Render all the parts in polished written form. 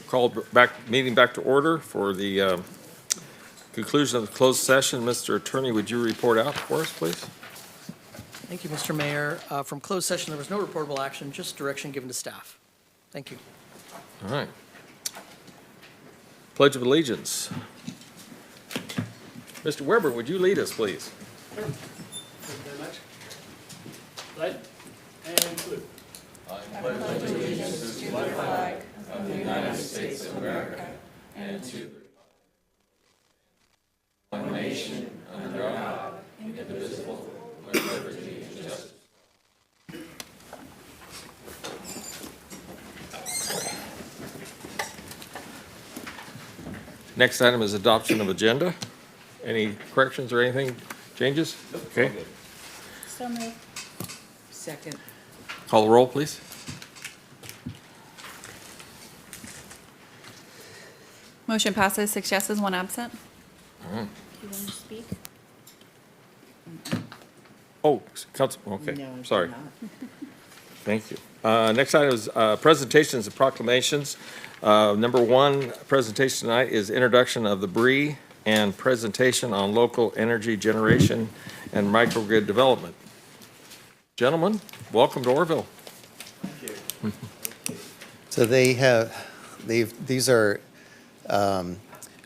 call meeting back to order for the conclusion of the closed session. Mr. Attorney, would you report out for us, please? Thank you, Mr. Mayor. From closed session, there was no reportable action, just direction given to staff. Thank you. All right. Pledge of Allegiance. Mr. Weber, would you lead us, please? Sure. Thank you very much. Pledge and salute. I pledge allegiance to the flag of the United States of America and to one nation under God, indivisible, with liberty and justice. Next item is adoption of agenda. Any corrections or anything, changes? Okay. So moved. Second. Call the roll, please. Motion passes, 6 yeses, 1 absent. All right. Do you want to speak? Oh, Council, okay, No, sorry. not. Thank you. Next item is presentations and proclamations. Number one presentation tonight is introduction of the BRE and presentation on local energy generation and microgrid development. Gentlemen, welcome to Orville. Thank you. So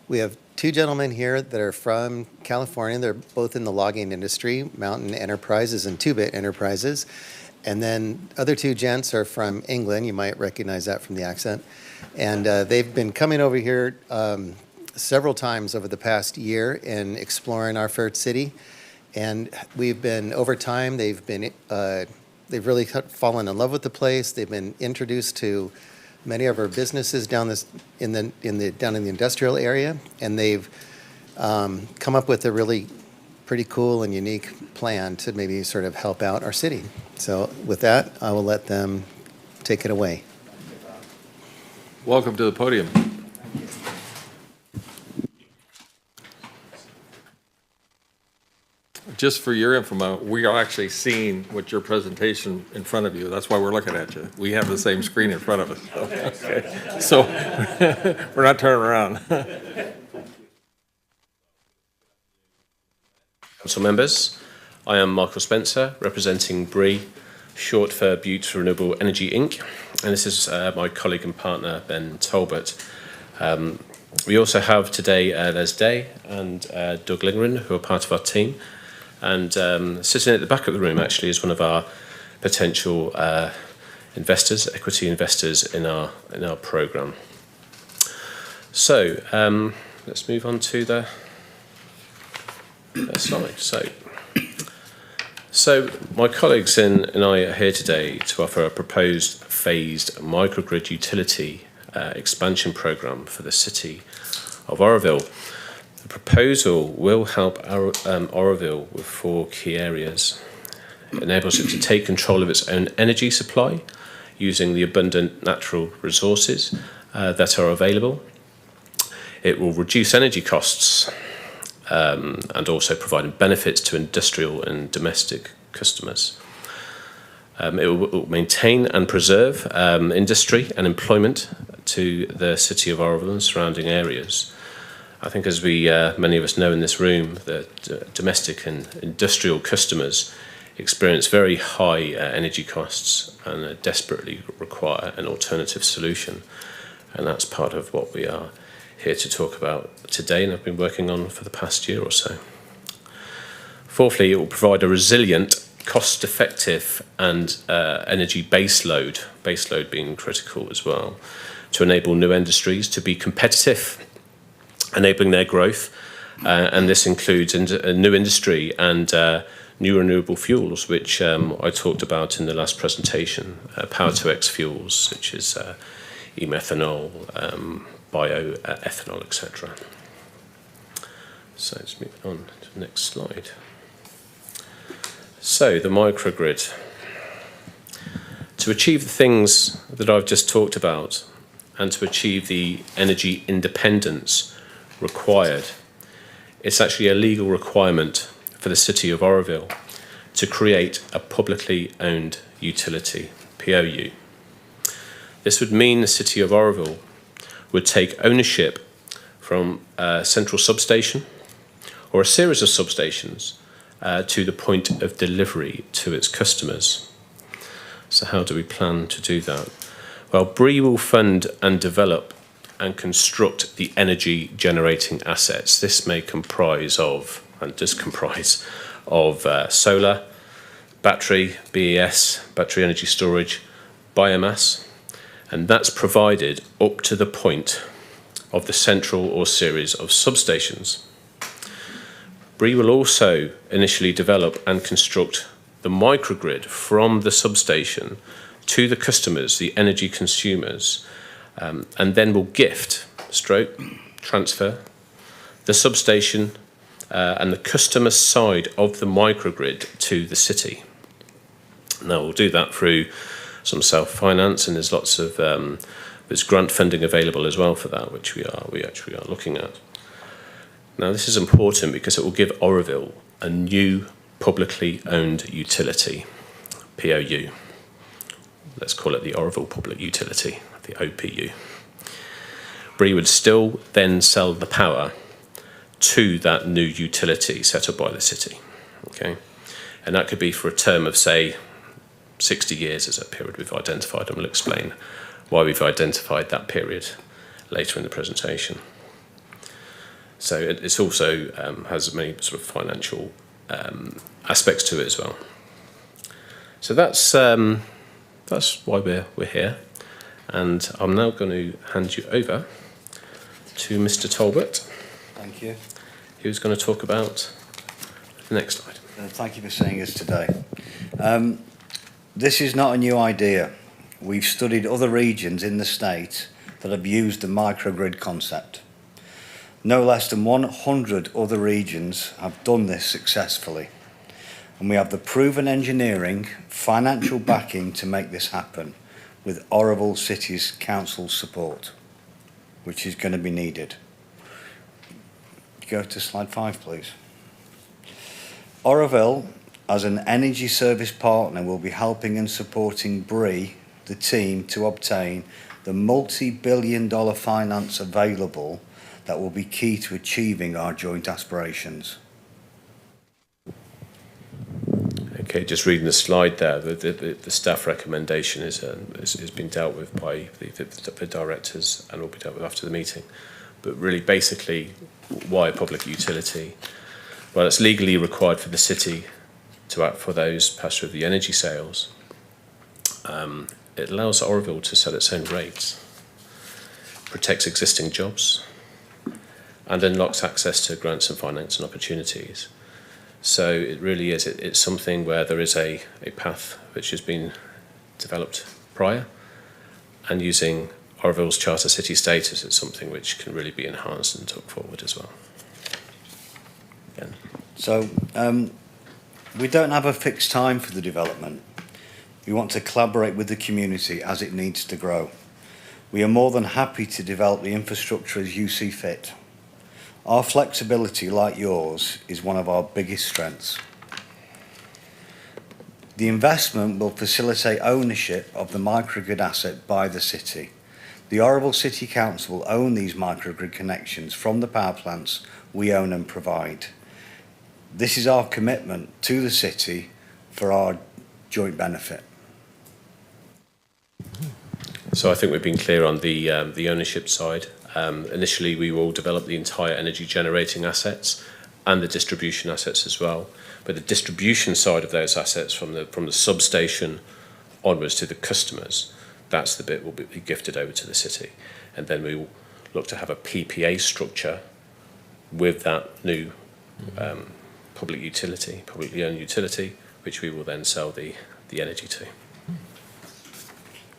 we have two gentlemen here that are from California. They're both in the logging industry, Mountain Enterprises and Two-Bit Enterprises. And then other two gents are from England. You might recognize that from the accent. And they've been coming over here several times over the past year and exploring our fair city. And we've been, over time, they've really fallen in love with the place. They've been introduced to many of our businesses down in the industrial area, and they've come up with a really pretty cool and unique plan to maybe sort of help out our city. So with that, I will let them take it away. Welcome to the podium. Just for your info, we are actually seeing what your presentation in front of you. That's why we're looking at you. We have the same screen in front of us. Okay. So we're not turning around. Council members, I am Michael Spencer, representing BRE, short for Butte Renewable Energy Inc., and this is my colleague and partner, Ben Talbot. We also have today Les Day and Doug Lingren, who are part of our team, and sitting at the back of the room actually is one of our potential investors, equity investors in our programme. So let's move on to the slide. So my colleagues and I are here today to offer a proposed phased microgrid utility expansion programme for the city of Oroville. The proposal will help Oroville with 4 key areas. It enables it to take control of its own energy supply using the abundant natural resources that are available. It will reduce energy costs and also provide benefits to industrial and domestic customers. It will maintain and preserve industry and employment to the city of Oroville and surrounding areas. I think, as many of us know in this room, that domestic and industrial customers experience very high energy costs and desperately require an alternative solution. And that's part of what we are here to talk about today and have been working on for the past year or so. Fourthly, it will provide a resilient, cost-effective and energy baseload being critical as well, to enable new industries to be competitive, enabling their growth, and this includes a new industry and new renewable fuels, which I talked about in the last presentation, Power-to-X fuels, such as e-methanol, bioethanol, etc. So let's move on to the next slide. So the microgrid. To achieve the things that I've just talked about and to achieve the energy independence required, it's actually a legal requirement for the city of Oroville to create a publicly owned utility, POU. This would mean the city of Oroville would take ownership from a central substation or a series of substations to the point of delivery to its customers. So how do we plan to do that? Well, BRE will fund and develop and construct the energy generating assets. This may comprise of, and does comprise of, solar, battery, BES, battery energy storage, biomass, and that's provided up to the point of the central or series of substations. BRE will also initially develop and construct the microgrid from the substation to the customers, the energy consumers, and then will gift, transfer, the substation and the customer side of the microgrid to the city. Now, we'll do that through some self-finance, and there's lots of there's grant funding available as well for that, which we actually are looking at. Now, this is important because it will give Oroville a new publicly owned utility, POU. Let's call it the Oroville Public Utility, the OPU. BRE would still then sell the power to that new utility set up by the city, okay? And that could be for a term of, say, 60 years as a period we've identified, and we'll explain why we've identified that period later in the presentation. So it's also has many sort of financial aspects to it as well. So that's why we're here, and I'm now going to hand you over to Mr. Talbot. Thank you. Who's going to talk about the next slide. Thank you for seeing us today. This is not a new idea. We've studied other regions in the state that have used the microgrid concept. No less than 100 other regions have done this successfully. And we have the proven engineering, financial backing to make this happen with Oroville City's council support, which is going to be needed. Go to slide 5, please. Oroville, as an energy service partner, will be helping and supporting BRE, the team, to obtain the multi-billion-dollar finance available that will be key to achieving our joint aspirations. Okay, just reading the slide there, the staff recommendation is been dealt with by the directors and will be dealt with after the meeting. But really, basically, why a public utility? Well, it's legally required for the city to act for those pass-through of the energy sales. It allows Oroville to set its own rates, protects existing jobs, and unlocks access to grants and financing opportunities. So it really is, it's something where there is a path which has been developed prior, and using Oroville's charter city status, it's something which can really be enhanced and took forward as well. Again. So we don't have a fixed time for the development. We want to collaborate with the community as it needs to grow. We are more than happy to develop the infrastructure as you see fit. Our flexibility, like yours, is one of our biggest strengths. The investment will facilitate ownership of the microgrid asset by the city. The Oroville City Council will own these microgrid connections from the power plants we own and provide. This is our commitment to the city for our joint benefit. So I think we've been clear on the ownership side. Initially, we will develop the entire energy generating assets and the distribution assets as well. But the distribution side of those assets from the substation onwards to the customers, that's the bit will be gifted over to the city. And then we will look to have a PPA structure with that new publicly owned utility, which we will then sell the energy to.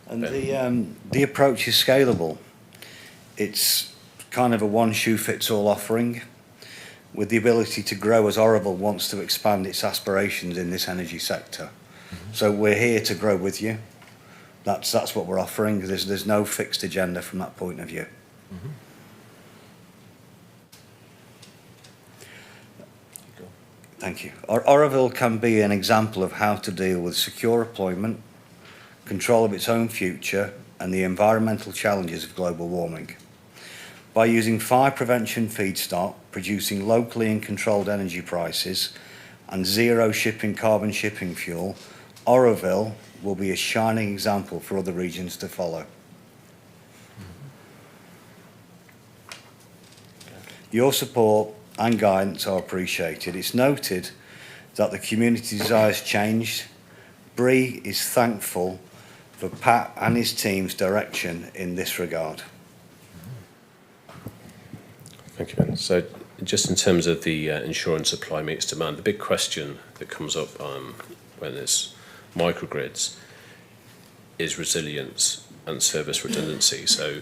And the approach is scalable. It's kind of a one-shoe-fits-all offering with the ability to grow as Oroville wants to expand its aspirations in this energy sector. So we're here to grow with you. That's what we're offering. There's no fixed agenda from that point of view. Thank you. Oroville can be an example of how to deal with secure employment, control of its own future, and the environmental challenges of global warming. By using fire prevention feedstock, producing locally and controlled energy prices, and zero shipping carbon shipping fuel, Oroville will be a shining example for other regions to follow. Your support and guidance are appreciated. It's noted that the community desires changed. Bree is thankful for Pat and his team's direction in this regard. Thank you, Ben. So just in terms of the ensuring supply meets demand, the big question that comes up when there's microgrids is resilience and service redundancy. So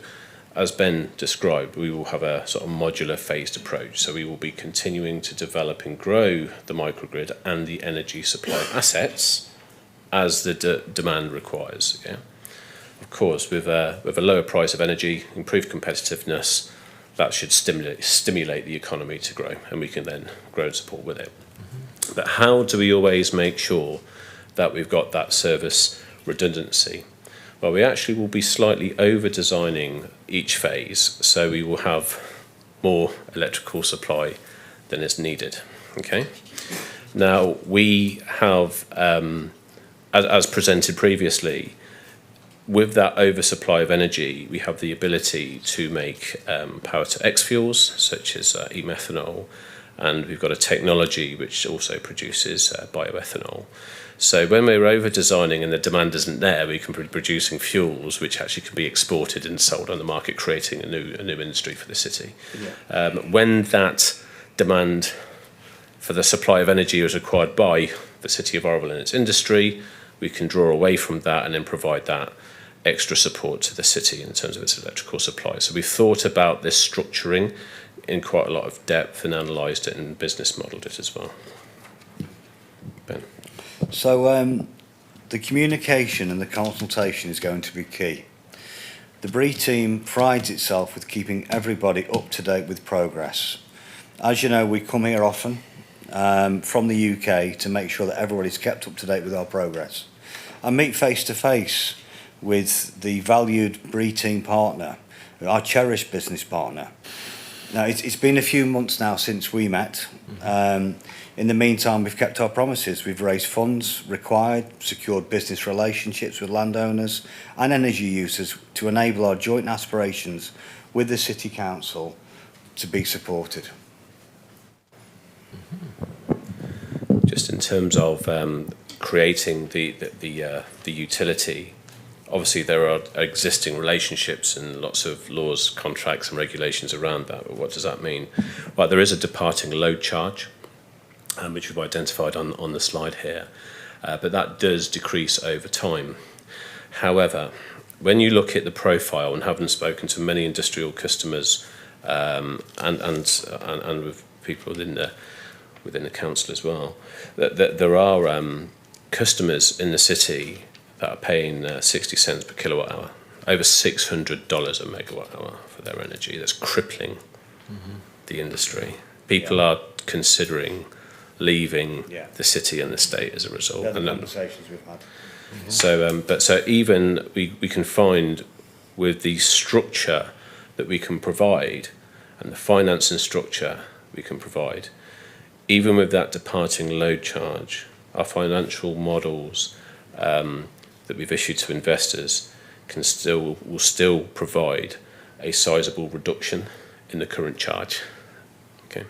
as Ben described, we will have a sort of modular phased approach. So we will be continuing to develop and grow the microgrid and the energy supply assets as the demand requires. Yeah? Of course, with a lower price of energy, improved competitiveness, that should stimulate the economy to grow, and we can then grow and support with it. But how do we always make sure that we've got that service redundancy? Well, we actually will be slightly over-designing each phase, so we will have more electrical supply than is needed. Okay. Now we have, as presented previously, with that oversupply of energy, we have the ability to make power-to-X fuels, such as e-methanol, and we've got a technology which also produces bioethanol. So when we're over-designing and the demand isn't there, we can be producing fuels which actually can be exported and sold on the market, creating a new industry for the city. Yeah. When that demand for the supply of energy is required by the City of Oroville and its industry, we can draw away from that and then provide that extra support to the city in terms of its electrical supply. So we've thought about this structuring in quite a lot of depth and analysed it and business modelled it as well. Ben. So the communication and the consultation is going to be key. The BRE team prides itself with keeping everybody up to date with progress. As you know, we come here often from the UK to make sure that everybody's kept up to date with our progress. I meet face to face with the valued BRE team partner, our cherished business partner. Now, it's been a few months now since we met. In the meantime, we've kept our promises. We've raised funds required, secured business relationships with landowners and energy users to enable our joint aspirations with the City Council to be supported. Just in terms of creating the utility, obviously there are existing relationships and lots of laws, contracts and regulations around that. But what does that mean? Well, there is a departing load charge, which we've identified on the slide here, but that does decrease over time. However, when you look at the profile, and having spoken to many industrial customers and with people within the council as well, that there are customers in the city that are paying 60 cents per kilowatt hour, over $600 a megawatt hour for their energy. That's crippling the industry. People are considering leaving the city and the state as a result. They're the conversations we've had. So even we can find with the structure that we can provide and the financing structure we can provide, even with that departing load charge, our financial models that we've issued to investors will still provide a sizable reduction in the current charge. Okay.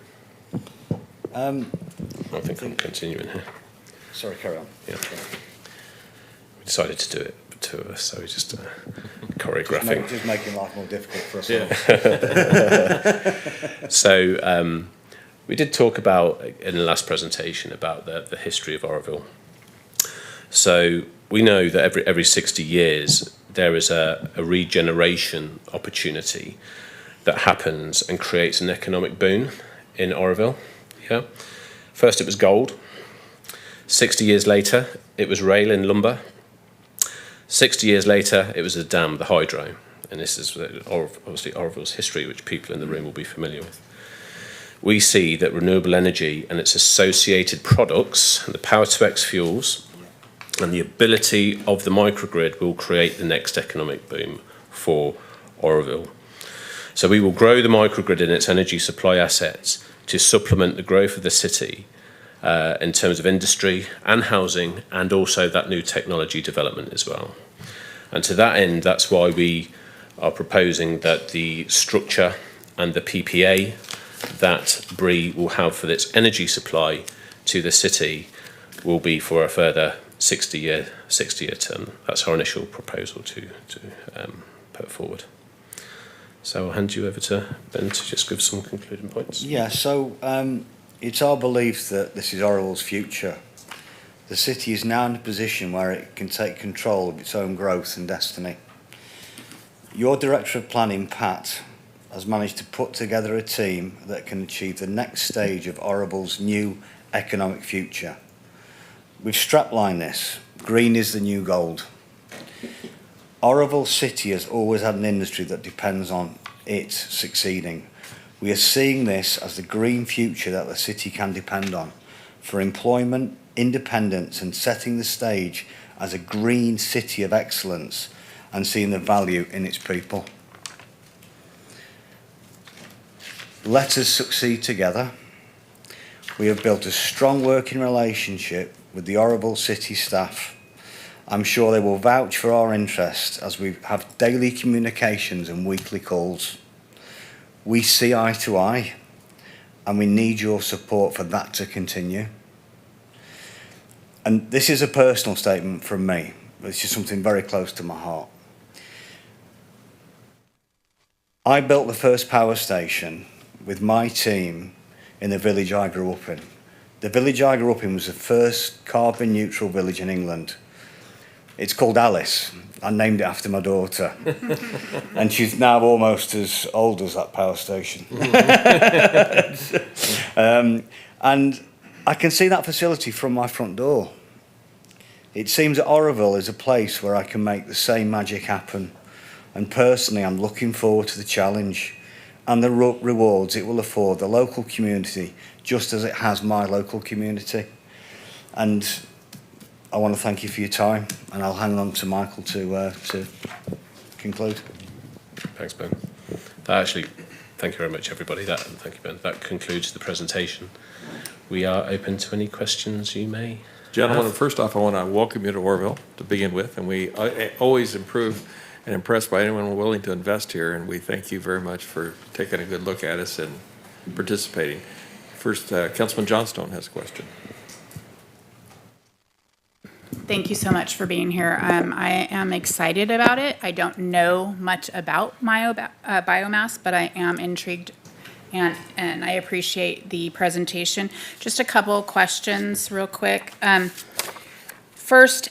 I think I'm continuing here. Sorry, carry on. Yeah. We decided to do it for two of us, so we just choreographing. Just making life more difficult for us all. So we did talk about, in the last presentation, about the history of Oroville. So we know that every 60 years there is a regeneration opportunity that happens and creates an economic boon in Oroville. Yeah. First it was gold. 60 years later it was rail and lumber. 60 years later it was a dam, the hydro. And this is obviously Oroville's history, which people in the room will be familiar with. We see that renewable energy and its associated products, the power-to-X fuels, and the ability of the microgrid will create the next economic boom for Oroville. So we will grow the microgrid and its energy supply assets to supplement the growth of the city in terms of industry and housing, and also that new technology development as well. And to that end, that's why we are proposing that the structure and the PPA that BRE will have for its energy supply to the city will be for a further 60-year term. That's our initial proposal to put forward. So I'll hand you over to Ben to just give some concluding points. Yeah, so it's our belief that this is Orwell's future. The city is now in a position where it can take control of its own growth and destiny. Your Director of Planning, Pat, has managed to put together a team that can achieve the next stage of Orwell's new economic future. We've straplined this. Green is the new gold. Orwell City has always had an industry that depends on it succeeding. We are seeing this as the green future that the city can depend on for employment, independence, and setting the stage as a green city of excellence and seeing the value in its people. Let us succeed together. We have built a strong working relationship with the Orwell City staff. I'm sure they will vouch for our interest as we have daily communications and weekly calls. We see eye to eye, and we need your support for that to continue. And this is a personal statement from me. It's just something very close to my heart. I built the first power station with my team in the village I grew up in. The village I grew up in was the first carbon neutral village in England. It's called Alice. I named it after my daughter. And she's now almost as old as that power station. And I can see that facility from my front door. It seems that Orwell is a place where I can make the same magic happen. And personally, I'm looking forward to the challenge and the rewards it will afford the local community, just as it has my local community. And I want to thank you for your time, and I'll hang on to Michael to conclude. Thanks, Ben. Thank you very much, everybody. Thank you, Ben. That concludes the presentation. We are open to any questions you may Gentlemen, have. first off, I want to welcome you to Orville to begin with, and we always improve and impressed by anyone willing to invest here, and we thank you very much for taking a good look at us and participating. First, Councilman Johnstone has a question. Thank you so much for being here. I am excited about it. I don't know much about biomass, but I am intrigued, and I appreciate the presentation. Just a couple of questions real quick. First,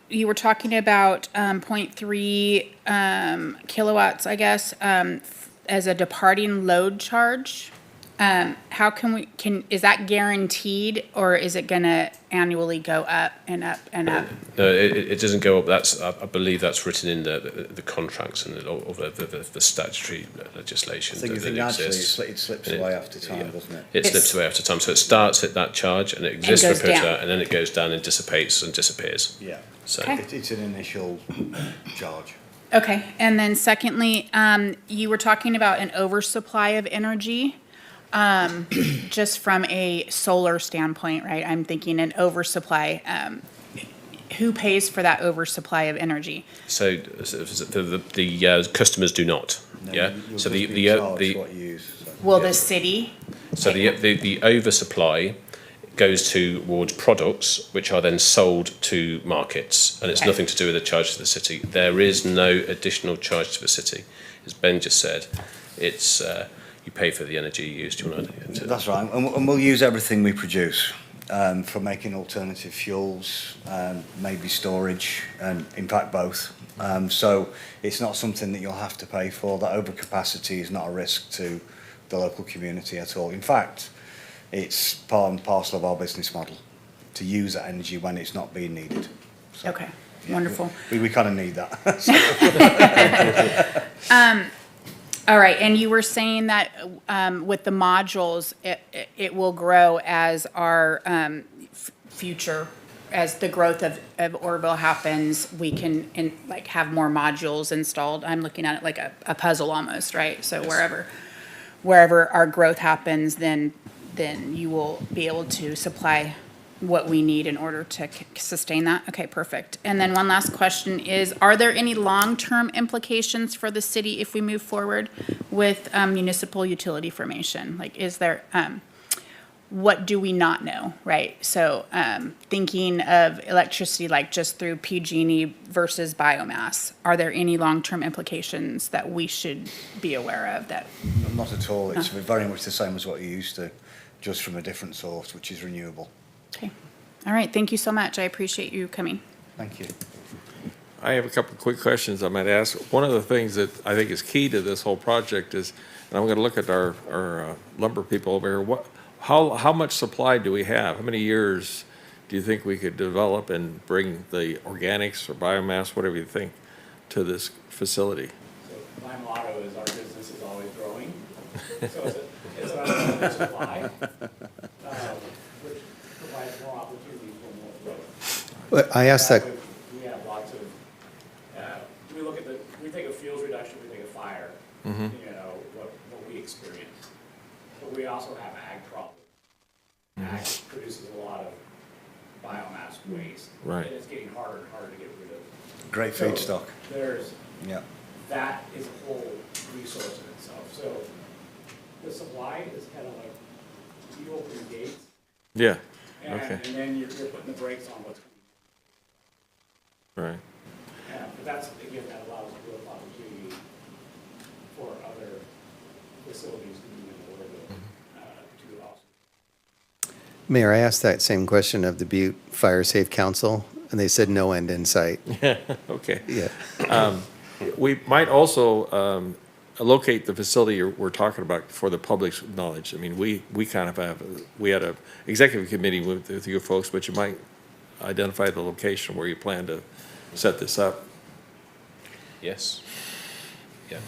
you were talking about 0.3 kilowatts, I guess, as a departing load charge. How is that guaranteed, or is it going to annually go up and up and up? No, it doesn't go up. I believe that's written in the contracts and the statutory legislation I think that exists. actually it slips away after time, doesn't it? It slips away after time. So it starts at that charge and it exists for a period of time, and then it goes down and dissipates and disappears. Yeah. So Okay. It's an initial charge. Okay, and then secondly, you were talking about an oversupply of energy. Just from a solar standpoint, right? I'm thinking an oversupply. Who pays for that oversupply of energy? So the customers do not. No, Yeah. you'll So just be the charged what you use. So. Will the city? So the oversupply goes towards products which are then sold to markets, and it's Okay. nothing to do with the charge to the city. There is no additional charge to the city. As Ben just said, it's you pay for the energy used. Do you want to? That's right, and we'll use everything we produce for making alternative fuels, maybe storage, and in fact both. So it's not something that you'll have to pay for. That overcapacity is not a risk to the local community at all. In fact, it's part and parcel of our business model to use that energy when it's not being needed. So, Okay, yeah, wonderful. We kind of need that. All right, and you were saying that with the modules, it will grow as our future as the growth of Orville happens, we can like have more modules installed. I'm looking at it like a puzzle almost, right? So wherever our growth happens, then you will be able to supply what we need in order to sustain that. Okay, perfect. And then one last question is, are there any long-term implications for the city if we move forward with municipal utility formation? Like, is there, what do we not know, right? So thinking of electricity like just through PG&E versus biomass, are there any long-term implications that we should be aware of that? Not at all. It's very much the same as what you're used to, just from a different source, which is renewable. Okay. All right. Thank you so much. I appreciate you coming. Thank you. I have a couple of quick questions I might ask. One of the things that I think is key to this whole project is, and I'm going to look at our lumber people over here, how much supply do we have? How many years do you think we could develop and bring the organics or biomass, whatever you think, to this facility? So my motto is our business is always growing. So it's an unlimited supply, which provides more opportunity for more growth. But I asked that, We have lots of, we think of fuels reduction, we think of fire, you know, what we experience. But we also have ag problems. Ag produces a lot of biomass waste. Right. And it's getting harder and harder to get rid of. Great So feedstock. There's, Yeah. that is a whole resource in itself. So the supply is kind of like, you open the gates, Yeah, and okay, then you're putting the brakes on what's coming. right. Yeah, but that's, again, that allows growth opportunity for other facilities to move into Oroville, to also. Mayor, I asked that same question of the Butte Fire Safe Council, and they said no end in sight. Okay. Yeah. We might also locate the facility we're talking about for the public's knowledge. I mean, we kind of have, we had a executive committee with you folks, but you might identify the location where you plan to set this up. Yes. Yeah.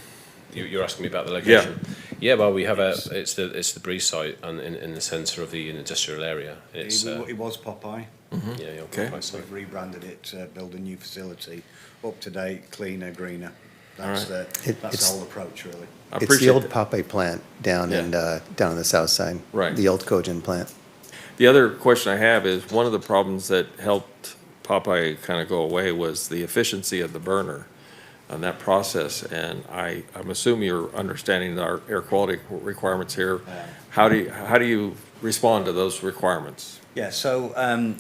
You're asking me about the location? Yeah, well, we have it's the Breeze site and in the centre of the industrial area. It's, It was Popeye. yeah, Okay. We've rebranded it, build a new facility, up to date, cleaner, greener. All That's right. that's the whole approach, really. I It's the appreciate old that. Popeye plant down Yeah. down on the south side. Right. The old Cogen plant. The other question I have is, one of the problems that helped Popeye kind of go away was the efficiency of the burner on that process. And I'm assuming you're understanding our air quality requirements here. How do you respond to those requirements? Yeah, so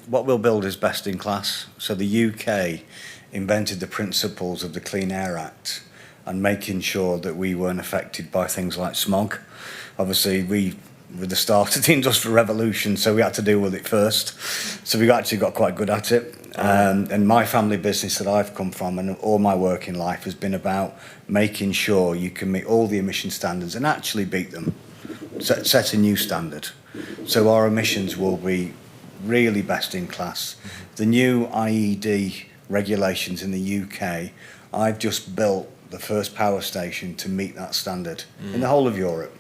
what we'll build is best in class. So the UK invented the principles of the Clean Air Act and making sure that we weren't affected by things like smog. Obviously, we were the start of the Industrial Revolution, so we had to deal with it first. So we actually got quite good at it. And my family business that I've come from and all my work in life has been about making sure you can meet all the emission standards and actually beat them, set a new standard. So our emissions will be really best in class. The new IED regulations in the UK, I've just built the first power station to meet that standard in the whole of Europe.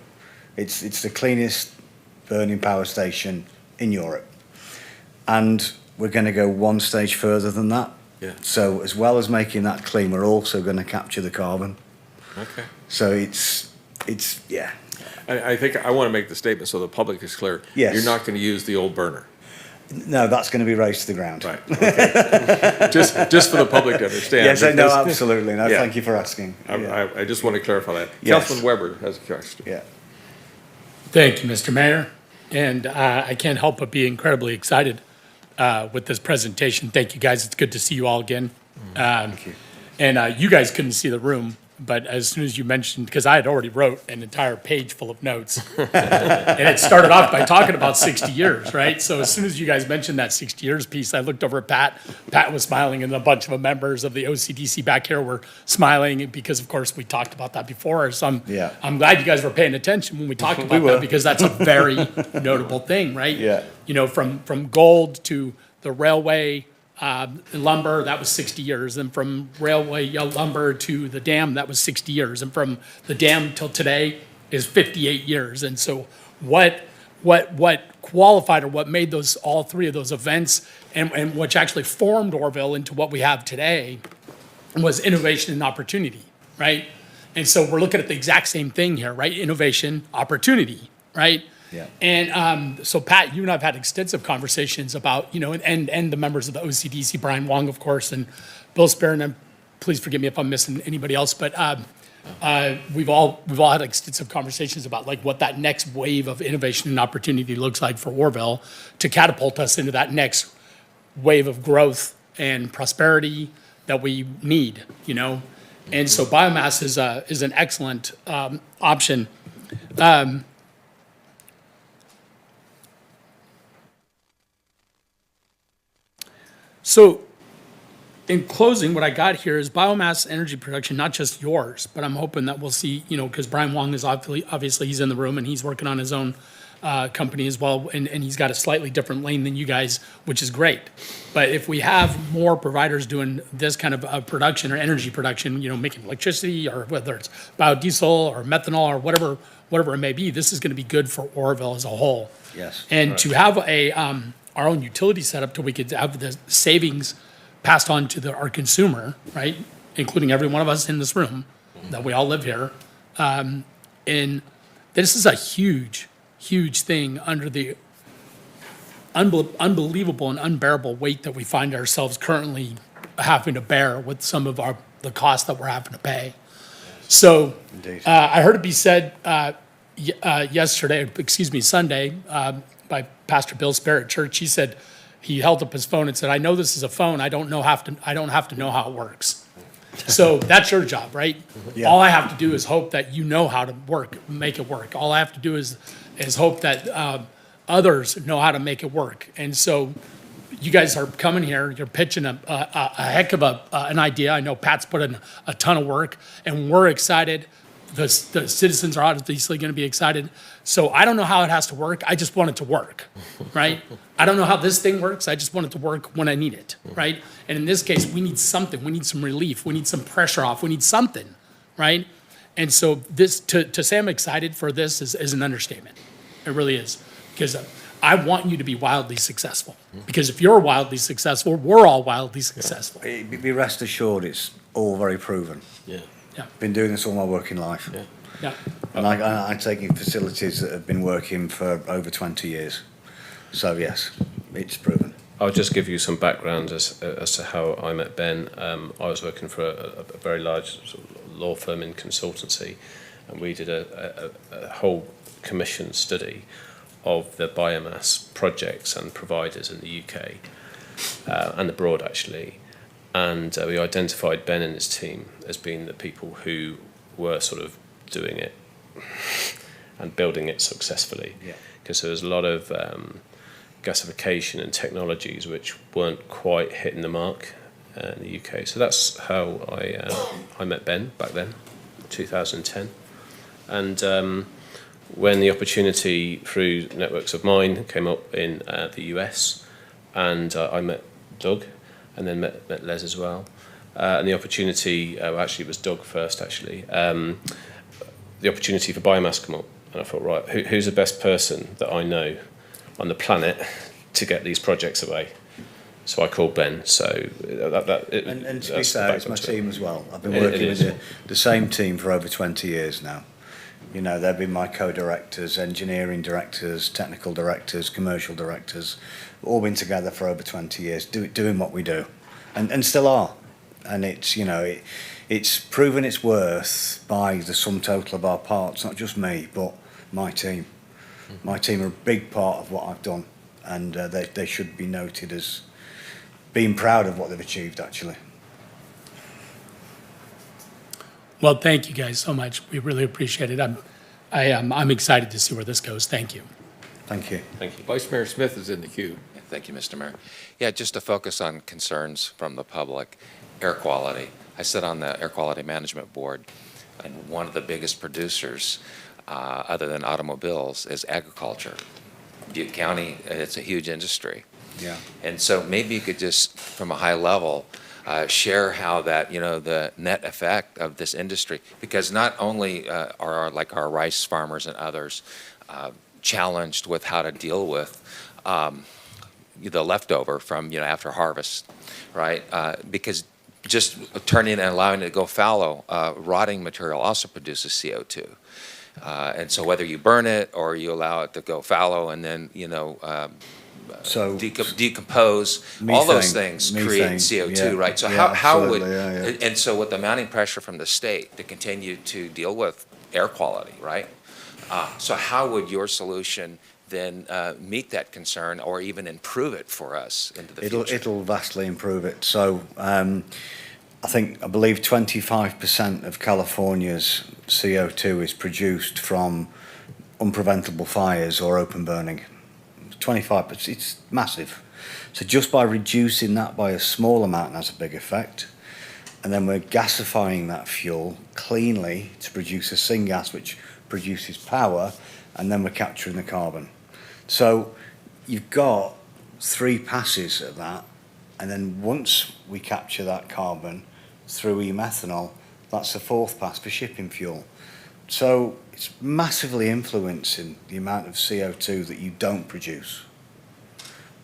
It's the cleanest burning power station in Europe. And we're going to go one stage further than that. Yeah. So as well as making that clean, we're also going to capture the carbon. Okay. So it's yeah. I think I want to make the statement so the public is clear. Yes. You're not going to use the old burner. No, that's going to be raised to the ground. Right. Okay. Just for the public to understand. Yes, no, because- absolutely. No, Yeah. thank you for asking. Yeah. I just want to clarify that. Yes. Councilman Weber has a question. Yeah. Thank you, Mr. Mayor. And I can't help but be incredibly excited with this presentation. Thank you, guys. It's good to see you all again. Thank you. And you guys couldn't see the room, but as soon as you mentioned, because I had already wrote an entire page full of notes. And it started off by talking about 60 years, right? So as soon as you guys mentioned that 60 years piece, I looked over at Pat. Pat was smiling, and a bunch of members of the OCDC back here were smiling because, of course, we talked about that before. So Yeah. I'm glad you guys were paying attention when we talked about that, because that's a very notable thing, right? Yeah. You know, from gold to the railway, lumber, that was 60 years. And from railway lumber to the dam, that was 60 years. And from the dam till today is 58 years. And so what what qualified or what made those, all three of those events and which actually formed Orville into what we have today was innovation and opportunity, right? And so we're looking at the exact same thing here, right? Innovation, opportunity, right? Yeah. And so Pat, you and I have had extensive conversations about, and the members of the OCDC, Brian Wong, of course, and Bill Spear, and please forgive me if I'm missing anybody else, but we've all had extensive conversations about like what that next wave of innovation and opportunity looks like for Orville to catapult us into that next wave of growth and prosperity that we need, And so biomass is an excellent option. So in closing, what I got here is biomass energy production, not just yours, but I'm hoping that we'll see, because Brian Wong is obviously he's in the room and he's working on his own company as well, and he's got a slightly different lane than you guys, which is great. But if we have more providers doing this kind of production or energy production, making electricity or whether it's biodiesel or methanol or whatever it may be, this is going to be good for Orville as a whole. Yes. And to have our own utility set up till we could have the savings passed on to our consumer, right? Including every one of us in this room, that we all live here. And this is a huge thing under the unbelievable and unbearable weight that we find ourselves currently having to bear with some of the costs that we're having to pay. So I heard it be said Sunday, by Pastor Bill Spear at church. He said, he held up his phone and said, "I know this is a phone. I don't have to know how it works." So that's your job, right? Yeah. All I have to do is hope that you know how to make it work. All I have to do is hope that others know how to make it work. And so you guys are coming here, you're pitching a heck of an idea. I know Pat's put in a ton of work, and we're excited. The citizens are obviously going to be excited. So I don't know how it has to work. I just want it to work, right? I don't know how this thing works. I just want it to work when I need it, right? And in this case, we need something. We need some relief. We need some pressure off. We need something, right? And so this, to say I'm excited for this is an understatement. It really is. Because I want you to be wildly successful. Because if you're wildly successful, we're all wildly successful. Be rest assured, it's all very proven. Yeah. Yeah, Been doing this all my working life. Yeah. yeah. And I take in facilities that have been working for over 20 years. So yes, it's proven. I'll just give you some background as to how I met Ben. I was working for a very large sort of law firm in consultancy, and we did a whole commission study of the biomass projects and providers in the UK and abroad, actually. And we identified Ben and his team as being the people who were sort of doing it and building it successfully. Yeah. Because there was a lot of gasification and technologies which weren't quite hitting the mark in the UK. So that's how I met Ben back then, 2010. And when the opportunity through networks of mine came up in the US, and I met Doug, and then met Les as well. And the opportunity, actually it was Doug first actually, the opportunity for biomass come up. And I thought, right, who's the best person that I know on the planet to get these projects away? So I called Ben. So And to be fair, it's my team as well. I've been working with the same team for over 20 years now. They've been my co-directors, engineering directors, technical directors, commercial directors, all been together for over 20 years, doing what we do, and still are. And it's, it's proven its worth by the sum total of our parts, not just me, but my team. My team are a big part of what I've done, and they should be noted as being proud of what they've achieved, actually. Well, thank you guys so much. We really appreciate it. I'm excited to see where this goes. Thank you. Thank you. Thank you. Vice Mayor Smith is in the queue. Thank you, Mr. Mayor. Yeah, just to focus on concerns from the public, air quality. I sit on the Air Quality Management Board, and one of the biggest producers, other than automobiles, is agriculture. Butte County, it's a huge industry. Yeah. And so maybe you could just, from a high level, share how that, the net effect of this industry, because not only are our rice farmers and others challenged with how to deal with the leftover from, after harvest, right? Because just turning and allowing it to go fallow, rotting material also produces CO2. And so whether you burn it or you allow it to go fallow and then, So decompose, all those methane- things methane, create CO2, yeah. right? So Yeah, how would, absolutely, yeah. and so with the mounting pressure from the state to continue to deal with air quality, right? So how would your solution then meet that concern or even improve it for us into the future? It'll vastly improve it. So I believe 25% of California's CO2 is produced from unpreventable fires or open burning. 25%, it's massive. So just by reducing that by a small amount has a big effect. And then we're gasifying that fuel cleanly to produce a syngas which produces power, and then we're capturing the carbon. So you've got 3 passes at that, and then once we capture that carbon through e-methanol, that's the 4th pass for shipping fuel. So it's massively influencing the amount of CO2 that you don't produce.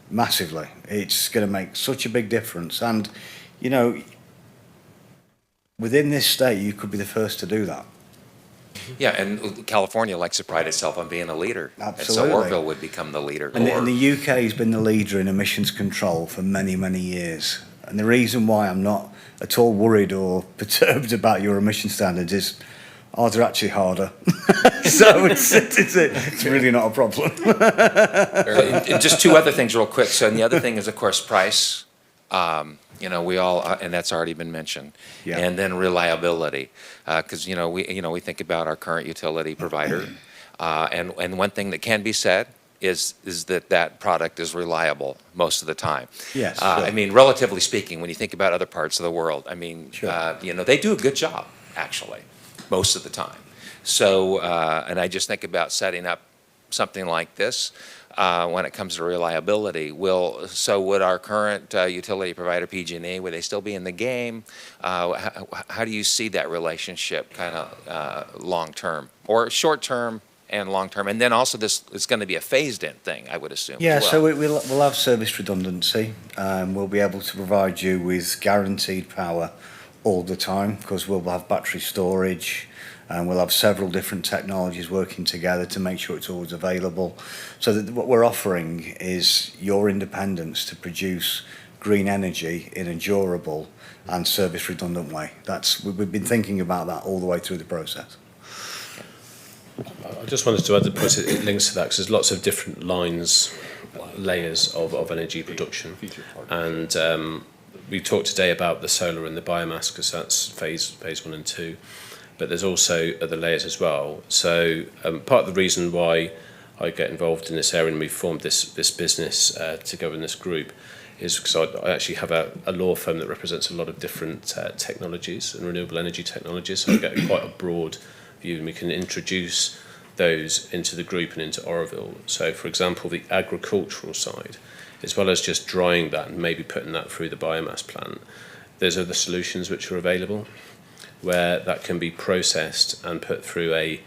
Massively. It's going to make such a big difference. And, within this state, you could be the first to do that. Yeah, and California likes to pride itself on being a leader. Absolutely. And so Orville would become the leader. And the UK has been the leader in emissions control for many, many years. And the reason why I'm not at all worried or perturbed about your emission standards is ours are actually harder. So it's really not a problem. And just 2 other things real quick. So, and the other thing is, of course, price. We all, and that's already been mentioned. Yeah. And then reliability, because, we think about our current utility provider. And one thing that can be said is that product is reliable most of the time. Yes, I sure. mean, relatively speaking, when you think about other parts of the world, I mean, Sure. they do a good job, actually, most of the time. So, and I just think about setting up something like this when it comes to reliability. So would our current utility provider, PG&E, would they still be in the game? How do you see that relationship kind of long-term or short-term and long-term? And then also this is going to be a phased-in thing, I would assume. Yeah, as well. so we'll have service redundancy. We'll be able to provide you with guaranteed power all the time because we'll have battery storage, and we'll have several different technologies working together to make sure it's always available. So that what we're offering is your independence to produce green energy in a durable and service redundant way. We've been thinking about that all the way through the process. I just wanted to add the point, it links to that because there's lots of different layers of energy production. And we talked today about the solar and the biomass because that's phase 1 and 2. But there's also other layers as well. So part of the reason why I get involved in this area and we formed this business together in this group is because I actually have a law firm that represents a lot of different technologies and renewable energy technologies. So I get quite a broad view, and we can introduce those into the group and into Oroville. So, for example, the agricultural side, as well as just drying that and maybe putting that through the biomass plant, there's other solutions which are available where that can be processed and put through a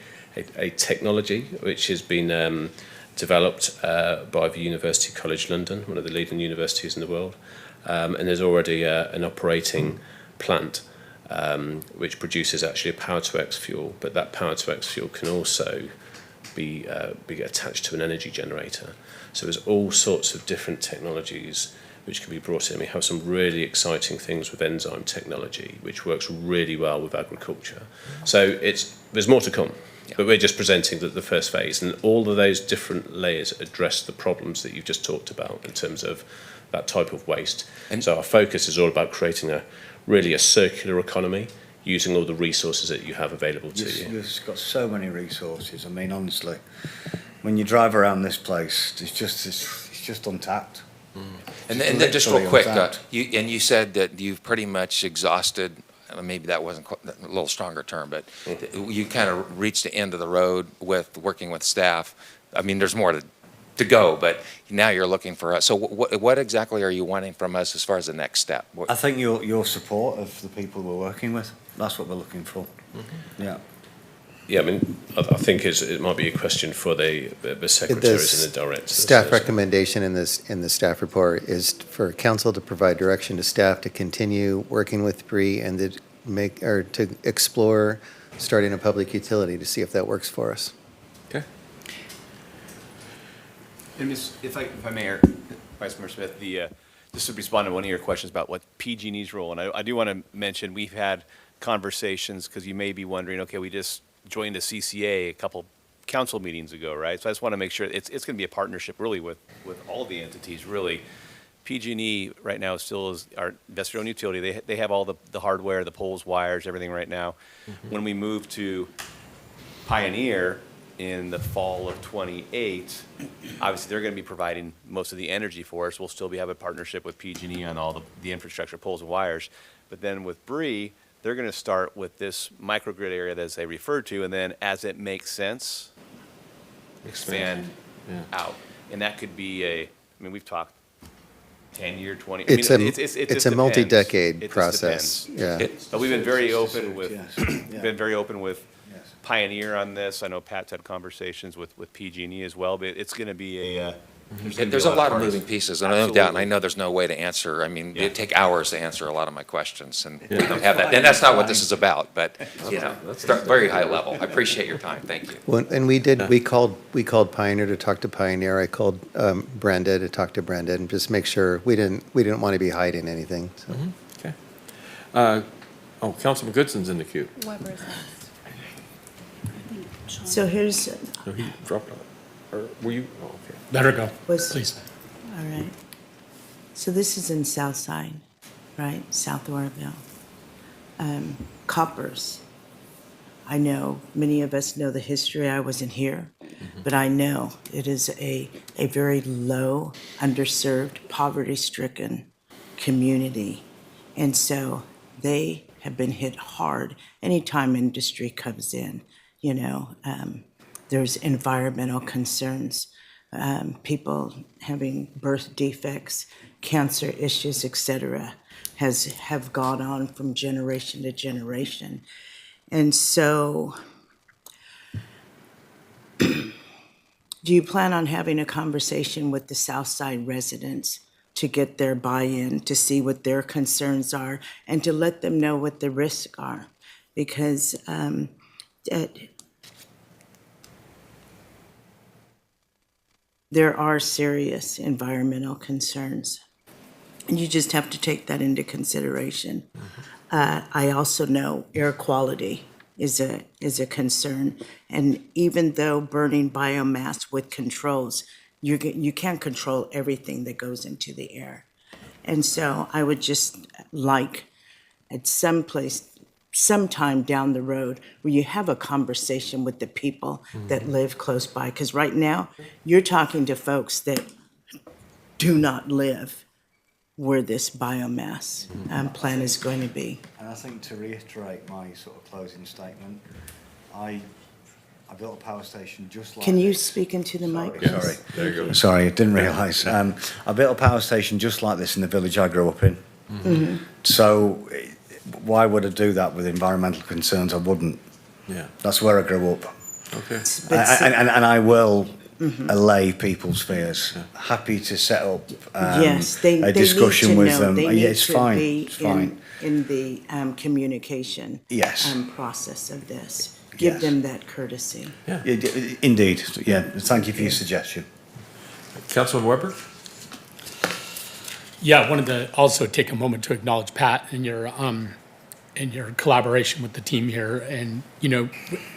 technology which has been developed by the University College London, one of the leading universities in the world. And there's already an operating plant which produces actually a power-to-X fuel, but that power-to-X fuel can also be attached to an energy generator. So there's all sorts of different technologies which can be brought in. We have some really exciting things with enzyme technology, which works really well with agriculture. So there's more to come, but we're just presenting the first phase, and all of those different layers address the problems that you've just talked about in terms of that type of waste. And so our focus is all about creating really a circular economy, using all the resources that you have available to you. You've got so many resources. I mean, honestly, when you drive around this place, it's just untapped. And then just real quick, you said that you've pretty much exhausted, maybe that wasn't quite, a little stronger term, but you kind of reached the end of the road with working with staff. I mean, there's more to go, but now you're looking for us. So what exactly are you wanting from us as far as the next step? I think your support of the people we're working with, that's what we're looking for. Mm-hmm. Yeah. Yeah, I mean, I think it might be a question for the secretaries and the directors. Staff recommendation in the staff report is for council to provide direction to staff to continue working with Bree and to explore starting a public utility to see if that works for us. Okay. And if I may, Vice Mayor Smith, just to respond to one of your questions about what PG&E's role, and I do want to mention, we've had conversations, because you may be wondering, okay, we just joined a CCA a couple council meetings ago, right? So I just want to make sure, it's going to be a partnership really with all the entities, really. PG&E right now still is our investor-owned utility. They have all the hardware, the poles, wires, everything right now. When we move to Pioneer in the fall of '28, obviously they're going to be providing most of the energy for us. We'll still have a partnership with PG&E on all the infrastructure, poles and wires. But then with Bree, they're going to start with this microgrid area that they referred to, and then as it makes sense, expand out. And that could be I mean, we've talked 10-year, 20. It's I a mean, it just it's a depends. multi-decade It just process. depends. Yeah. But we've been very open with, Yes. we've Yeah. been very open with Yes. Pioneer on this. I know Pat's had conversations with PG&E as well, but it's going to be gonna There's be a lot of parties. moving pieces, and I no doubt, and I Absolutely. know there's no way to answer. I mean, Yeah. it'd take hours to answer a lot of my questions, and we don't have that. And that's not what this is about, but, you know, start very high level. I appreciate your time. Thank you. Well, and we called Pioneer to talk to Pioneer. I called Brenda to talk to Brenda and just make sure we didn't want to be hiding anything. So. Okay. Councilman Goodson's in the queue. Weber's next. So here's, No, he dropped off. Or were you? Oh, okay. Let her go, Was- please. all right. So this is in Southside, right? South Oroville. Coppers. I know, many of us know the history. I wasn't here, but I know it is a very low, underserved, poverty-stricken community. And so they have been hit hard anytime industry comes in, you know. There's environmental concerns, people having birth defects, cancer issues, et cetera, have gone on from generation to generation. And so, do you plan on having a conversation with the Southside residents to get their buy-in, to see what their concerns are, and to let them know what the risks are? Because there are serious environmental concerns, and you just have to take that into consideration. I also know air quality is a concern, and even though burning biomass with controls, you can't control everything that goes into the air. And so I would just like at sometime down the road where you have a conversation with the people that live close by. Because right now, you're talking to folks that do not live where this biomass plant is going to be. And I think to reiterate my sort of closing statement, I built a power station just like Can you this. speak into the mic? Sorry. There you go. Sorry, I didn't realise. I built a power station just like this in the village I grew up in. So why would I do that with environmental concerns? I wouldn't. Yeah. That's where I grew up. Okay. But And I will allay people's fears. Happy to set up Yes, they a need discussion to with know. them. They Yeah, need it's to fine. be It's fine. in the communication Yes. process of this. Give Yes. them that courtesy. Indeed. Yeah. Thank you for your suggestion. Councilman Weber? Yeah, I wanted to also take a moment to acknowledge Pat and your collaboration with the team here. And, you know,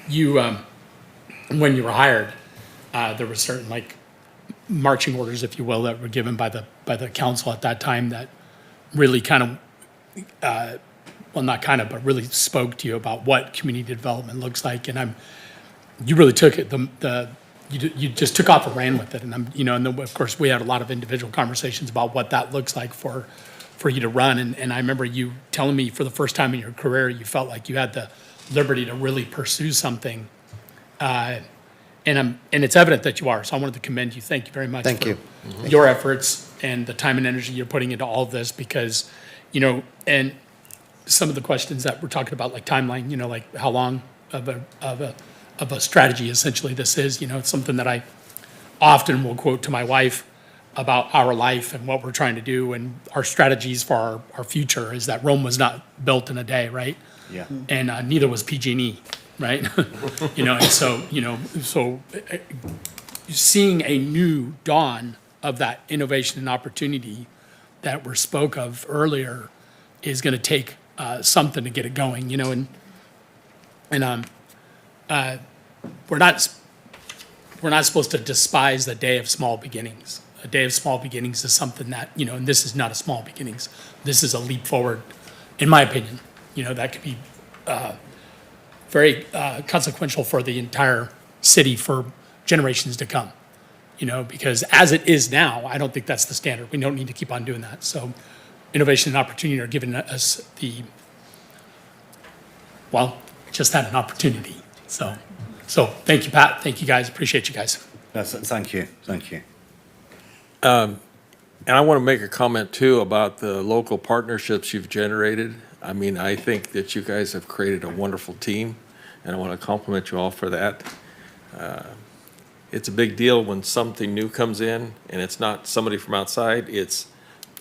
you, when you were hired, there were certain like marching orders, if you will, that were given by the council at that time that really kind of, well, not kind of, but really spoke to you about what community development looks like. And you really took it, you just took off and ran with it. And and then of course we had a lot of individual conversations about what that looks like for you to run. And I remember you telling me for the first time in your career, you felt like you had the liberty to really pursue something. And it's evident that you are. So I wanted to commend you. Thank you very much. Thank for you. your efforts and the time and energy you're putting into all of this, because, and some of the questions that we're talking about, like timeline, like how long of of a strategy essentially this is. It's something that I often will quote to my wife about our life and what we're trying to do and our strategies for our future is that Rome was not built in a day, right? Yeah. And neither was PG&E, right? And so seeing a new dawn of that innovation and opportunity that were spoke of earlier is going to take something to get it going, we're not supposed to despise the day of small beginnings. A day of small beginnings is something that, and this is not a small beginnings. This is a leap forward, in my opinion. That could be very consequential for the entire city for generations to come. Because as it is now, I don't think that's the standard. We don't need to keep on doing that. So innovation and opportunity are giving us just that, an opportunity. So thank you, Pat. Thank you, guys. Appreciate you guys. Thank you. And I want to make a comment too about the local partnerships you've generated. I mean, I think that you guys have created a wonderful team, and I want to compliment you all for that. It's a big deal when something new comes in, and it's not somebody from outside, it's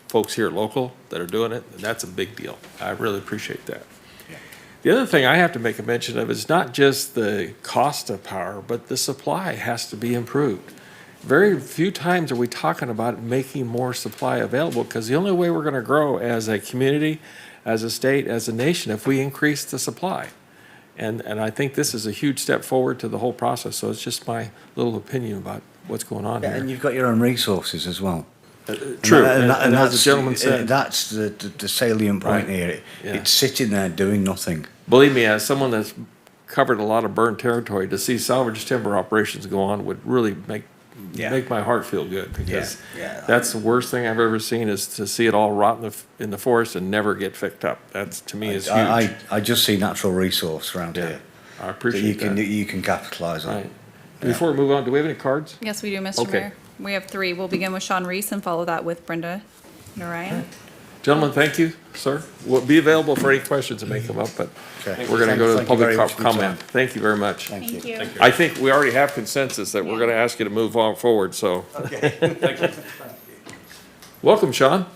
folks here local that are doing it, and that's a big deal. I really appreciate that. The other thing I have to make a mention of is not just the cost of power, but the supply has to be improved. Very few times are we talking about making more supply available, because the only way we're going to grow as a community, as a state, as a nation, if we increase the supply. And I think this is a huge step forward to the whole process. So it's just my little opinion about what's going on And here. you've got your own resources as well. True, And and as the gentleman said, that's the salient point Right. here. Yeah. It's sitting there doing nothing. believe me, as someone that's covered a lot of burned territory, to see salvage timber operations go on would really make my heart feel good, because that's the worst thing I've ever seen, is to see it all rot in the forest and never get picked up. That's, to me, is huge. I just see natural resource around Yeah, here I that appreciate that. you can capitalise on. Right. Before we move on, do we have any cards? Yes, we do, Mr. Okay. Mayor. We have 3. We'll begin with Sean Reese and follow that with Brenda Narayan. Gentlemen, thank you, sir. We'll be available for any questions that may come up, but Okay. we're gonna go to the Thank you very public much for your comment. time. Thank you very much. Thank you. I think we already have consensus that we're gonna ask you to move on forward, so. Welcome, Sean.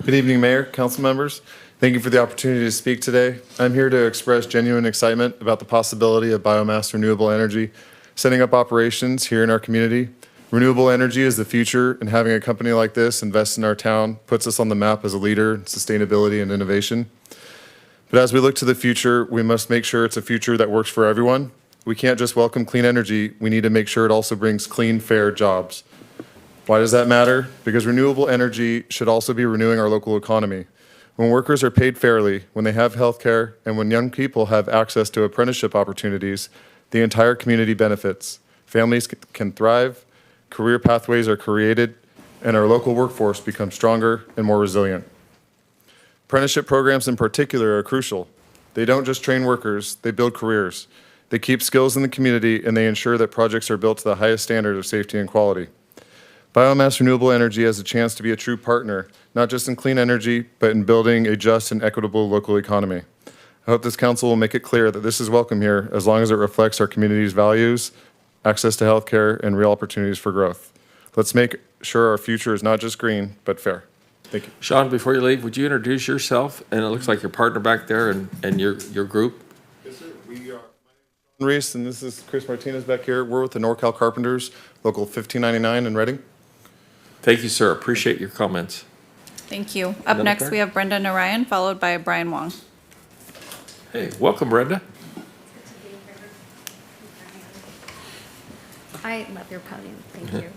Good evening, Mayor, council members. Thank you for the opportunity to speak today. I'm here to express genuine excitement about the possibility of biomass renewable energy setting up operations here in our community. Renewable energy is the future, and having a company like this invest in our town puts us on the map as a leader in sustainability and innovation. But as we look to the future, we must make sure it's a future that works for everyone. We can't just welcome clean energy, we need to make sure it also brings clean, fair jobs. Why does that matter? Because renewable energy should also be renewing our local economy. When workers are paid fairly, when they have health care, and when young people have access to apprenticeship opportunities, the entire community benefits. Families can thrive, career pathways are created, and our local workforce becomes stronger and more resilient. Apprenticeship programs in particular are crucial. They don't just train workers, they build careers. They keep skills in the community, and they ensure that projects are built to the highest standard of safety and quality. Biomass renewable energy has a chance to be a true partner, not just in clean energy, but in building a just and equitable local economy. I hope this council will make it clear that this is welcome here, as long as it reflects our community's values, access to health care, and real opportunities for growth. Let's make sure our future is not just green, but fair. Thank you. Sean, before you leave, would you introduce yourself, and it looks like your partner back there and your group? Yes, sir. We are Sean Reese, and this is Chris Martinez back here. We're with the NorCal Carpenters, Local 1599 in Reading. Thank you, sir. Appreciate your comments. Thank you. Up Another next, card? we have Brenda Narayan, followed by Brian Wong. Hey, welcome, Brenda. I love your podium, thank you.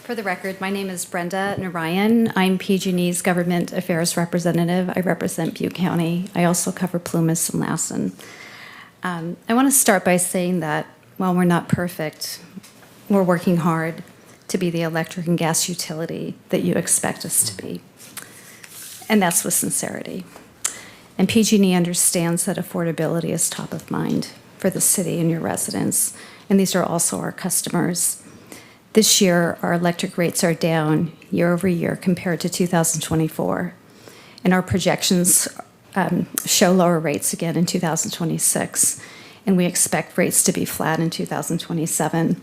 For the record, my name is Brenda Narayan. I'm PG&E's Government Affairs Representative. I represent Butte County. I also cover Plumas and Lassen. I want to start by saying that while we're not perfect, we're working hard to be the electric and gas utility that you expect us to be. And that's with sincerity. And PG&E understands that affordability is top of mind for the city and your residents. And these are also our customers. This year, our electric rates are down year over year compared to 2024. And our projections show lower rates again in 2026, and we expect rates to be flat in 2027.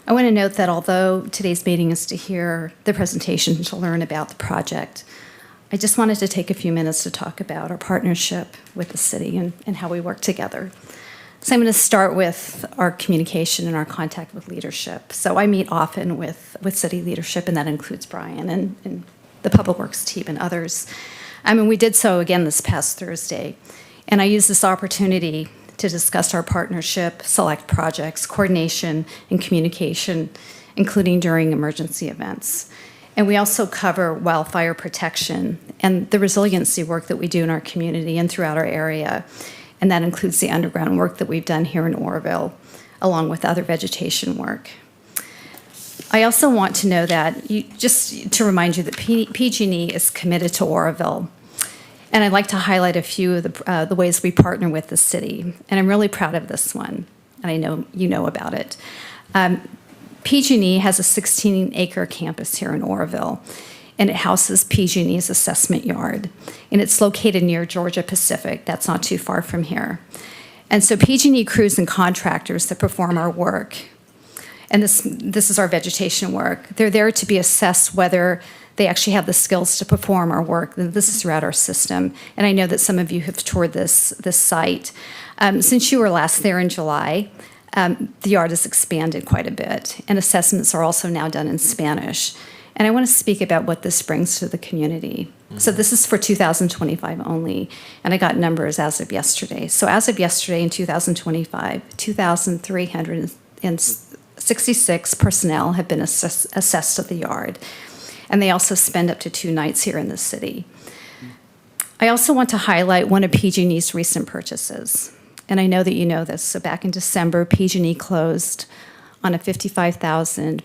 I want to note that although today's meeting is to hear the presentation and to learn about the project, I just wanted to take a few minutes to talk about our partnership with the city and how we work together. So I'm going to start with our communication and our contact with leadership. So I meet often with city leadership, and that includes Brian and the Public Works team and others. And we did so again this past Thursday. And I used this opportunity to discuss our partnership, select projects, coordination, and communication, including during emergency events. And we also cover wildfire protection and the resiliency work that we do in our community and throughout our area. And that includes the underground work that we've done here in Oroville, along with other vegetation work. I also want to know that, just to remind you that PG&E is committed to Oroville. And I'd like to highlight a few of the ways we partner with the city. And I'm really proud of this one, and I know you know about it. PG&E has a 16-acre campus here in Oroville, and it houses PG&E's assessment yard. And it's located near Georgia Pacific. That's not too far from here. And so PG&E crews and contractors that perform our work, and this is our vegetation work, they're there to be assessed whether they actually have the skills to perform our work. This is throughout our system. And I know that some of you have toured this site. Since you were last there in July, the yard has expanded quite a bit, and assessments are also now done in Spanish. And I want to speak about what this brings to the community. So this is for 2025 only, and I got numbers as of yesterday. So as of yesterday in 2025, 2,366 personnel have been assessed at the yard, and they also spend up to 2 nights here in the city. I also want to highlight one of PG&E's recent purchases, and I know that you know this. So back in December, PG&E closed on a 55,000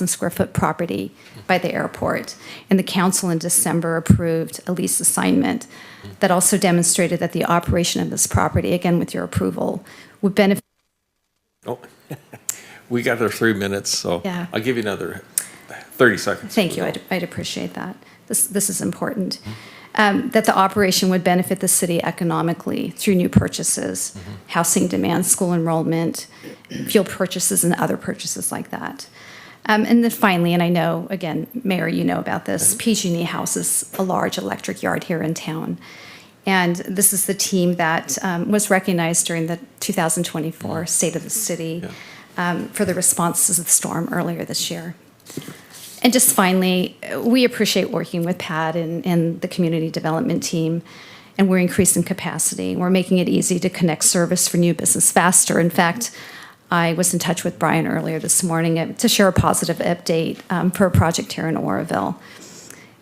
square foot property by the airport. And the council in December approved a lease assignment that also demonstrated that the operation of this property, again with your approval, would benefit. Oh, we got our 3 minutes, so Yeah. I'll give you another 30 seconds. Thank you, I'd appreciate that. This is important. That the operation would benefit the city economically through new purchases, housing demand, school enrollment, fuel purchases, and other purchases like that. And then finally, and I know, again, Mayor, you know about this, PG&E houses a large electric yard here in town. And this is the team that was recognized during the 2024 State of the City for the responses to the storm earlier this year. And just finally, we appreciate working with Pat and the community development team, and we're increasing capacity. We're making it easy to connect service for new business faster. In fact, I was in touch with Brian earlier this morning to share a positive update for a project here in Oroville.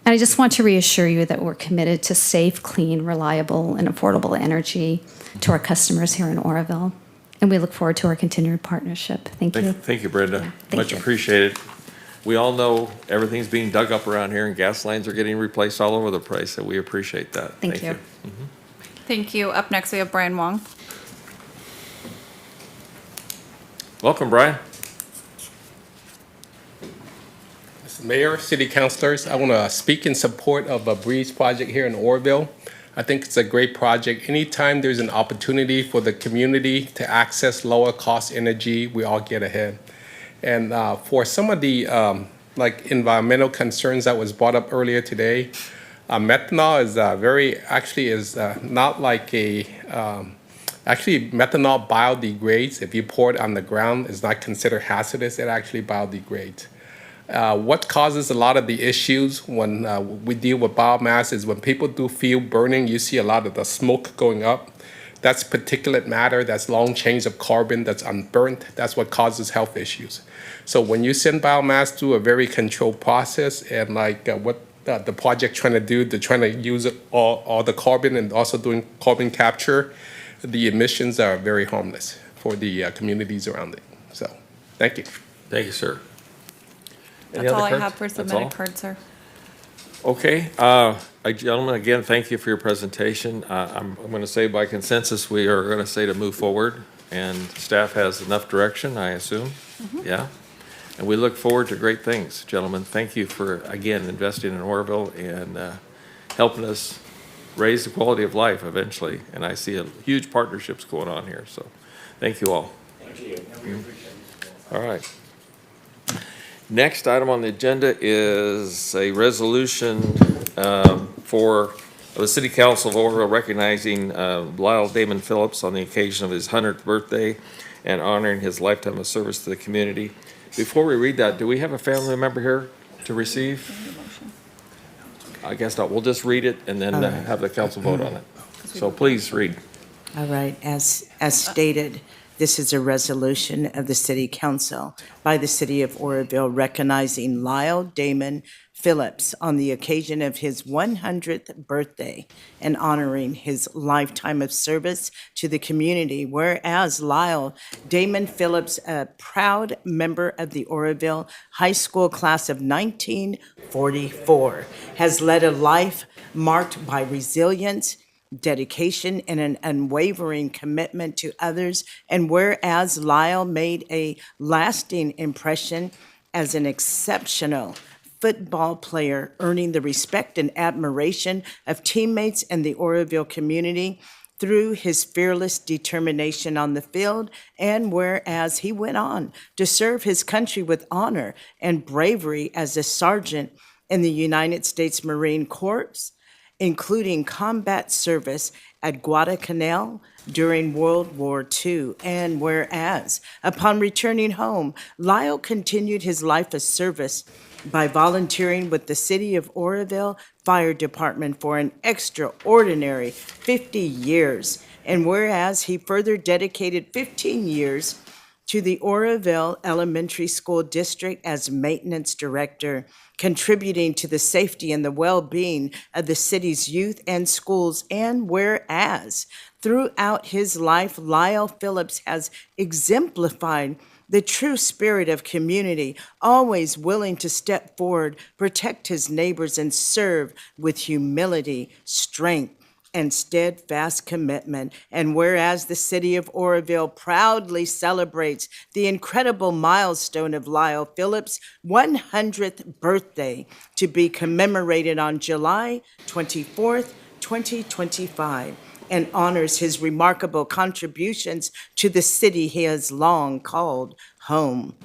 And I just want to reassure you that we're committed to safe, clean, reliable, and affordable energy to our customers here in Oroville. And we look forward to our continued partnership. Thank you. Thank you, Brenda. Yeah, thank Much you. appreciated. We all know everything's being dug up around here, and gas lines are getting replaced all over the place, so we appreciate that. Thank you. Thank you. Up next, we have Brian Wong. Welcome, Brian. Mr. Mayor, City Councilors, I want to speak in support of a Breeze project here in Oroville. I think it's a great project. Anytime there's an opportunity for the community to access lower cost energy, we all get ahead. And for some of the like environmental concerns that was brought up earlier today, methanol is not like a, actually methanol biodegrades. If you pour it on the ground, it's not considered hazardous, it actually biodegrades. What causes a lot of the issues when we deal with biomass is when people do field burning, you see a lot of the smoke going up. That's particulate matter, that's long chains of carbon that's unburnt. That's what causes health issues. So when you send biomass through a very controlled process, and like what the project trying to do, they're trying to use all the carbon and also doing carbon capture, the emissions are very harmless for the communities around it. So, thank you. Thank you, sir. Any That's all other I cards? have for That's submitted all? cards, sir. Okay, gentlemen, again, thank you for your presentation. I'm going to say by consensus, we are going to say to move forward, and staff has enough direction, I assume? Yeah? And we look forward to great things, gentlemen. Thank you for, again, investing in Oroville and helping us raise the quality of life eventually. And I see a huge partnerships going on here, so thank you all. Thank you. All right. Next item on the agenda is a resolution for the City Council of Oroville recognizing Lyle Damon Phillips on the occasion of his 100th birthday and honoring his lifetime of service to the community. Before we read that, do we have a family member here to receive? I guess not. We'll just read it and then have the council vote on it. So please read. All right, as stated, this is a resolution of the City Council by the City of Oroville recognizing Lyle Damon Phillips on the occasion of his 100th birthday and honoring his lifetime of service to the community. Whereas Lyle Damon Phillips, a proud member of the Oroville High School class of 1944, has led a life marked by resilience, dedication, and an unwavering commitment to others. And whereas Lyle made a lasting impression as an exceptional football player, earning the respect and admiration of teammates and the Oroville community through his fearless determination on the field, and whereas he went on to serve his country with honor and bravery as a sergeant in the United States Marine Corps, including combat service at Guadalcanal during World War II. And whereas, upon returning home, Lyle continued his life of service by volunteering with the City of Oroville Fire Department for an extraordinary 50 years. And whereas he further dedicated 15 years to the Oroville Elementary School District as maintenance director, contributing to the safety and the well-being of the city's youth and schools. And whereas throughout his life, Lyle Phillips has exemplified the true spirit of community, always willing to step forward, protect his neighbors, and serve with humility, strength, and steadfast commitment. And whereas the City of Oroville proudly celebrates the incredible milestone of Lyle Phillips' 100th birthday to be commemorated on July 24th, 2025, and honors his remarkable contributions to the city he has long called home.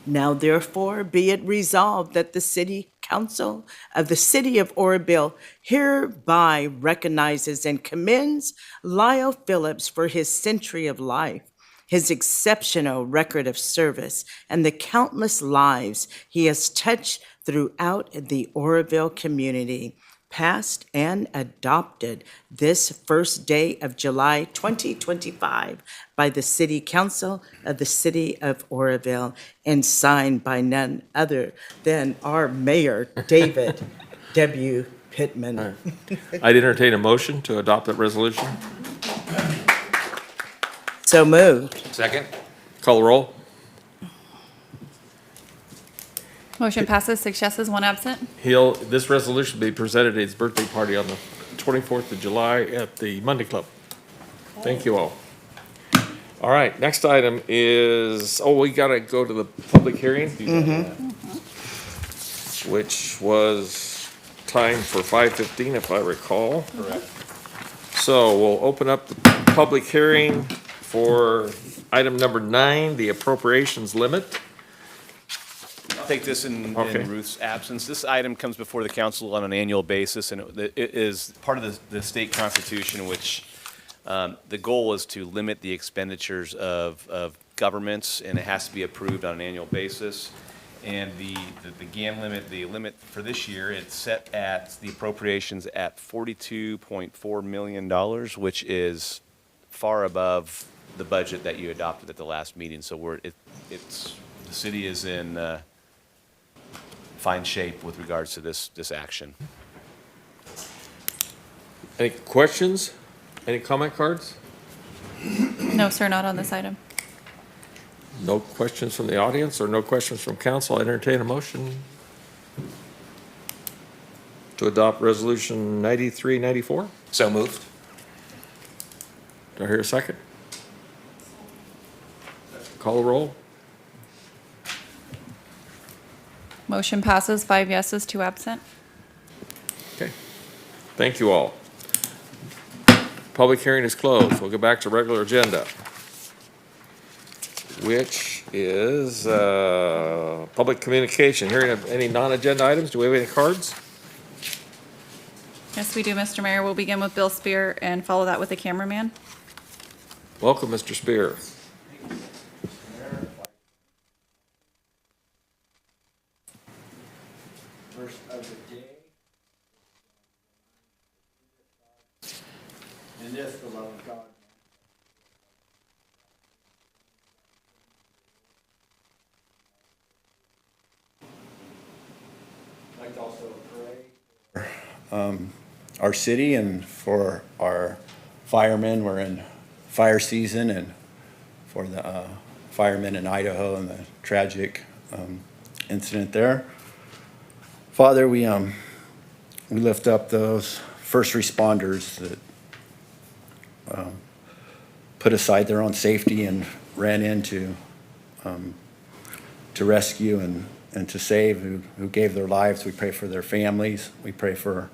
Now therefore be it resolved that the City Council of the City of Oroville hereby recognizes and commends Lyle Phillips for his century of life, his exceptional record of service, and the countless lives he has touched throughout the Oroville community, passed and adopted this first day of July 2025 by the City Council of the City of Oroville and signed by none other than our Mayor, David W. Pittman. I'd entertain a motion to adopt that resolution. So moved. Second? Call the roll. Motion passes, 6 yeses, 1 absent. This resolution will be presented at his birthday party on the 24th of July at the Monday Club. Thank you all. All right, next item is, we gotta go to the public hearing. Which was timed for 5:15, if I recall. Correct. So we'll open up the public hearing for item number 9, the appropriations limit. I'll take this in Okay. Ruth's absence. This item comes before the council on an annual basis, and it is part of the state constitution, which the goal is to limit the expenditures of governments, and it has to be approved on an annual basis. And the GAN limit, the limit for this year, it's set at the appropriations at $42.4 million, which is far above the budget that you adopted at the last meeting. So the city is in fine shape with regards to this action. Any questions? Any comment cards? No, sir, not on this item. No questions from the audience or no questions from council? I entertain a motion to adopt resolution 9394. So moved. Do I hear a second? Call the roll. Motion passes, 5 yeses, 2 absent. Okay. Thank you all. Public hearing is closed. We'll go back to regular agenda, which is public communication. Hearing of any non-agenda items, do we have any cards? Yes, we do, Mr. Mayor. We'll begin with Bill Spear and follow that with the cameraman. Welcome, Mr. Spear. First of the day. And this, beloved God. I'd like to also pray. Our city and for our firemen. We're in fire season, and for the firemen in Idaho and the tragic incident there. Father, we lift up those first responders that put aside their own safety and ran in to rescue and to save, who gave their lives. We pray for their families. We pray for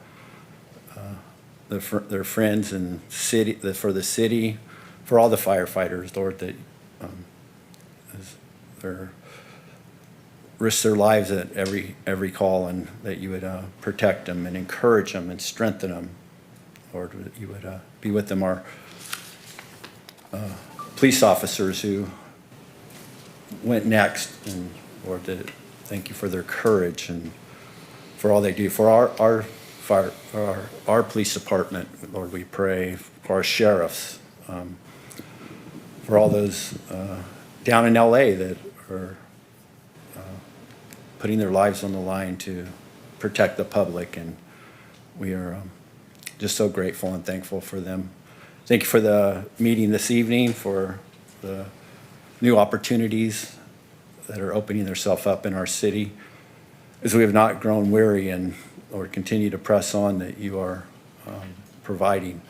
their friends and city, for the city, for all the firefighters, Lord, that as they're risk their lives at every call, and that you would protect them and encourage them and strengthen them. Lord, that you would be with them. Our police officers who went next, and Lord, that thank you for their courage and for all they do. For our police department, Lord, we pray for our sheriffs, for all those down in LA that are putting their lives on the line to protect the public, and we are just so grateful and thankful for them. Thank you for the meeting this evening, for the new opportunities that are opening themselves up in our city, as we have not grown weary and, Lord, continue to press on that you are providing.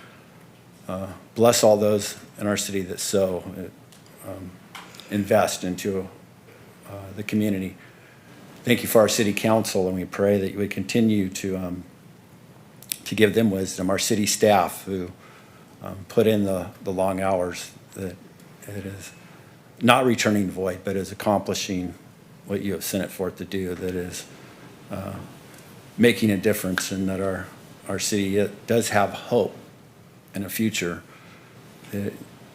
Bless all those in our city that sow, invest into the community. Thank you for our city council, and we pray that you would continue to give them wisdom. Our city staff who put in the long hours, that it is not returning void, but is accomplishing what you have sent it forth to do, that is making a difference, and that our city does have hope and a future, that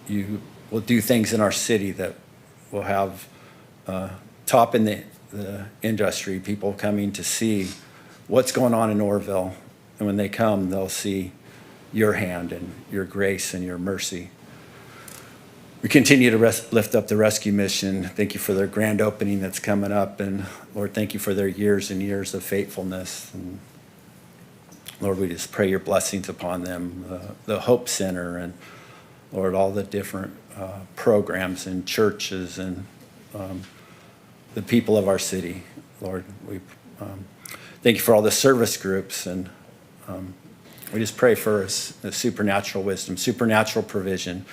you will do things in our city that will have top in the industry, people coming to see what's going on in Orville. And when they come, they'll see your hand and your grace and your mercy. We continue to lift up the rescue mission. Thank you for their grand opening that's coming up. And Lord, thank you for their years and years of faithfulness. And Lord, we just pray your blessings upon them, the Hope Center, and Lord, all the different programs and churches and the people of our city. Lord, we thank you for all the service groups, and we just pray for a supernatural wisdom, supernatural provision,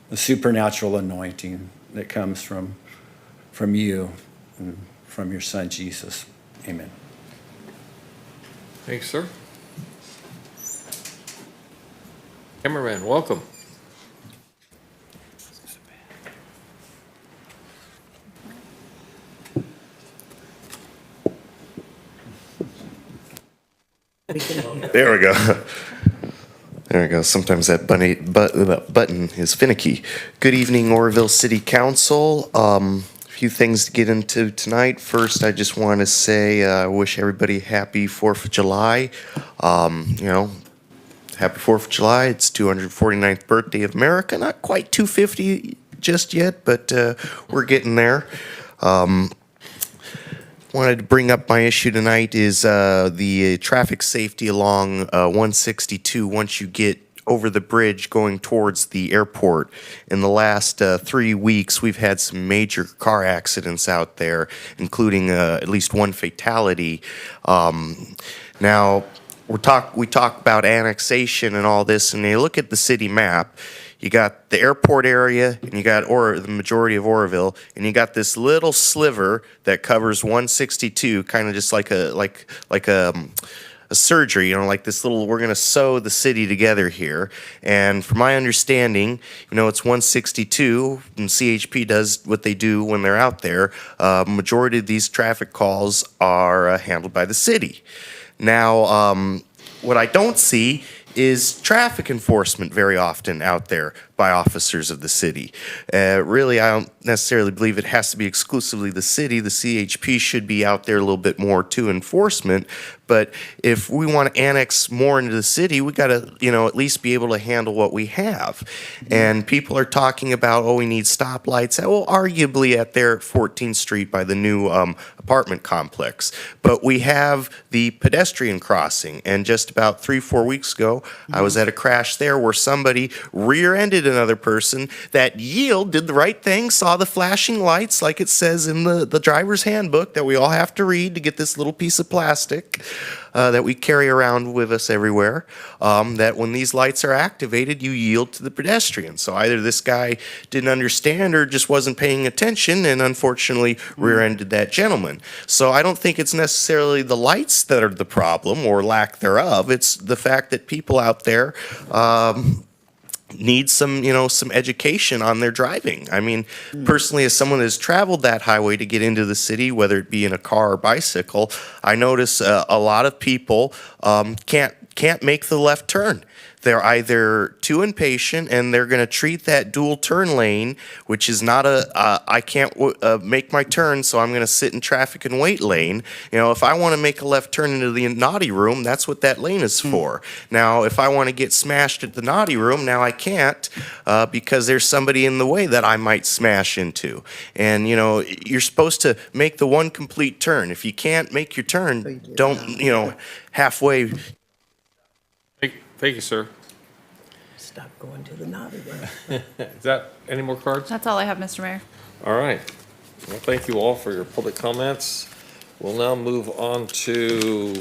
the supernatural anointing that comes from you and from your son, Jesus. Amen. Thanks, sir. Cameraman, welcome. There we go. There we go. Sometimes that button is finicky. Good evening, Oroville City Council. A few things to get into tonight. First, I just want to say I wish everybody happy 4th of July. Happy 4th of July. It's 249th birthday of America. Not quite 250 just yet, but we're getting there. Wanted to bring up my issue tonight is the traffic safety along 162 once you get over the bridge going towards the airport. In the last 3 weeks, we've had some major car accidents out there, including at least one fatality. Now, we talk about annexation and all this, and you look at the city map. You got the airport area, and you got the majority of Oroville, and you got this little sliver that covers 162, kind of just like a a surgery, like this little, we're going to sew the city together here. And from my understanding, it's 162, and CHP does what they do when they're out there. Majority of these traffic calls are handled by the city. Now, what I don't see is traffic enforcement very often out there by officers of the city. Really, I don't necessarily believe it has to be exclusively the city. The CHP should be out there a little bit more to enforcement. But if we want to annex more into the city, we got to, at least be able to handle what we have. And people are talking about, we need stoplights. Well, arguably at there at 14th Street by the new apartment complex. But we have the pedestrian crossing. And just about 3-4 weeks ago, I was at a crash there where somebody rear-ended another person. That did the right thing, saw the flashing lights like it says in the driver's handbook that we all have to read to get this little piece of plastic that we carry around with us everywhere, that when these lights are activated, you yield to the pedestrian. So either this guy didn't understand or just wasn't paying attention and unfortunately rear-ended that gentleman. So I don't think it's necessarily the lights that are the problem or lack thereof. It's the fact that people out there need some education on their driving. I mean, personally, as someone that has traveled that highway to get into the city, whether it be in a car or bicycle, I notice a lot of people can't make the left turn. They're either too impatient and they're going to treat that dual turn lane, which is not I can't make my turn, so I'm going to sit in traffic and wait lane. If I want to make a left turn into the naughty room, that's what that lane is for. Now, if I want to get smashed at the naughty room, now I can't because there's somebody in the way that I might smash into. And, you're supposed to make the one complete turn. If you can't make your turn, don't, halfway. Thank you, sir. Stop going to the naughty room. Is that any more cards? That's all I have, Mr. Mayor. All right. Well, thank you all for your public comments. We'll now move on to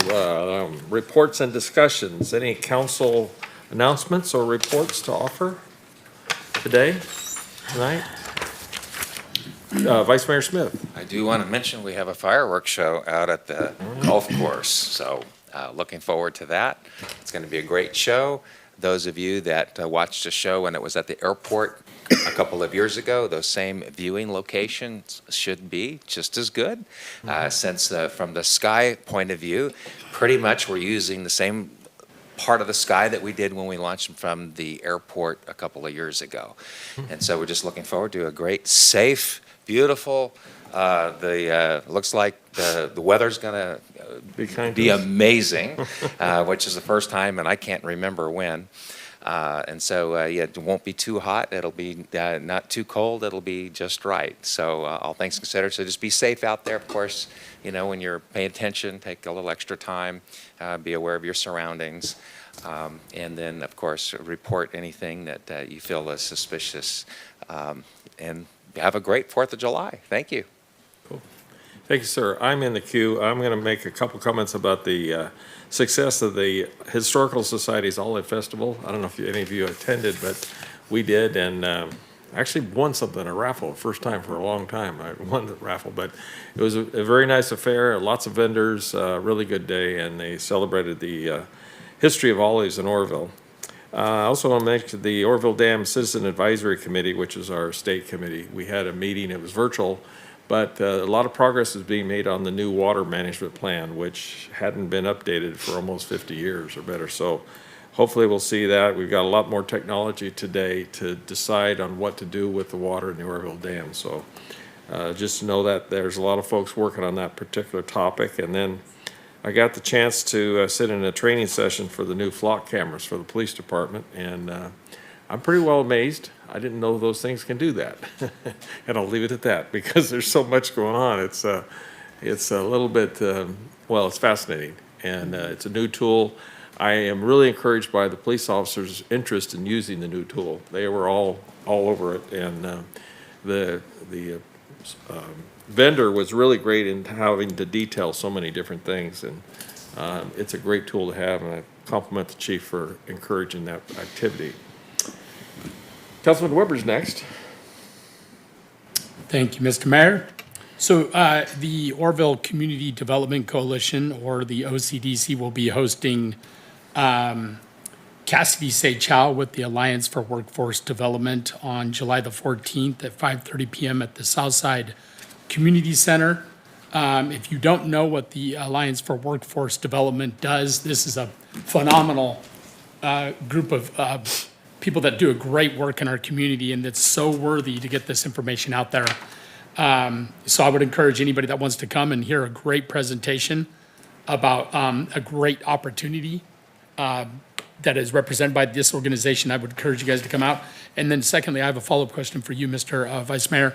reports and discussions. Any council announcements or reports to offer tonight? Vice Mayor Smith. I do want to mention we have a fireworks show out at the golf course, so looking forward to that. It's going to be a great show. Those of you that watched the show when it was at the airport a couple of years ago, those same viewing locations should be just as good. Since from the sky point of view, pretty much we're using the same part of the sky that we did when we launched from the airport a couple of years ago. And so we're just looking forward to a great, safe, beautiful, looks like the weather's going to be amazing, which is the first time, and I can't remember when. And so, it won't be too hot. It'll be not too cold. It'll be just right. So all things considered, so just be safe out there. Of course, when you're paying attention, take a little extra time, be aware of your surroundings. And then, of course, report anything that you feel is suspicious. And have a great 4th of July. Thank you. Cool. Thank you, sir. I'm in the queue. I'm going to make a couple comments about the success of the Historical Society's Olive Festival. I don't know if any of you attended, but we did, and actually won something, a raffle, first time for a long time. I won the raffle, but it was a very nice affair, lots of vendors, really good day, and they celebrated the history of olives in Orville. I also want to mention the Orville Dam Citizen Advisory Committee, which is our state committee. We had a meeting, it was virtual, but a lot of progress is being made on the new water management plan, which hadn't been updated for almost 50 years or better. So hopefully we'll see that. We've got a lot more technology today to decide on what to do with the water in the Orville Dam. So just know that there's a lot of folks working on that particular topic. And then I got the chance to sit in a training session for the new flock cameras for the police department, and I'm pretty well amazed. I didn't know those things can do that. And I'll leave it at that because there's so much going on. It's a little bit, it's fascinating, and it's a new tool. I am really encouraged by the police officers' interest in using the new tool. They were all over it, and the vendor was really great in having to detail so many different things, and it's a great tool to have, and I compliment the chief for encouraging that activity. Councilman Weber's next. Thank you, Mr. Mayor. So the Orville Community Development Coalition, or the OCDC, will be hosting Cassidy Say Chow with the Alliance for Workforce Development on July the 14th at 5:30 p.m. at the Southside Community Center. If you don't know what the Alliance for Workforce Development does, this is a phenomenal group of people that do a great work in our community, and it's so worthy to get this information out there. So I would encourage anybody that wants to come and hear a great presentation about a great opportunity that is represented by this organization. I would encourage you guys to come out. And then secondly, I have a follow-up question for you, Mr. Vice Mayor.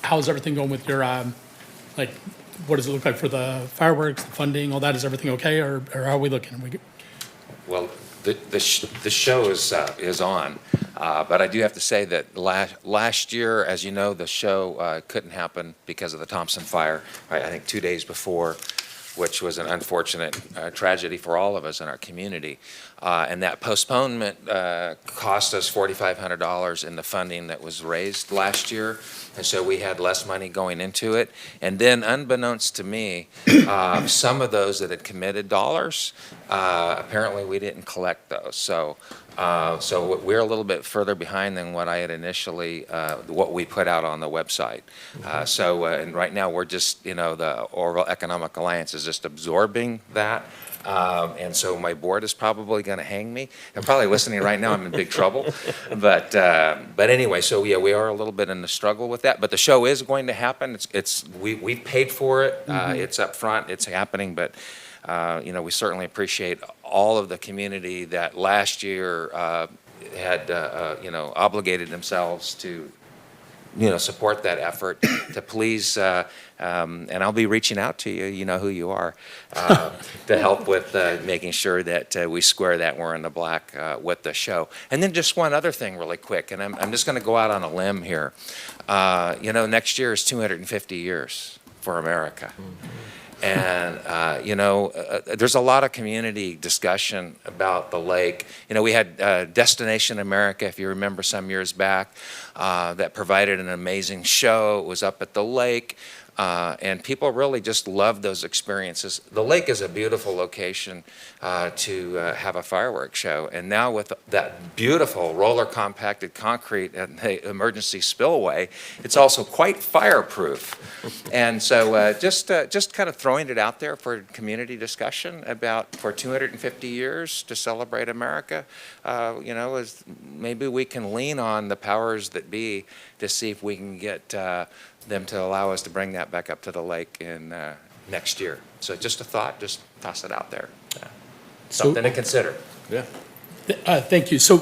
How's everything going with your, what does it look like for the fireworks, the funding, all that? Is everything okay, or how are we looking? Well, the show is on, but I do have to say that last year, as you know, the show couldn't happen because of the Thompson fire, right, I think 2 days before, which was an unfortunate tragedy for all of us in our community. And that postponement cost us $4,500 in the funding that was raised last year. And so we had less money going into it. And then unbeknownst to me, some of those that had committed dollars, apparently we didn't collect those. So we're a little bit further behind than what I had initially, what we put out on the website. And right now we're just, the Orville Economic Alliance is just absorbing that. And so my board is probably going to hang me. They're probably listening right now. I'm in big trouble. But anyway, so yeah, we are a little bit in the struggle with that. But the show is going to happen. We've paid for it. It's up front. It's happening. But we certainly appreciate all of the community that last year had obligated themselves to support that effort, to please, and I'll be reaching out to you, you know who you are, to help with making sure that we square that we're in the black with the show. And then just one other thing really quick, and I'm just going to go out on a limb here. Next year is 250 years for America. And, there's a lot of community discussion about the lake. We had Destination America, if you remember some years back, that provided an amazing show. It was up at the lake. And people really just love those experiences. The lake is a beautiful location to have a fireworks show. And now with that beautiful roller compacted concrete and the emergency spillway, it's also quite fireproof. And so just kind of throwing it out there for community discussion about for 250 years to celebrate America, is maybe we can lean on the powers that be to see if we can get them to allow us to bring that back up to the lake in next year. So just a thought, just toss it out there. Something to consider. Yeah. Thank you. So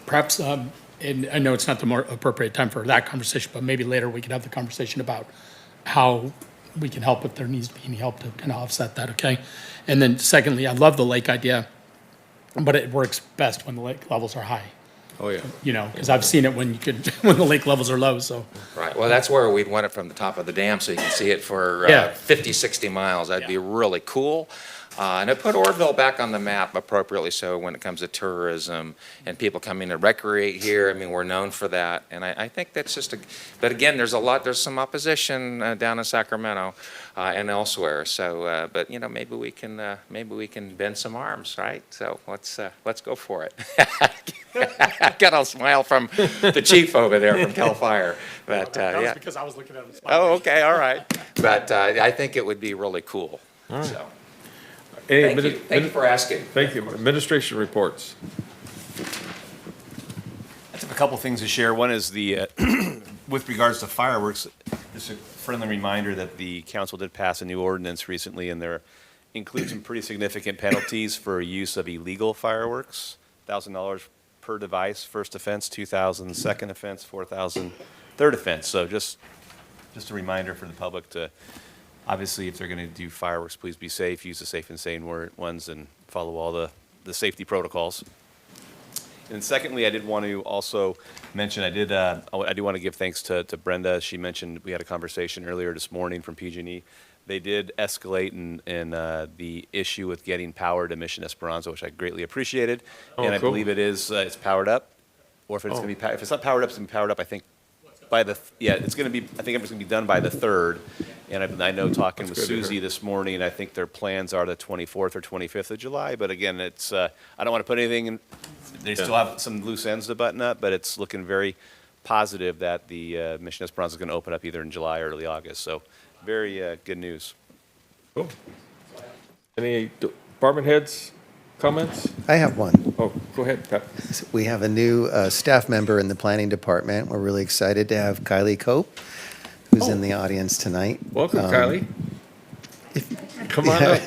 perhaps, and I know it's not the more appropriate time for that conversation, but maybe later we could have the conversation about how we can help if there needs to be any help to kind of offset that, okay? And then secondly, I love the lake idea, but it works best when the lake levels are high. Oh, yeah. Because I've seen it when the lake levels are low, so. Right. Well, that's where we'd want it from the top of the dam so you can see it for 50, 60 miles. That'd be really cool. And it put Orville back on the map appropriately so when it comes to tourism and people coming to recreate here. I mean, we're known for that. And I think that's but again, there's some opposition down in Sacramento and elsewhere. So, but maybe we can bend some arms, right? So let's go for it. I got a smile from the chief over there from Cal Fire. But that was yeah. because I was looking at him smiling. Oh, okay, all right. But I think it would be really cool. All right. So. Thank you for asking. Thank you. Administration reports. I have a couple things to share. One is with regards to fireworks, just a friendly reminder that the council did pass a new ordinance recently, and there includes some pretty significant penalties for use of illegal fireworks. $1,000 per device, first offense, $2,000 second offense, $4,000 third offense. So just a reminder for the public to, obviously, if they're going to do fireworks, please be safe, use the safe and sane ones, and follow all the safety protocols. And secondly, I did want to also mention, I do want to give thanks to Brenda. She mentioned we had a conversation earlier this morning from PG&E. They did escalate in the issue with getting power to Mission Esperanza, which I greatly appreciated. Oh, and I cool. believe it's powered up. Or if it's going to be if it's not powered up, it's going to be powered up, I think. it's going to be, I think it's going to be done by the 3rd. And I know talking with That's good to Susie hear. this morning, I think their plans are the 24th or 25th of July. But again, it's, I don't want to put anything in, they still have some loose ends to button up, but it's looking very positive that the Mission Esperanza is going to open up either in July or early August. So very good news. Cool. Any department heads, comments? I have one. Oh, go ahead, Pat. We have a new staff member in the planning department. We're really excited to have Kylie Cope, who's in the audience tonight. Welcome, Kylie. Come on up.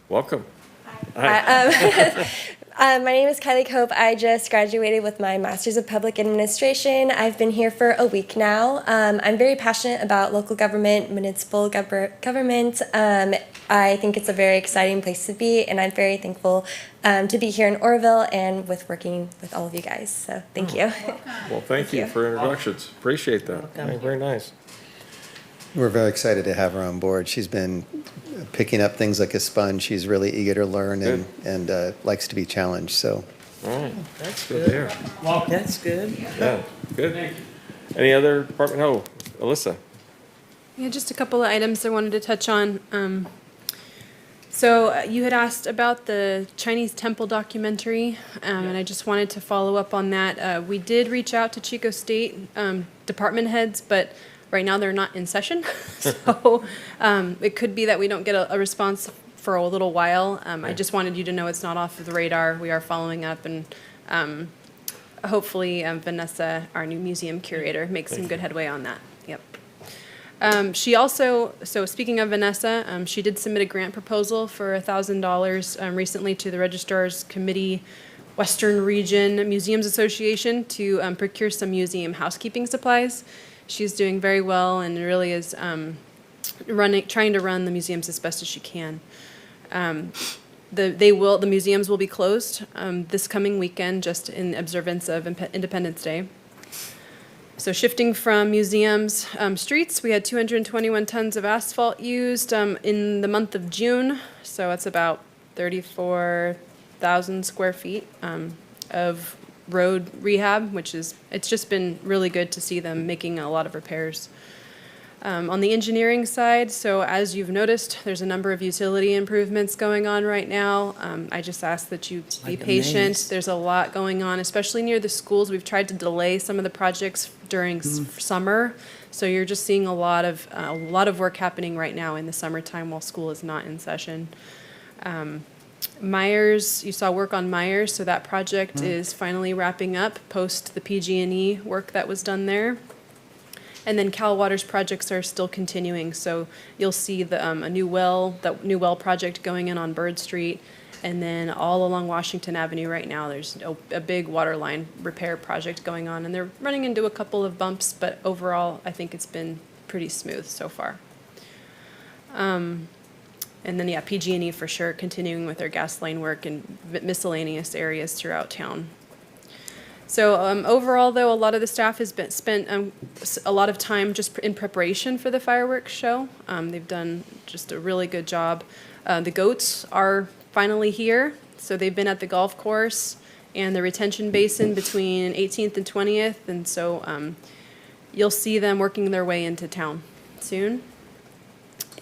Welcome. Hi. My name is Kylie Cope. I just graduated with my Master's of Public Administration. I've been here for a week now. I'm very passionate about local government, municipal government. I think it's a very exciting place to be, and I'm very thankful to be here in Oroville and with working with all of you guys. So thank you. Well, thank you for introductions. Appreciate that. Very nice. We're very excited to have her on board. She's been picking up things like a sponge. She's really eager to learn and likes to be challenged, so. All right, that's good to hear. That's good. Yeah, good. Any other department? Oh, Alyssa. Yeah, just a couple of items I wanted to touch on. So you had asked about the Chinese temple documentary, and I just wanted to follow up on that. We did reach out to Chico State department heads, but right now they're not in session. So it could be that we don't get a response for a little while. I just wanted you to know it's not off of the radar. We are following up, and hopefully Vanessa, our new museum curator, makes some good headway on that. Yep. She also, so speaking of Vanessa, she did submit a grant proposal for $1,000 recently to the Registrar's Committee Western Region Museums Association to procure some museum housekeeping supplies. She's doing very well and really is trying to run the museums as best as she can. The museums will be closed this coming weekend, just in observance of Independence Day. So shifting from museums, streets, we had 221 tons of asphalt used in the month of June. So that's about 34,000 square feet of road rehab, it's just been really good to see them making a lot of repairs. On the engineering side, so as you've noticed, there's a number of utility improvements going on right now. I just ask that you be patient. There's a lot going on, especially near the schools. We've tried to delay some of the projects during summer, so you're just seeing a lot of work happening right now in the summertime while school is not in session. Myers, you saw work on Myers, so that project is finally wrapping up post the PG&E work that was done there. And then Cal Water's projects are still continuing, so you'll see a new well project going in on Bird Street, and then all along Washington Avenue right now, there's a big water line repair project going on, and they're running into a couple of bumps, but overall, I think it's been pretty smooth so far. And then, yeah, PG&E for sure, continuing with their gas line work and miscellaneous areas throughout town. So overall, though, a lot of the staff has spent a lot of time just in preparation for the fireworks show. They've done just a really good job. The goats are finally here, so they've been at the golf course and the retention basin between 18th and 20th, and so you'll see them working their way into town soon.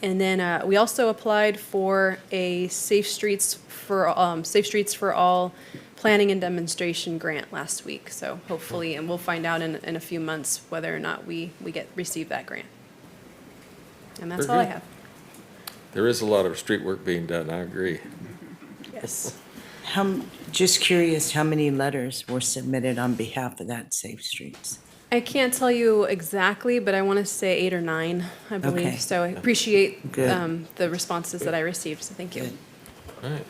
And then we also applied for a Safe Streets for All planning and demonstration grant last week. So hopefully, and we'll find out in a few months whether or not we receive that grant. And that's all I have. There is a lot of street work being done, I agree. Yes. Just curious, how many letters were submitted on behalf of that Safe Streets? I can't tell you exactly, but I want to say 8 or 9, I believe. Okay. So I appreciate Good. the responses that I received, so thank you. All right.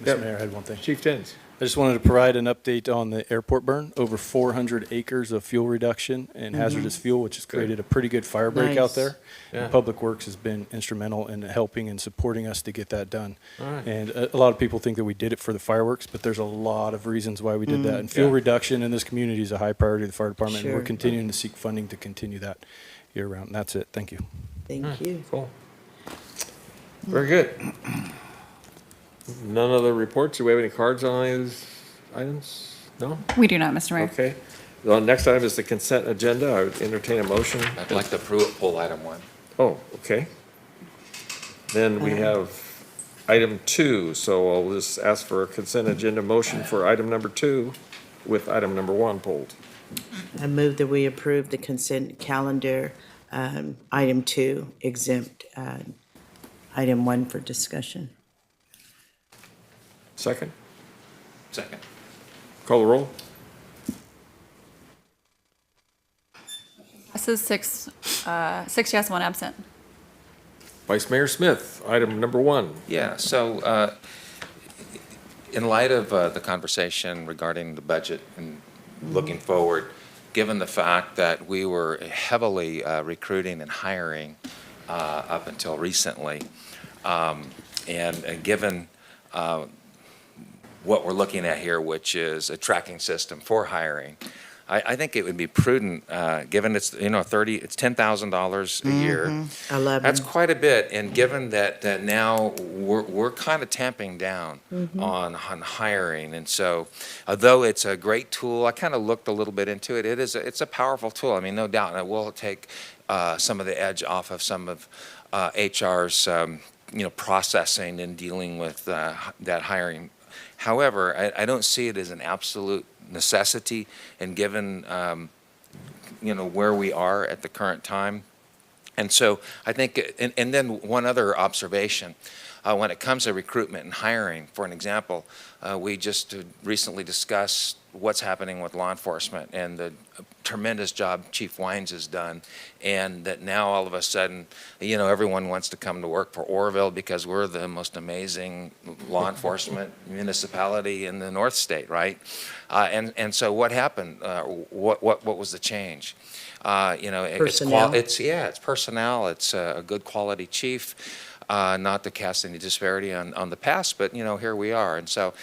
Mr. Mayor, I had one thing. Chief Jens. I just wanted to provide an update on the airport burn. Over 400 acres of fuel reduction and hazardous fuel, which has created a pretty good fire break out there. Yeah. And Public Works has been instrumental in helping and supporting us to get that done. All right. And a lot of people think that we did it for the fireworks, but there's a lot of reasons why we did that. And fuel reduction in this community is a high priority of the fire department. And we're continuing to seek funding to continue that year round. And that's it. Thank you. Thank you. Cool. Very good. None other reports? Do we have any cards on any of these items? No? We do not, Mr. Mayor. Okay. The next item is the consent agenda. I would entertain a motion. I'd like to pull item 1. Oh, okay. Then we have item 2, so I'll just ask for a consent agenda motion for item number 2 with item number 1 pulled. I move that we approve the consent calendar, item 2, exempt, item 1 for discussion. Second? Second. Call the roll. This is 6 yes, 1 absent. Vice Mayor Smith, item number 1. Yeah, so in light of the conversation regarding the budget and looking forward, given the fact that we were heavily recruiting and hiring up until recently, and given what we're looking at here, which is a tracking system for hiring, I think it would be prudent, given it's, it's $10,000 a year. 11. That's quite a bit, and given that now we're kind of tamping down on hiring, and so although it's a great tool, I kind of looked a little bit into it. It's a powerful tool. I mean, no doubt, and it will take some of the edge off of some of HR's processing and dealing with that hiring. However, I don't see it as an absolute necessity, and given where we are at the current time. And so I think, and then one other observation, when it comes to recruitment and hiring, for an example, we just recently discussed what's happening with law enforcement and the tremendous job Chief Wines has done, and that now all of a sudden, everyone wants to come to work for Oroville because we're the most amazing law enforcement municipality in the North State, right? And so what happened? What was the change? Personnel. It's personnel. It's a good quality chief. Not to cast any disparity on the past, but here we are, and so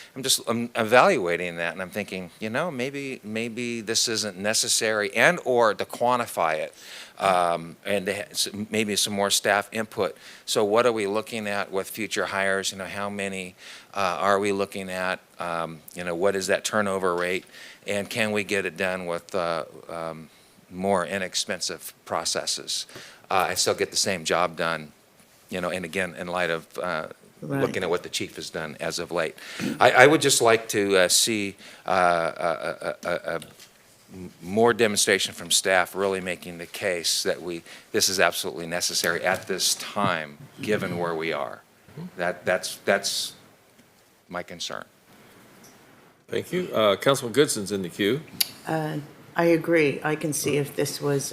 I'm evaluating that, and I'm thinking, maybe this isn't necessary, and or to quantify it, and maybe some more staff input. So what are we looking at with future hires? How many are we looking at? What is that turnover rate, and can we get it done with more inexpensive processes? I still get the same job done. And again, in light of looking at what the chief has done as of late. I would just like to see a more demonstration from staff really making the case that this is absolutely necessary at this time, given where we are. That's my concern. Thank you. Councilman Goodson's in the queue. I agree. I can see if this was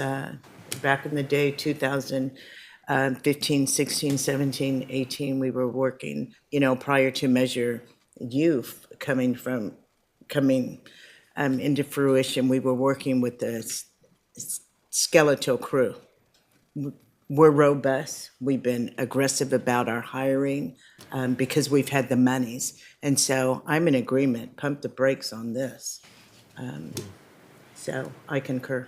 back in the day, 2015, 16, 17, 18, we were working, prior to Measure U coming into fruition, we were working with the skeletal crew. We're robust. We've been aggressive about our hiring because we've had the monies. And so I'm in agreement, pump the brakes on this. So I concur.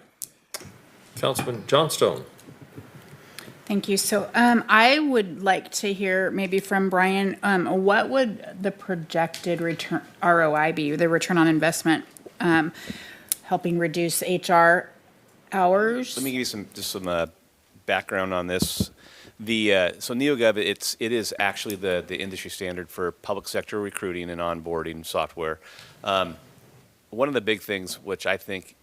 Councilman Johnstone. Thank you. So I would like to hear maybe from Brian, what would the projected return ROI be, the return on investment, helping reduce HR hours? Let me give you some background on this. So NeoGov, it is actually the industry standard for public sector recruiting and onboarding software. One of the big things which I think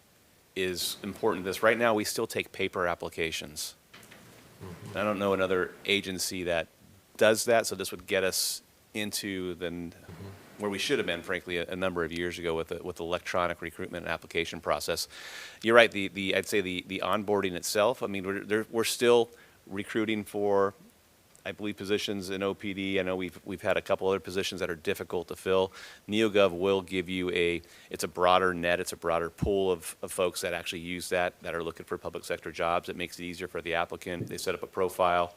is important to this, right now we still take paper applications. I don't know another agency that does that, so this would get us into where we should have been, frankly, a number of years ago with electronic recruitment and application process. You're right. I'd say the onboarding itself. I mean, we're still recruiting for, I believe, positions in OPD. I know we've had a couple other positions that are difficult to fill. NeoGov will give you it's a broader net, it's a broader pool of folks that actually use that are looking for public sector jobs. It makes it easier for the applicant. They set up a profile.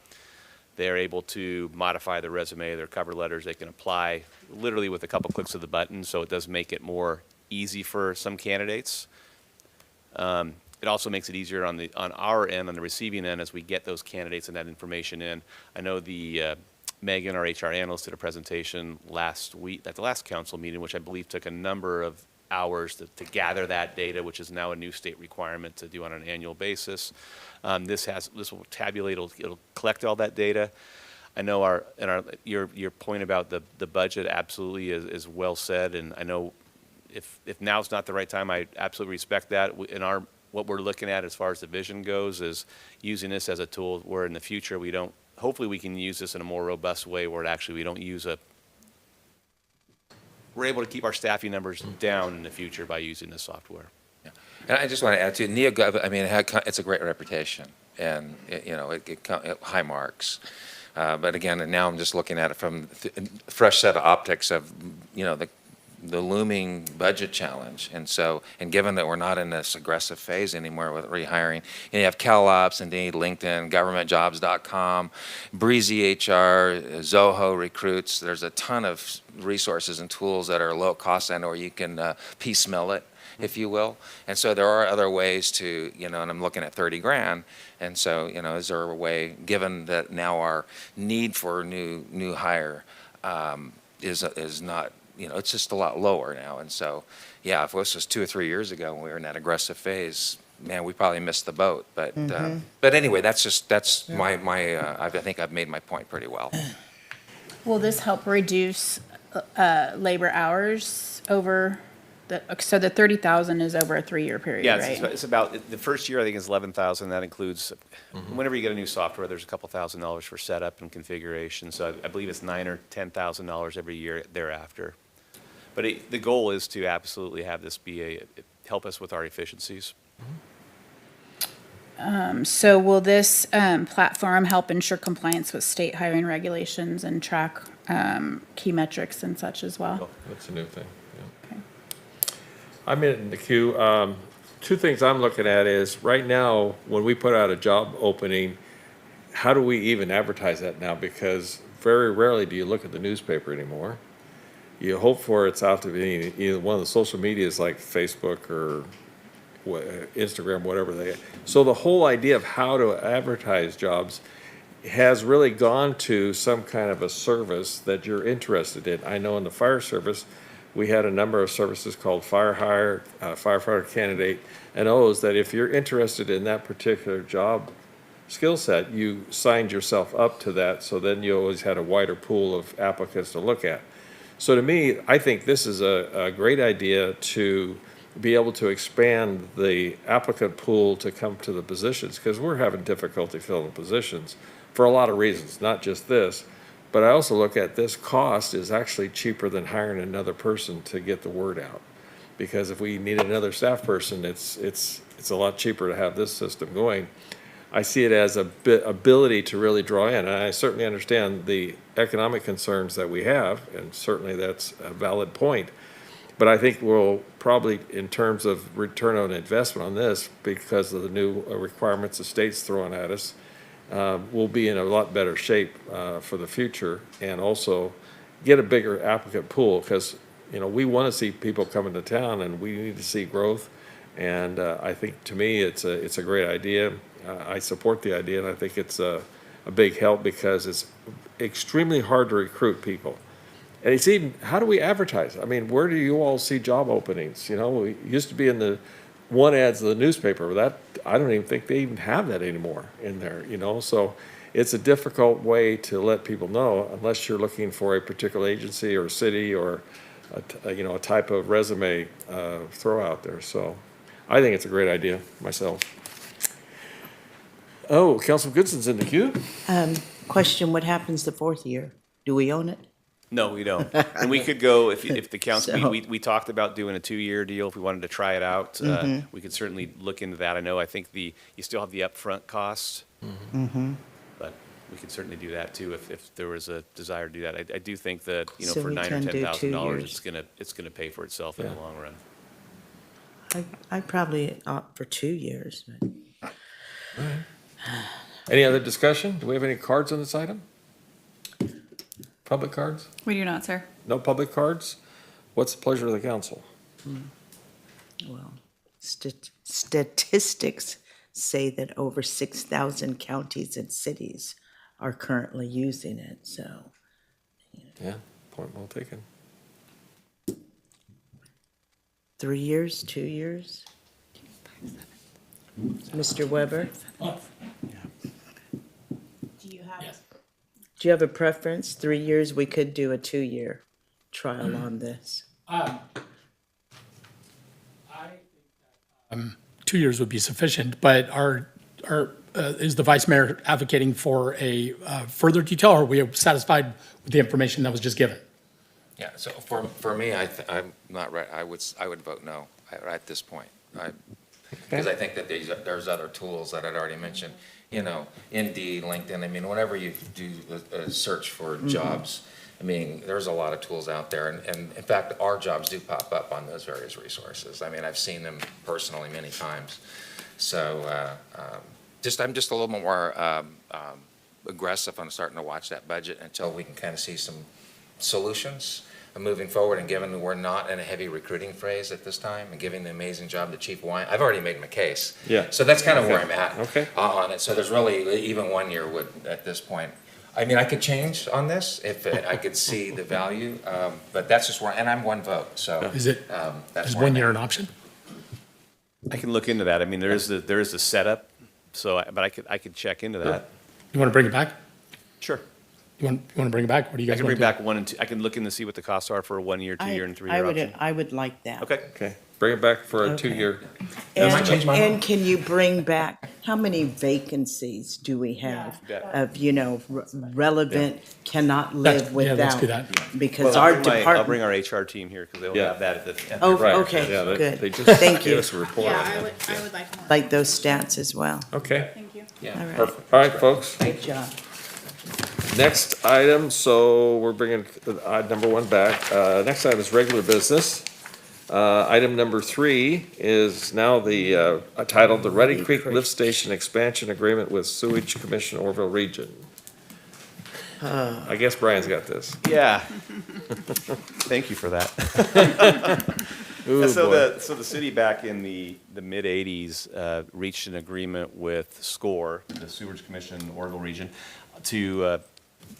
They're able to modify their resume, their cover letters. They can apply literally with a couple clicks of the button, so it does make it more easy for some candidates. It also makes it easier on our end, on the receiving end, as we get those candidates and that information in. I know Megan, our HR analyst, did a presentation last week at the last council meeting, which I believe took a number of hours to gather that data, which is now a new state requirement to do on an annual basis. This will tabulate, it'll collect all that data. I know your point about the budget absolutely is well said, and I know if now's not the right time, I absolutely respect that. What we're looking at as far as the vision goes is using this as a tool where in the future hopefully we can use this in a more robust way where we're able to keep our staffing numbers down in the future by using this software. And I just want to add to NeoGov, I mean, it's a great reputation, and it high marks. But again, now I'm just looking at it from a fresh set of optics of, the looming budget challenge. And given that we're not in this aggressive phase anymore with rehiring, you have CalOps, Indeed, LinkedIn, governmentjobs.com, Breezy HR, Zoho Recruits. There's a ton of resources and tools that are low cost or you can piecemeal it, if you will. And so there are other ways to, and I'm looking at 30 grand. And so, is there a way, given that now our need for new hire is not, it's just a lot lower now. And so, if this was 2 or 3 years ago when we were in that aggressive phase, man, we probably missed the boat. But anyway, that's my I think I've made my point pretty well. Will this help reduce labor hours over so the 30,000 is over a 3-year period, right? Yeah, it's about, the first year I think is 11,000. That includes, whenever you get a new software, there's a couple $1,000s for setup and configuration. So I believe it's $9,000 or $10,000 every year thereafter. But the goal is to absolutely have this help us with our efficiencies. So will this platform help ensure compliance with state hiring regulations and track key metrics and such as well? That's a new thing. I'm in the queue. 2 things I'm looking at is right now, when we put out a job opening, how do we even advertise that now? Because very rarely do you look at the newspaper anymore. You hope for it's out to be either one of the social medias like Facebook or Instagram, whatever so the whole idea of how to advertise jobs has really gone to some kind of a service that you're interested in. I know in the fire service, we had a number of services called Fire Hire, Firefighter Candidate, and O's that if you're interested in that particular job skill set, you signed yourself up to that, so then you always had a wider pool of applicants to look at. So to me, I think this is a great idea to be able to expand the applicant pool to come to the positions, because we're having difficulty filling positions for a lot of reasons, not just this. But I also look at this cost is actually cheaper than hiring another person to get the word out. Because if we need another staff person, it's a lot cheaper to have this system going. I see it as a ability to really draw in. And I certainly understand the economic concerns that we have, and certainly that's a valid point. But I think we'll probably, in terms of return on investment on this, because of the new requirements the state's throwing at us, we'll be in a lot better shape for the future, and also get a bigger applicant pool, because we want to see people coming to town, and we need to see growth. And I think, to me, it's a great idea. I support the idea, and I think it's a big help, because it's extremely hard to recruit people. And it's even, how do we advertise? I mean, where do you all see job openings? We used to be in the one ads of the newspaper. That, I don't even think they even have that anymore in there, so it's a difficult way to let people know, unless you're looking for a particular agency or city or a type of resume throw out there. So I think it's a great idea myself. Oh, Councilman Goodson's in the queue. Question, what happens the 4th year? Do we own it? No, we don't. And we could go, if the council, So- we talked about doing a 2-year deal if we wanted to try it out. We could certainly look into that. I think you still have the upfront costs, but we could certainly do that too if there was a desire to do that. I do think that, So for we $9,000 or can do 2 $10,000, years. it's gonna pay for itself in the long run. I'd probably opt for 2 years. Any other discussion? Do we have any cards on this item? Public cards? We do not, sir. No public cards? What's the pleasure of the council? Well, statistics say that over 6,000 counties and cities are currently using it, so. Yeah, point well taken. 3 years, 2 years? Mr. Weber? Do you have a preference? 3 years, we could do a 2-year trial on this. 2 years would be sufficient, but is the vice mayor advocating for a further detail, or are we satisfied with the information that was just given? Yeah, so for me, I'm not right, I would vote no at this point. Because I think that there's other tools that I'd already mentioned, Indeed, LinkedIn, I mean, whenever you do a search for jobs, I mean, there's a lot of tools out there, and in fact, our jobs do pop up on those various resources. I mean, I've seen them personally many times. So I'm just a little more aggressive on starting to watch that budget until we can kind of see some solutions moving forward, and given we're not in a heavy recruiting phase at this time, and giving the amazing job that Chief Wine, I've already made my case. Yeah. So that's kind of where I'm at Okay. on it. So there's really, even 1 year would, at this point, I mean, I could change on this if I could see the value, but that's just where, and I'm one vote, so. Is that's 1 year an option? I can look into that. I mean, there is the setup, but I could check into that. You want to bring it back? Sure. You want to bring it back? What do you I guys can want bring to do? back 1 and 2. I can look in to see what the costs are for a 1 year, 2 year, and 3 year option. I would like that. Okay. Okay, bring it back for a Okay. 2-year. And can you bring back, how many vacancies do we have of, relevant, cannot live Yeah, let's without? do that. Because Well, our I'll bring department. our HR team here because they'll Yeah. have that at the. Oh, Right. okay, Yeah, good. they just Thank gave you. us a report on that. I would like more. Like those stats as well. Okay, Thank you. Yeah. All right. perfect. All right, folks. Great job. Next item, so we're bringing number 1 back. Next item is regular business. Item number 3 is now titled the Ready Creek Lift Station Expansion Agreement with Sewage Commission Orville Region. I guess Brian's got this. Yeah. Thank you for that. Ooh, So boy. the city back in the mid-'80s reached an agreement with SCORE, the Sewage Commission Orville Region, to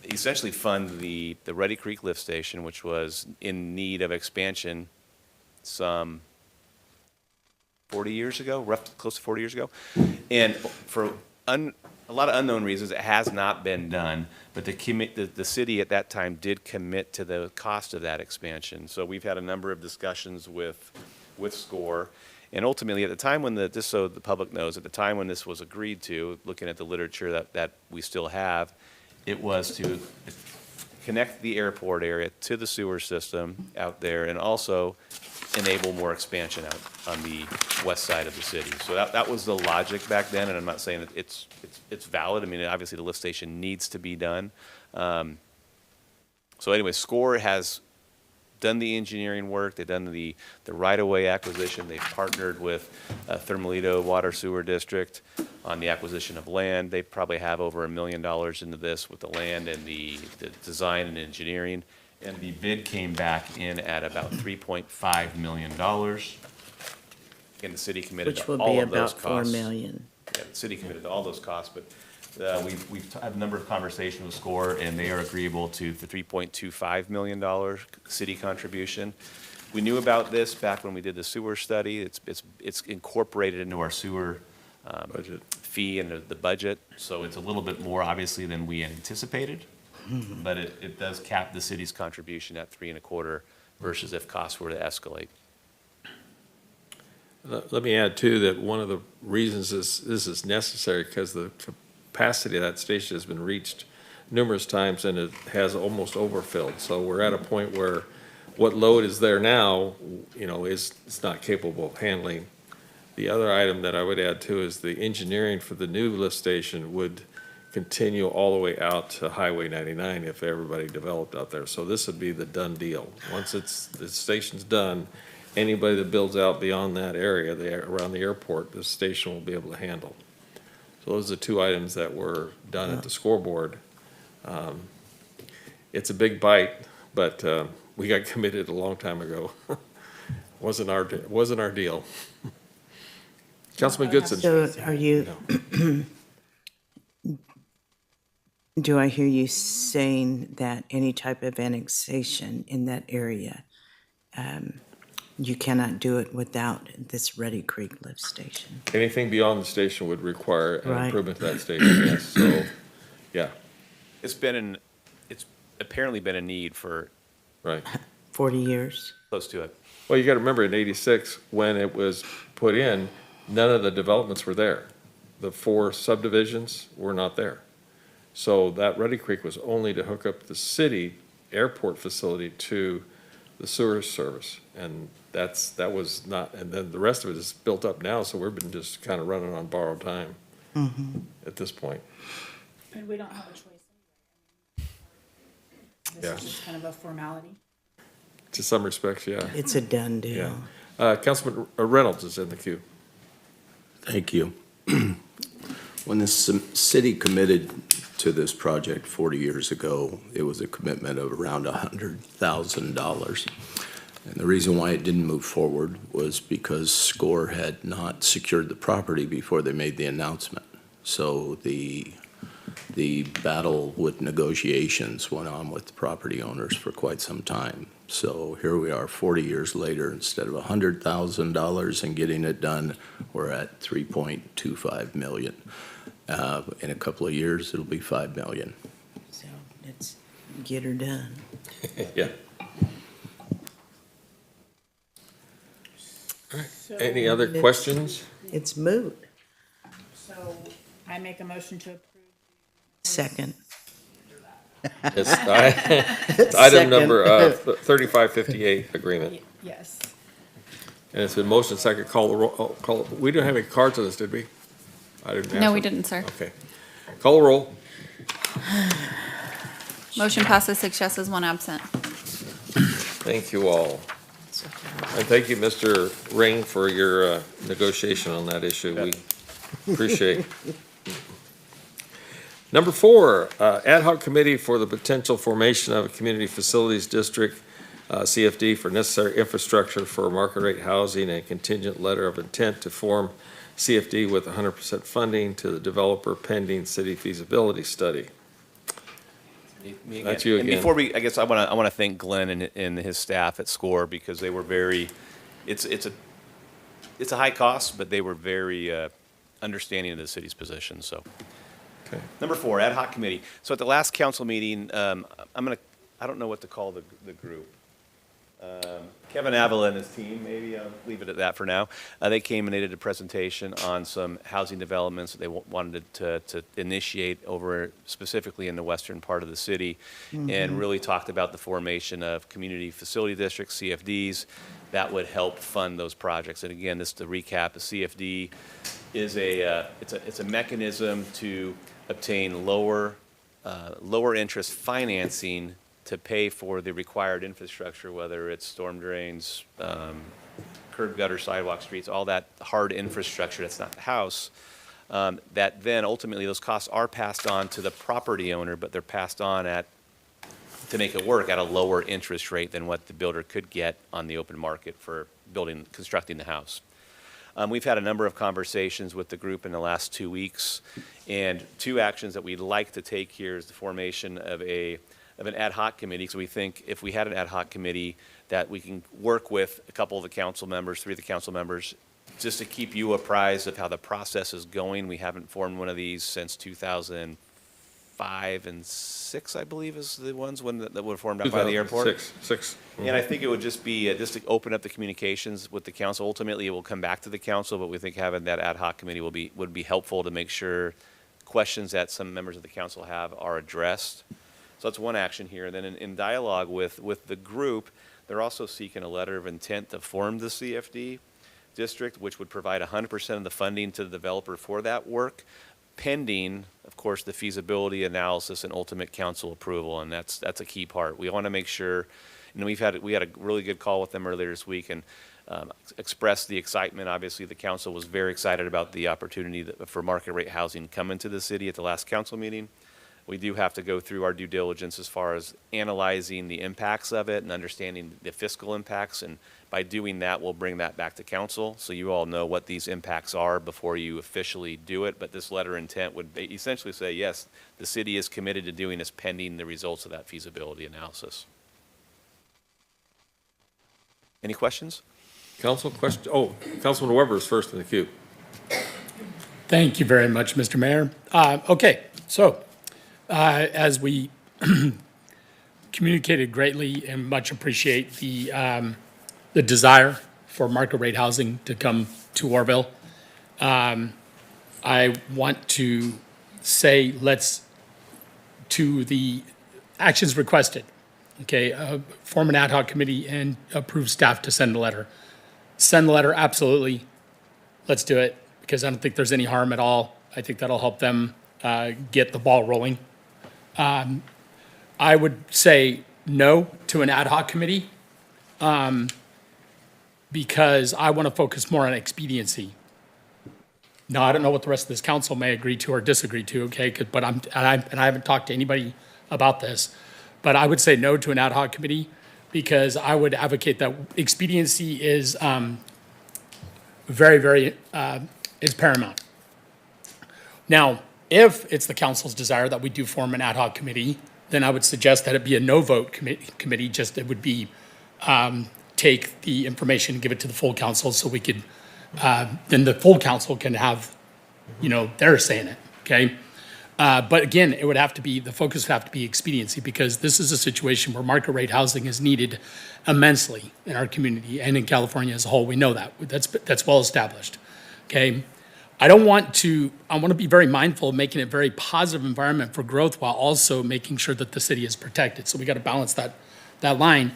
essentially fund the Ready Creek Lift Station, which was in need of expansion some 40 years ago, close to 40 years ago. And for a lot of unknown reasons, it has not been done, but the city at that time did commit to the cost of that expansion. So we've had a number of discussions with SCORE. And ultimately, at the time when just so the public knows, at the time when this was agreed to, looking at the literature that we still have, it was to connect the airport area to the sewer system out there and also enable more expansion out on the west side of the city. So that was the logic back then, and I'm not saying that it's valid. I mean, obviously the lift station needs to be done. So anyway, SCORE has done the engineering work, they've done the right-of-way acquisition, they've partnered with Thermalito Water Sewer District on the acquisition of land. They probably have over $1 million into this with the land and the design and engineering. And the bid came back in at about $3.5 million. And the city committed Which to will all be of those about costs. 4 million. Yeah, the city committed to all those costs, but we've had a number of conversations with SCORE, and they are agreeable to the $3.25 million city contribution. We knew about this back when we did the sewer study. It's incorporated into our sewer Budget. fee and the budget, so it's a little bit more obviously than we anticipated, but it does cap the city's contribution at 3.25 versus if costs were to escalate. Let me add too, that one of the reasons this is necessary, because the capacity of that station has been reached numerous times and it has almost overfilled. So we're at a point where what load is there now, it's not capable of handling. The other item that I would add too is the engineering for the new lift station would continue all the way out to Highway 99 if everybody developed out there. So this would be the done deal. Once the station's done, anybody that builds out beyond that area, around the airport, the station will be able to handle. So those are 2 items that were done at the scoreboard. It's a big bite, but we got committed a long time ago. Wasn't our deal. Councilman Goodson. So are you, do I hear you saying that any type of annexation in that area You cannot do it without this Ready Creek lift station. Anything beyond the station would require an Right. improvement to that station, yes, so, yeah, It's apparently been a need for right. 40 years. close to it. Well, you gotta remember in '86, when it was put in, none of the developments were there. The 4 subdivisions were not there. So that Ready Creek was only to hook up the city airport facility to the sewer service. And that was not, and then the rest of it is built up now, so we've been just kind of running on borrowed time at this point. And we don't have a choice anyway. This Yeah. is just kind of a formality. To some respects, yeah. It's a done deal. Yeah. Councilman Reynolds is in the queue. Thank you. When the city committed to this project 40 years ago, it was a commitment of around $100,000. And the reason why it didn't move forward was because SCORE had not secured the property before they made the announcement. So the battle with negotiations went on with the property owners for quite some time. So here we are 40 years later, instead of $100,000 and getting it done, we're at 3.25 million. In a couple of years, it'll be 5 million. So let's get her done. Yeah. All right. Any other questions? It's moot. So I make a motion to approve. Second. It's item number 3558 agreement. Yes. And it's been motion second, call the roll, we didn't have any cards on this, did we? I didn't No, ask we them. didn't, sir. Okay. Call the roll. Motion passes 6 yeses, 1 absent. Thank you all. And thank you, Mr. Ring, for your negotiation on that issue. We appreciate. Number 4, ad hoc committee for the potential formation of a community facilities district, CFD, for necessary infrastructure for market rate housing and contingent letter of intent to form CFD with 100% funding to the developer pending city feasibility study. Me again. That's you And again. before we, I guess I want to thank Glenn and his staff at SCORE, because they were very, it's a high cost, but they were very understanding of the city's position, so. Okay. Number 4, ad hoc committee. So at the last council meeting, I don't know what to call the group. Kevin Avila and his team, maybe I'll leave it at that for now. They came and they did a presentation on some housing developments that they wanted to initiate over specifically in the western part of the city, and really talked about the formation of community facility districts, CFDs, that would help fund those projects. And again, this to recap, a CFD is it's a mechanism to obtain lower interest financing to pay for the required infrastructure, whether it's storm drains, curb gutter, sidewalk, streets, all that hard infrastructure that's not the house, that then ultimately those costs are passed on to the property owner, but they're passed on to make it work at a lower interest rate than what the builder could get on the open market for constructing the house. We've had a number of conversations with the group in the last 2 weeks, and 2 actions that we'd like to take here is the formation of an ad hoc committee. So we think if we had an ad hoc committee that we can work with a couple of the council members, 3 of the council members, just to keep you apprised of how the process is going. We haven't formed one of these since 2005 and 6, I believe, is the ones that were formed out by the airport. Six. And I think it would just be, just to open up the communications with the council. Ultimately, it will come back to the council, but we think having that ad hoc committee would be helpful to make sure questions that some members of the council have are addressed. So that's one action here. And then in dialogue with the group, they're also seeking a letter of intent to form the CFD district, which would provide 100% of the funding to the developer for that work, pending, of course, the feasibility analysis and ultimate council approval. And that's a key part. We want to make sure, and we had a really good call with them earlier this week, and expressed the excitement. Obviously, the council was very excited about the opportunity for market rate housing coming to the city at the last council meeting. We do have to go through our due diligence as far as analyzing the impacts of it and understanding the fiscal impacts. And by doing that, we'll bring that back to council, so you all know what these impacts are before you officially do it. But this letter of intent would essentially say, yes, the city is committed to doing this pending the results of that feasibility analysis. Any questions? Council question, Councilman Weber is first in the queue. Thank you very much, Mr. Mayor. Okay, so as we communicated greatly and much appreciate the desire for market rate housing to come to Orville, I want to say to the actions requested, okay, form an ad hoc committee and approve staff to send a letter. Send the letter, absolutely. Let's do it, because I don't think there's any harm at all. I think that'll help them get the ball rolling. I would say no to an ad hoc committee because I want to focus more on expediency. Now, I don't know what the rest of this council may agree to or disagree to, okay? But I haven't talked to anybody about this. But I would say no to an ad hoc committee because I would advocate that expediency is is paramount. Now, if it's the council's desire that we do form an ad hoc committee, then I would suggest that it be a no-vote committee, just it would be take the information and give it to the full council so we could, then the full council can have, they're saying it, okay? But again, it would have to be, the focus would have to be expediency because this is a situation where market rate housing is needed immensely in our community and in California as a whole. We know that. That's well established, okay? I want to be very mindful of making it a very positive environment for growth while also making sure that the city is protected. So we got to balance that line.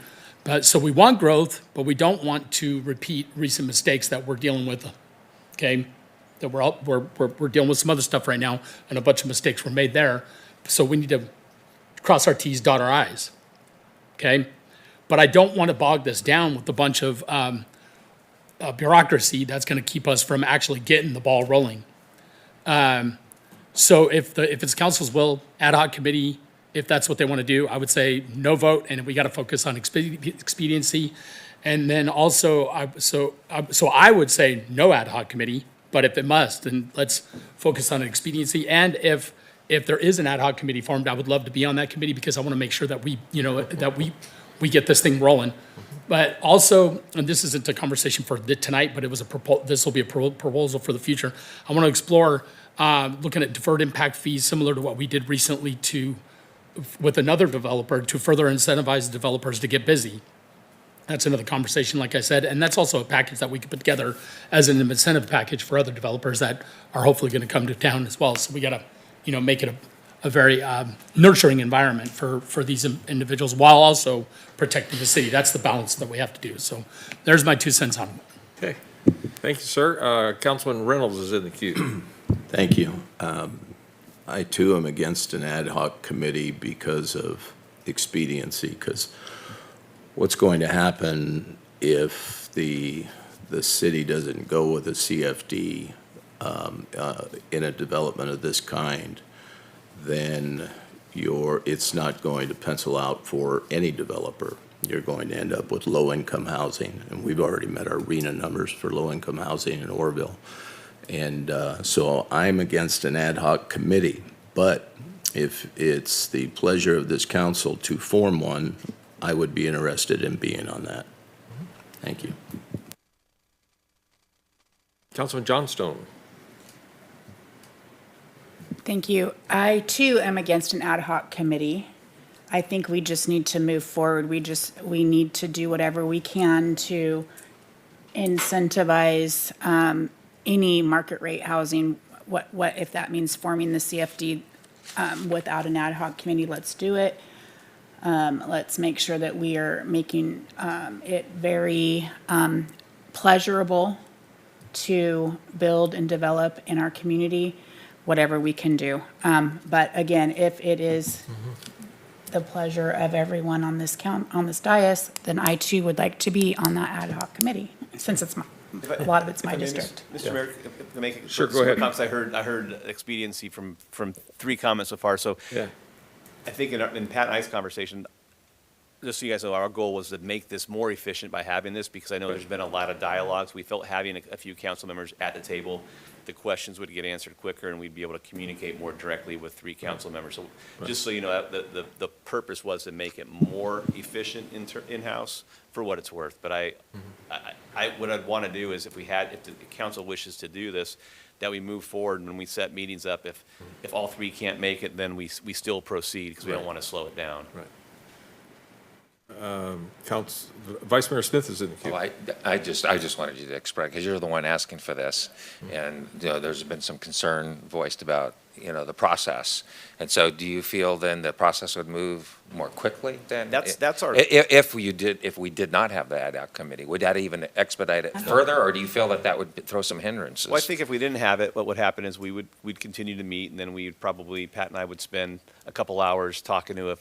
So we want growth, but we don't want to repeat recent mistakes that we're dealing with, okay? That we're dealing with some other stuff right now, and a bunch of mistakes were made there. So we need to cross our T's, dot our I's, okay? But I don't want to bog this down with a bunch of bureaucracy that's going to keep us from actually getting the ball rolling. So if it's council's will, ad hoc committee, if that's what they want to do, I would say no vote, and we got to focus on expediency. And then also, I would say no ad hoc committee, but if it must, then let's focus on expediency. And if there is an ad hoc committee formed, I would love to be on that committee because I want to make sure that we get this thing rolling. But also, and this isn't a conversation for tonight, but this will be a proposal for the future. I want to explore looking at deferred impact fees similar to what we did recently with another developer to further incentivize developers to get busy. That's another conversation, like I said, and that's also a package that we could put together as an incentive package for other developers that are hopefully going to come to town as well. So we got to, make it a very nurturing environment for these individuals while also protecting the city. That's the balance that we have to do. So there's my 2 cents on it. Okay. Thank you, sir. Councilman Reynolds is in the queue. Thank you. I too am against an ad hoc committee because of expediency, because what's going to happen if the city doesn't go with a CFD in a development of this kind, then it's not going to pencil out for any developer. You're going to end up with low-income housing, and we've already met our RENA numbers for low-income housing in Orville. And so I'm against an ad hoc committee, but if it's the pleasure of this council to form one, I would be interested in being on that. Thank you. Councilman Johnstone. Thank you. I too am against an ad hoc committee. I think we just need to move forward. We need to do whatever we can to incentivize any market rate housing. What if that means forming the CFD without an ad hoc committee? Let's do it. Let's make sure that we are making it very pleasurable to build and develop in our community, whatever we can do. But again, if it is the pleasure of everyone on this dais, then I too would like to be on that ad hoc committee, since it's a lot of it's my district. Mr. Mayor, to make it Sure, go ahead. comments, I heard expediency from 3 comments so far. So yeah. I think in Pat and I's conversation, just so you guys know, our goal was to make this more efficient by having this, because I know there's been a lot of dialogues. We felt having a few council members at the table, the questions would get answered quicker, and we'd be able to communicate more directly with 3 council members. So just so you know, the purpose was to make it more efficient in-house for what it's worth. But what I'd want to do is if the council wishes to do this, that we move forward and when we set meetings up, if all 3 can't make it, then we still proceed, because we don't want to slow it down. Right. Vice Mayor Smith is in the queue. Oh, I just wanted you to express, because you're the one asking for this, and, there's been some concern voiced about, the process. And so do you feel then the process would move more quickly then? That's our. If we did not have the ad hoc committee, would that even expedite it further, or do you feel that would throw some hindrances? Well, I think if we didn't have it, what would happen is we'd continue to meet, and then Pat and I would spend a couple hours talking to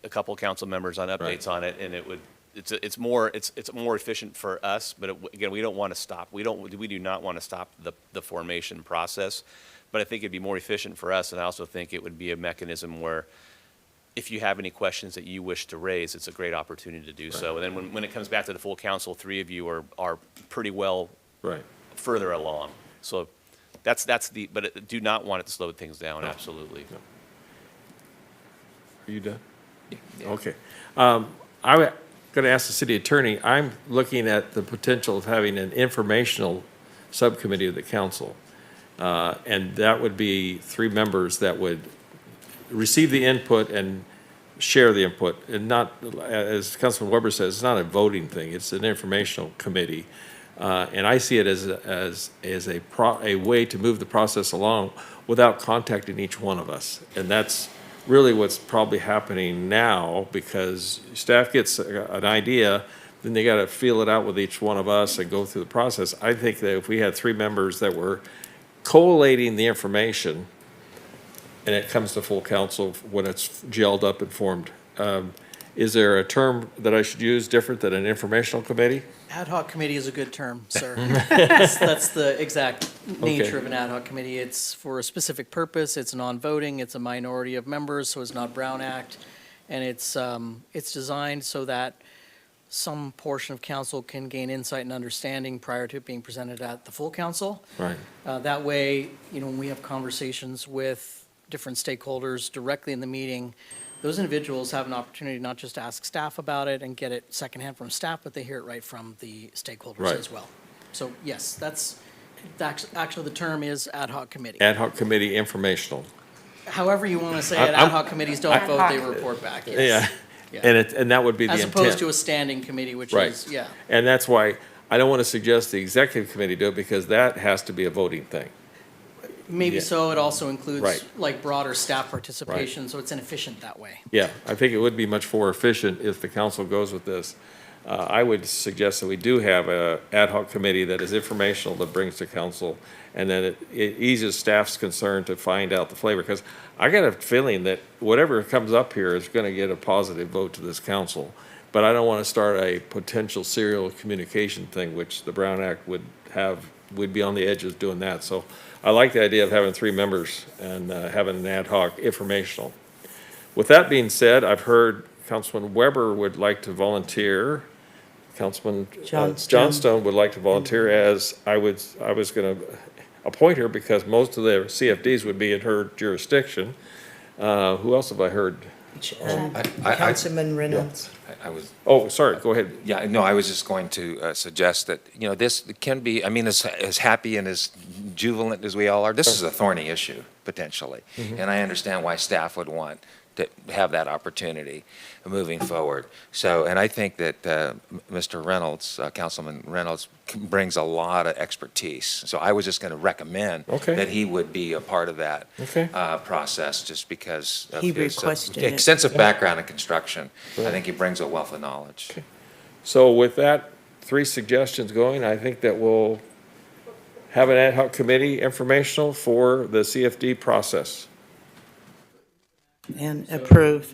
a couple council members on updates on it, and it's more efficient for us. But again, we don't want to stop. We do not want to stop the formation process. But I think it'd be more efficient for us, and I also think it would be a mechanism where if you have any questions that you wish to raise, it's a great opportunity to do so. And then when it comes back to the full council, 3 of you are pretty well further along. So but do not want it to slow things down, absolutely. No. Are you done? Yeah. Okay. I'm going to ask the city attorney, I'm looking at the potential of having an informational subcommittee of the council. And that would be 3 members that would receive the input and share the input, and not, as Councilman Weber says, it's not a voting thing, it's an informational committee. And I see it as a way to move the process along without contacting each one of us. And that's really what's probably happening now, because staff gets an idea, then they got to feel it out with each one of us and go through the process. I think that if we had 3 members that were collating the information and it comes to full council when it's gelled up and formed, is there a term that I should use different than an informational committee? Ad hoc committee is a good term, sir. That's the exact nature of an ad hoc committee. It's for a specific purpose. It's non-voting. It's a minority of members, so it's not Brown Act. And it's designed so that some portion of council can gain insight and understanding prior to it being presented at the full council. Right. That way, when we have conversations with different stakeholders directly in the meeting, those individuals have an opportunity not just to ask staff about it and get it secondhand from staff, but they hear it right from the stakeholders as well. So yes, that's actually the term is ad hoc committee. Ad hoc committee informational. However you want to say it, ad hoc committees don't vote, they report back. Yes. Yeah. And that would be the intent. As opposed to a standing committee, which is, And that's why I don't want to suggest the executive committee do it, because that has to be a voting thing. Maybe so. It also includes like broader staff participation, Right. so it's inefficient that way. Yeah, I think it would be much more efficient if the council goes with this. I would suggest that we do have a ad hoc committee that is informational, that brings to council, and then it eases staff's concern to find out the flavor. Because I got a feeling that whatever comes up here is going to get a positive vote to this council. But I don't want to start a potential serial communication thing, which the Brown Act would be on the edge of doing that. So I like the idea of having 3 members and having an ad hoc informational. With that being said, I've heard Councilman Weber would like to volunteer. Councilman Johnstone would like to volunteer, as I was going to appoint her because most of the CFDs would be in her jurisdiction. Who else have I heard? Councilman Reynolds. Oh, sorry, go ahead. Yeah, no, I was just going to suggest that, this can be, as happy and as jubilant as we all are, this is a thorny issue, potentially. Mm-hmm. And I understand why staff would want to have that opportunity moving forward. So, and I think that Mr. Reynolds, Councilman Reynolds, brings a lot of expertise. So I was just going to recommend that he would be a part of that process, just because of He his requested it. extensive background in construction. I think he brings a wealth of knowledge. So with that, 3 suggestions going, I think that we'll have an ad hoc committee informational for the CFD process. And approve.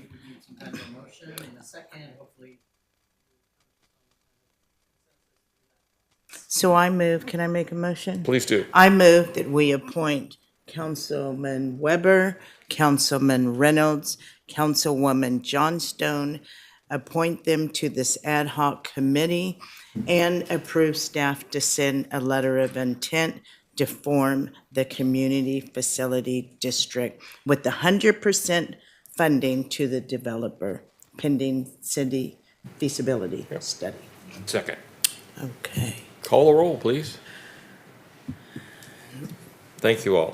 So I move, can I make a motion? Please do. I move that we appoint Councilman Weber, Councilman Reynolds, Councilwoman Johnstone, appoint them to this ad hoc committee, and approve staff to send a letter of intent to form the community facility district with 100% funding to the developer pending city feasibility study. Second. Okay. Call the roll, please. Thank you all.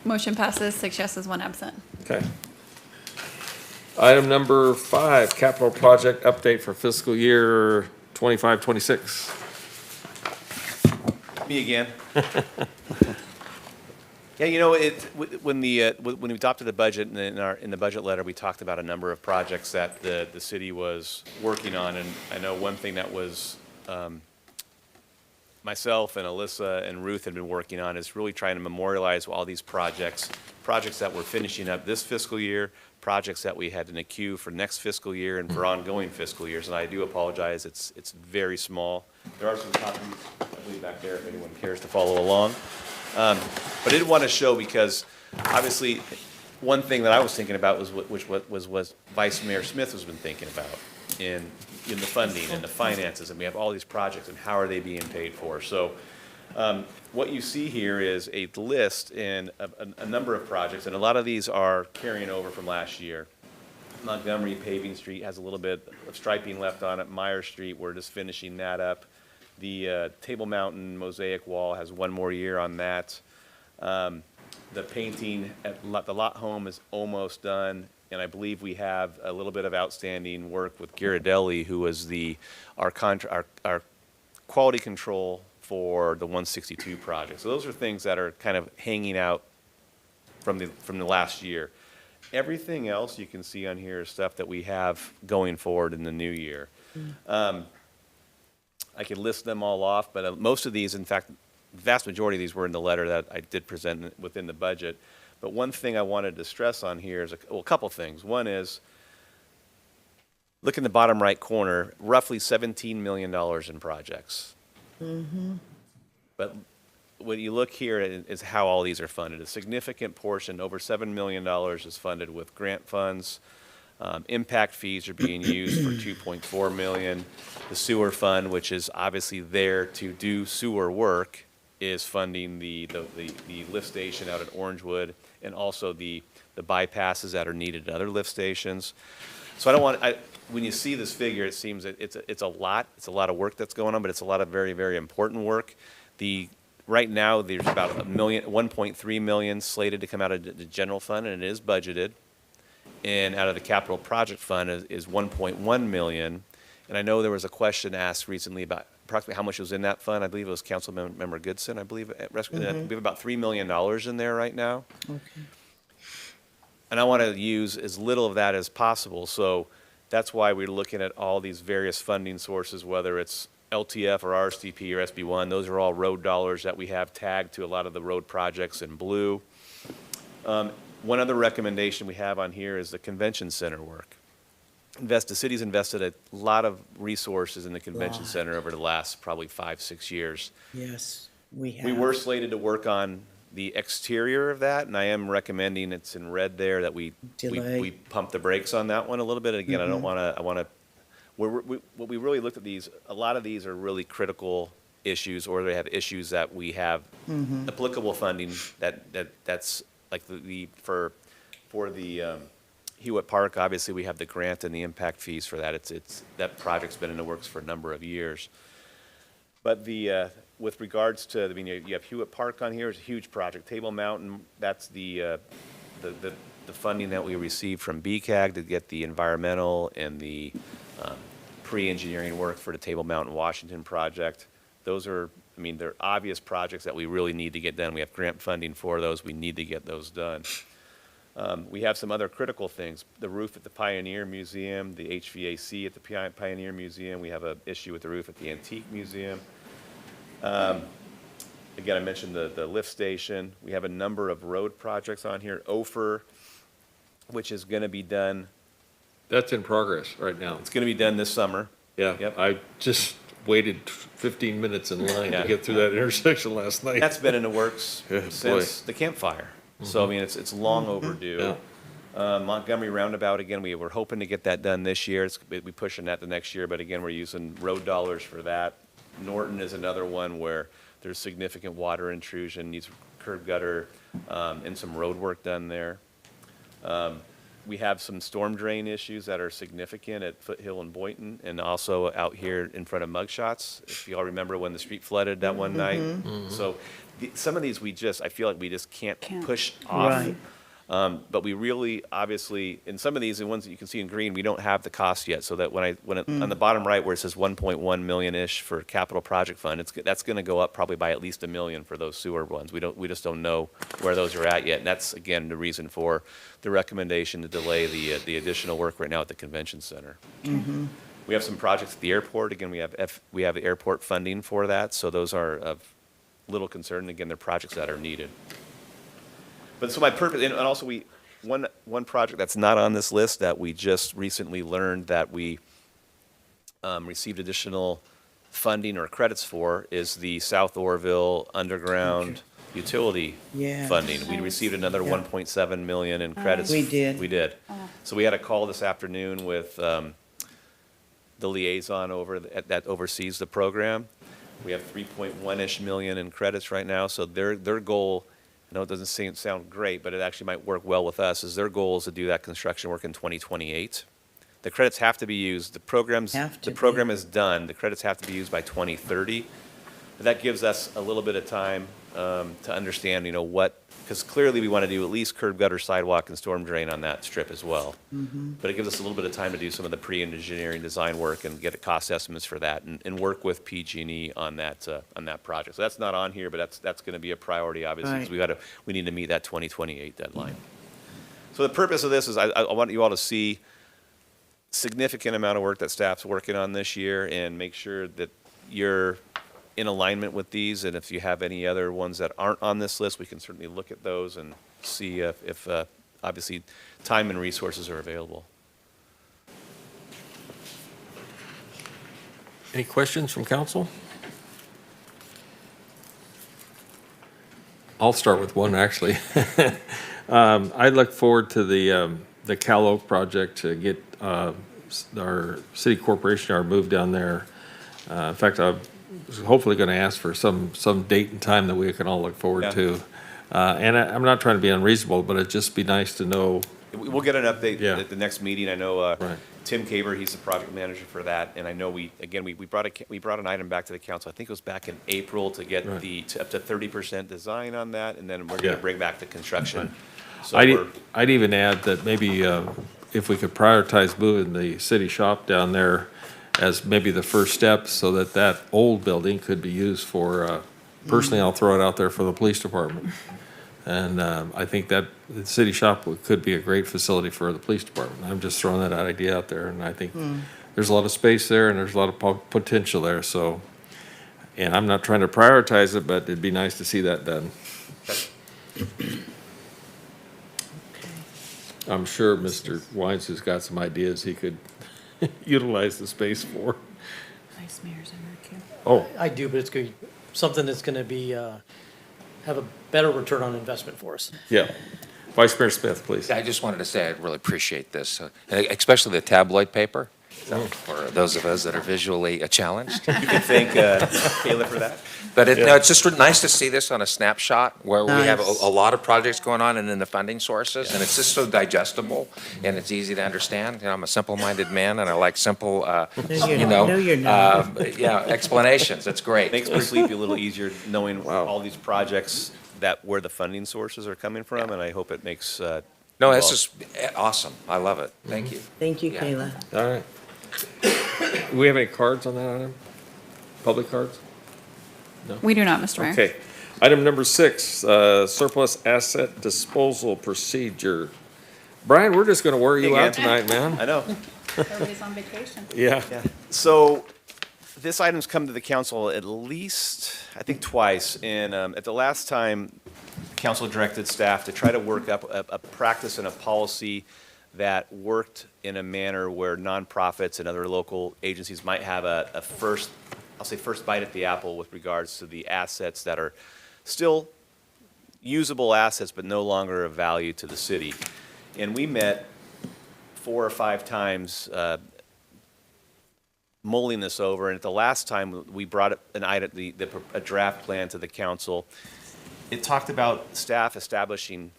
Motion passes, 6 yeses, 1 absent. Okay. Item number 5, capital project update for fiscal year 25-26. Me again. Yeah, when we adopted the budget and in the budget letter, we talked about a number of projects that the city was working on, and I know one thing that was myself and Alyssa and Ruth had been working on is really trying to memorialize all these projects that we're finishing up this fiscal year, projects that we had in the queue for next fiscal year and for ongoing fiscal years. And I do apologize, it's very small. There are some copies, I believe, back there if anyone cares to follow along. But I did want to show because obviously one thing that I was thinking about was what Vice Mayor Smith has been thinking about in the funding and the finances, and we have all these projects and how are they being paid for. So what you see here is a list in a number of projects, and a lot of these are carrying over from last year. Montgomery Paving Street has a little bit of striping left on it. Meyer Street, we're just finishing that up. The Table Mountain mosaic wall has 1 more year on that. The painting at the Lot Home is almost done, and I believe we have a little bit of outstanding work with Ghirardelli, who was our quality control for the 162 project. So those are things that are kind of hanging out from the last year. Everything else you can see on here is stuff that we have going forward in the new year. I could list them all off, but most of these, in fact, the vast majority of these were in the letter that I did present within the budget. But one thing I wanted to stress on here is a couple things. One is, look in the bottom right corner, roughly $17 million in projects. Mm-hmm. But when you look here is how all these are funded. A significant portion, over $7 million, is funded with grant funds. Impact fees are being used for $2.4 million. The sewer fund, which is obviously there to do sewer work, is funding the lift station out at Orangewood and also the bypasses that are needed at other lift stations. So when you see this figure, it seems that it's a lot. It's a lot of work that's going on, but it's a lot of very, very important work. Right now, there's about $1.3 million slated to come out of the general fund, and it is budgeted. And out of the capital project fund is $1.1 million. And I know there was a question asked recently about approximately how much was in that fund. I believe it was Councilmember Goodson, I believe. We have about $3 million in there right now. Okay. And I want to use as little of that as possible. So that's why we're looking at all these various funding sources, whether it's LTF or RSTP or SB1. Those are all road dollars that we have tagged to a lot of the road projects in blue. One other recommendation we have on here is the convention center work. The city's invested a lot of resources in the convention center over the last probably 5-6 years. Yes, we have. We were slated to work on the exterior of that, and I am recommending, it's in red there, that we pump the brakes on that one a little bit. Again, I don't want to, what we really looked at these, a lot of these are really critical issues, or they have issues that we have applicable funding that's like for the Hewitt Park. Obviously, we have the grant and the impact fees for that. That project's been in the works for a number of years. But with regards to, you have Hewitt Park on here. It's a huge project. Table Mountain, that's the funding that we received from BCAG to get the environmental and the pre-engineering work for the Table Mountain, Washington project. Those are, they're obvious projects that we really need to get done. We have grant funding for those. We need to get those done. We have some other critical things. The roof at the Pioneer Museum, the HVAC at the Pioneer Museum. We have an issue with the roof at the Antique Museum. Again, I mentioned the lift station. We have a number of road projects on here. Ophir, which is going to be done. That's in progress right now. It's going to be done this summer. Yeah. Yep. I just waited 15 minutes in line to get through that intersection last night. That's been in the works since the campfire. So, it's long overdue. Montgomery Roundabout, again, we were hoping to get that done this year. We're pushing that the next year, but again, we're using road dollars for that. Norton is another one where there's significant water intrusion, needs curb gutter, and some road work done there. We have some storm drain issues that are significant at Foothill and Boynton, and also out here in front of Mugshots. If you all remember when the street flooded that one night. So some of these I feel like we just can't push off. Right. But we really, obviously, in some of these, the ones that you can see in green, we don't have the cost yet. So that on the bottom right where it says 1.1 million-ish for capital project fund, that's going to go up probably by at least $1 million for those sewer ones. We just don't know where those are at yet. And that's, again, the reason for the recommendation to delay the additional work right now at the convention center. We have some projects at the airport. Again, we have airport funding for that. So those are of little concern. Again, they're projects that are needed. But so my purpose, and also one project that's not on this list that we just recently learned that we received additional funding or credits for is the South Orville Underground Utility Yeah. funding. We received another 1.7 million in credits. We did. We did. So we had a call this afternoon with the liaison that oversees the program. We have 3.1-ish million in credits right now. So their goal, I know it doesn't sound great, but it actually might work well with us, is their goal is to do that construction work in 2028. The credits have to be used. The program is done. The credits have to be used by 2030. But that gives us a little bit of time to understand, because clearly we want to do at least curb gutter, sidewalk, and storm drain on that strip as well. But it gives us a little bit of time to do some of the pre-engineering design work and get cost estimates for that and work with PG&E on that project. So that's not on here, but that's going to be a priority, obviously, because we need to meet that 2028 deadline. So the purpose of this is I want you all to see significant amount of work that staff's working on this year and make sure that you're in alignment with these, and if you have any other ones that aren't on this list, we can certainly look at those and see if obviously time and resources are available. Any questions from council? I'll start with one, actually. I look forward to the Cal Oak project to get our city corporation yard moved down there. In fact, I was hopefully going to ask for some date and time that we can all look forward to. And I'm not trying to be unreasonable, but it'd just be nice to know. We'll get an update at the next meeting. I know Tim Caver, he's the project manager for that, and I know we brought an item back to the council. I think it was back in April to get up to 30% design on that, and then we're going to bring back the construction. So I'd even add that maybe if we could prioritize moving the city shop down there as maybe the first step, so that old building could be used for. Personally, I'll throw it out there for the police department. And I think that the city shop could be a great facility for the police department. I'm just throwing that idea out there, and I think there's a lot of space there, and there's a lot of potential there. So, and I'm not trying to prioritize it, but it'd be nice to see that done. I'm sure Mr. Wines has got some ideas he could utilize the space for. Vice Mayor's in there too. Oh, I do, but it's going to be something that's going to be, have a better return on investment for us. yeah. Vice Mayor Smith, please. I just wanted to say I really appreciate this, especially the tabloid paper, for those of us that are visually challenged. You can thank Kayla for that. But it's just nice to see this on a snapshot where we have a lot of projects going on and then the funding sources, and it's just so digestible and it's easy to understand. I'm a simple-minded man and I like simple, explanations. It's great. Makes me sleep a little easier knowing all these projects where the funding sources are coming from, and I hope it makes. No, it's just awesome. I love it. Thank you. Thank you, Kayla. All right. Do we have any cards on that item? Public cards? No? We do not, Mr. Mayor. Okay. Item number 6, surplus asset disposal procedure. Brian, we're just going to wear you out tonight, man. I know. Everybody's on vacation. Yeah. So this item's come to the council at least, I think, twice. And at the last time, council directed staff to try to work up a practice and a policy that worked in a manner where nonprofits and other local agencies might have a first bite at the apple with regards to the assets that are still usable assets but no longer of value to the city. And we met 4 or 5 times mulling this over, and at the last time we brought an item, a draft plan to the council, it talked about staff establishing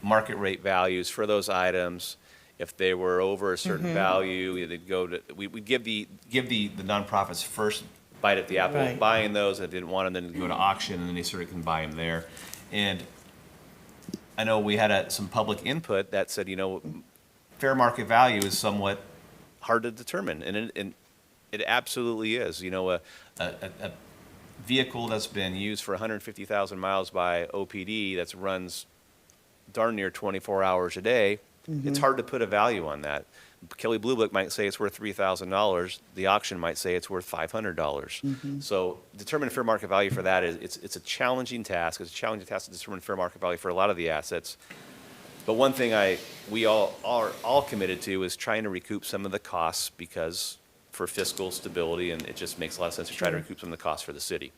market rate values for those items. If they were over a certain value, they'd go to, we'd give the nonprofits first bite at the apple, Right. buying those that didn't want them, then go to auction, and then they sort of can buy them there. And I know we had some public input that said, fair market value is somewhat hard to determine, and it absolutely is. A vehicle that's been used for 150,000 miles by OPD that runs darn near 24 hours a day, it's hard to put a value on that. Kelly Blue Book might say it's worth $3,000. The auction might say it's worth $500. So determine fair market value for that it's a challenging task. It's a challenging task to determine fair market value for a lot of the assets. But one thing we all are committed to is trying to recoup some of the costs, because for fiscal stability, and it just makes a lot of sense to try to recoup some of the costs for the city.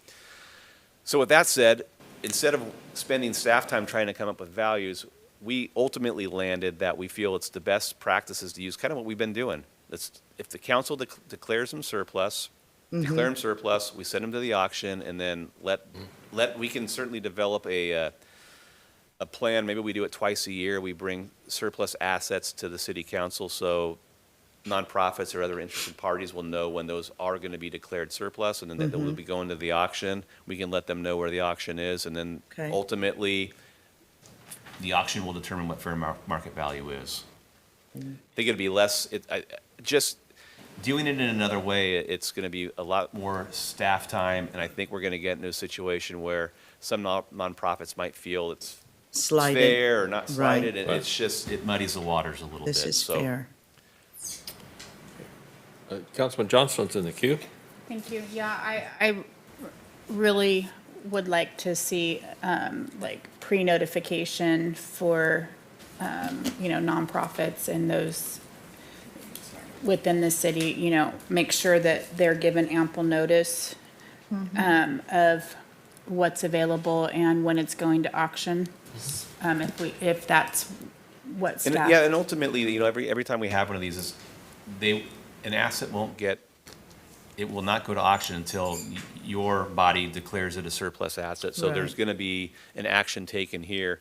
So with that said, instead of spending staff time trying to come up with values, we ultimately landed that we feel it's the best practices to use kind of what we've been doing. If the council declares them surplus, declare them surplus, we send them to the auction, and then we can certainly develop a plan. Maybe we do it twice a year. We bring surplus assets to the city council, so nonprofits or other interested parties will know when those are going to be declared surplus, and then they will be going to the auction. We can let them know where the auction is, and then ultimately the auction will determine what fair market value is. I think it'd be less, just doing it in another way, it's going to be a lot more staff time, and I think we're going to get into a situation where some nonprofits might feel it's Slided. fair or not slided, Right. and it's just, it muddies the waters a little bit. This is fair. Councilman Johnston's in the queue. Thank you. Yeah, I really would like to see, like, pre-notification for, nonprofits and those within the city, make sure that they're given ample notice of what's available and when it's going to auction, if that's what staff. And, yeah, and ultimately, every time we have one of these, an asset it will not go to auction until your body declares it a surplus asset. So there's Right. going to be an action taken here.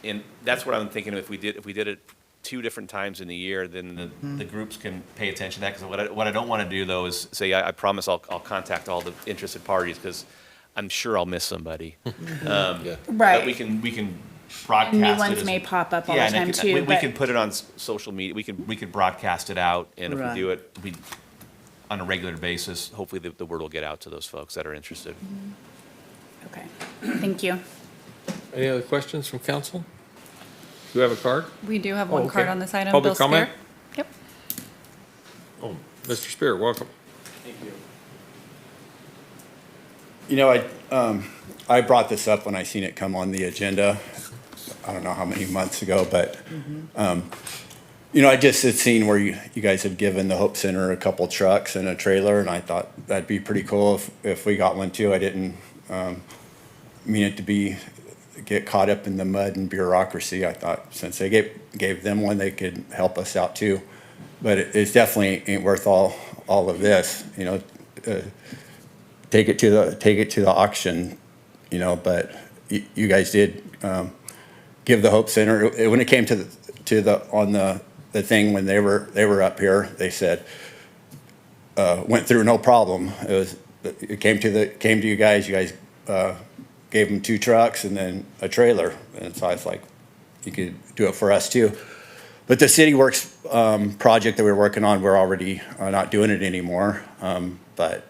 And that's what I'm thinking, if we did it 2 different times in the year, then the groups can pay attention to that. Because what I don't want to do, though, is say, I promise I'll contact all the interested parties, because I'm sure I'll miss somebody. Right. But we can broadcast it. New ones as- may pop up all Yeah, the and time too. we but- can put it on social media. We can broadcast it out, and if Right. we do it on a regular basis, hopefully the word will get out to those folks that are interested. Okay, thank you. Any other questions from council? Do you have a card? We do have Oh, one okay. card on this item. Public Bill comment? Spear. Yep. Oh, Mr. Spear, welcome. I brought this up when I seen it come on the agenda, I don't know how many months ago, but, I just had seen where you guys had given the Hope Center a couple trucks and a trailer, and I thought that'd be pretty cool if we got one too. I didn't mean it to get caught up in the mud and bureaucracy. I thought since they gave them one, they could help us out too. But it's definitely ain't worth all of this, take it to the auction, but you guys did give the Hope Center, when it came to the thing when they were up here, they said went through no problem. It came to you guys. You guys gave them 2 trucks and then a trailer, and so I was like, you could do it for us too. But the City Works project that we were working on, we're already not doing it anymore. But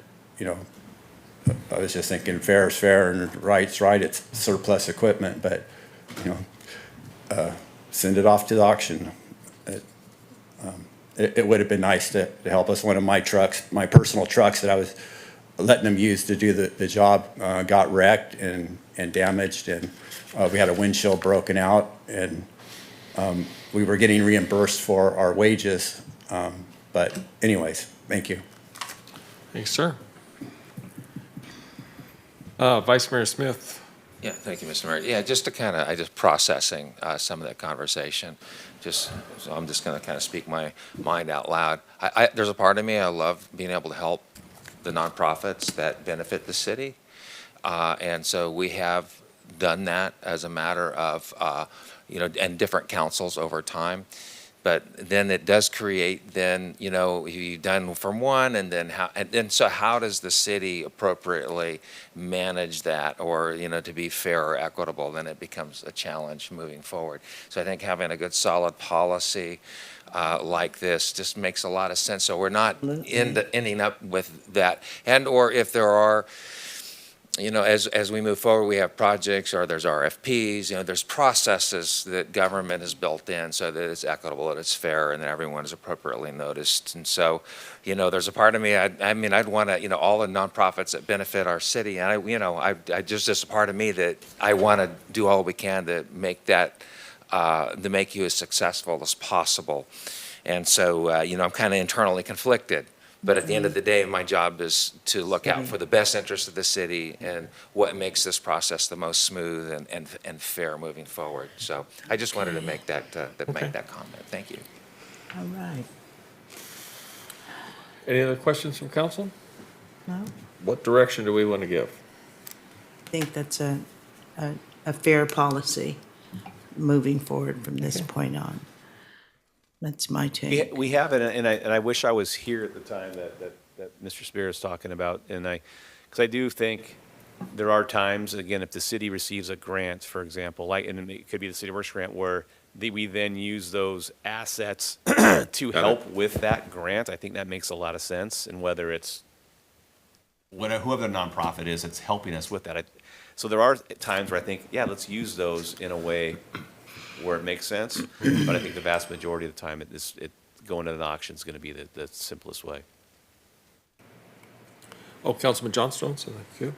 I was just thinking fair is fair and right's right. It's surplus equipment, but send it off to the auction. It would have been nice to help us. One of my trucks, my personal trucks that I was letting them use to do the job, got wrecked and damaged, and we had a windshield broken out, and we were getting reimbursed for our wages. But anyways, thank you. Thanks, sir. Vice Mayor Smith. Yeah, thank you, Mr. Mayor. Yeah, just to kind of, I just processing some of that conversation. So I'm just going to kind of speak my mind out loud. There's a part of me, I love being able to help the nonprofits that benefit the city. And so we have done that as a matter of, and different councils over time. But then it does create, then, you've done from one, and then so how does the city appropriately manage that, or, to be fair or equitable? Then it becomes a challenge moving forward. So I think having a good solid policy like this just makes a lot of sense. So we're not ending up with that. And or if there are, as we move forward, we have projects, or there's RFPs, there's processes that government has built in so that it's equitable, that it's fair, and that everyone is appropriately noticed. And so, there's a part of me, I'd want to, all the nonprofits that benefit our city, and I just a part of me that I want to do all we can to make that, to make you as successful as possible. And so, I'm kind of internally conflicted. But at the end of the day, my job is to look out for the best interest of the city and what makes this process the most smooth and fair moving forward. So I just wanted to make that make that comment. Thank you. All right. Any other questions from council? No, What direction do we want to give? I think that's a fair policy moving forward from this point on. That's my take. We have it, and I wish I was here at the time that Mr. Spear is talking about, because I do think there are times, again, if the city receives a grant, for example, and it could be the City Works grant, where we then use those assets to help with that grant. I think that makes a lot of sense, and whether it's whoever the nonprofit is that's helping us with that. So there are times where I think, yeah, let's use those in a way where it makes sense, but I think the vast majority of the time, going to an auction is going to be the simplest way. Oh, Councilman Johnstone, so thank you.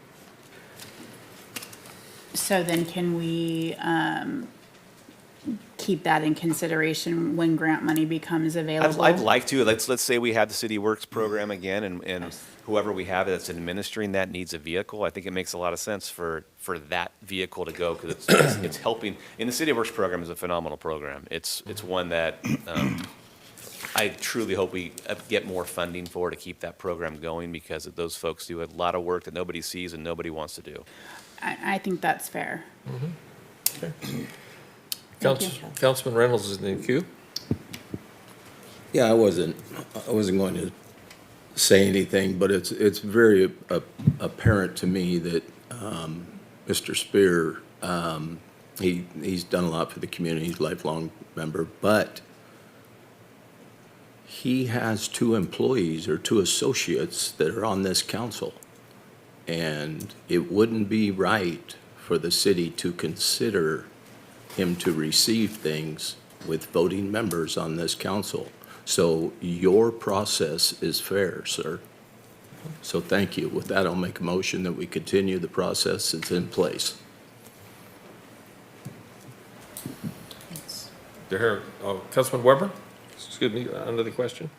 So then can we keep that in consideration when grant money becomes available? I'd like to. Let's say we have the City Works program again, and whoever we have that's administering that needs a vehicle. I think it makes a lot of sense for that vehicle to go, because it's helping. And the City Works program is a phenomenal program. It's one that I truly hope we get more funding for to keep that program going, because those folks do a lot of work that nobody sees and nobody wants to do. I think that's fair. Okay. Councilman Reynolds is in the queue. Yeah, I wasn't going to say anything, but it's very apparent to me that Mr. Spear, he's done a lot for the community, he's a lifelong member, but he has 2 employees or 2 associates that are on this council. And it wouldn't be right for the city to consider him to receive things with voting members on this council. So your process is fair, sir. So thank you. With that, I'll make a motion that we continue the process that's in place. Councilman Weber, excuse me, under the question.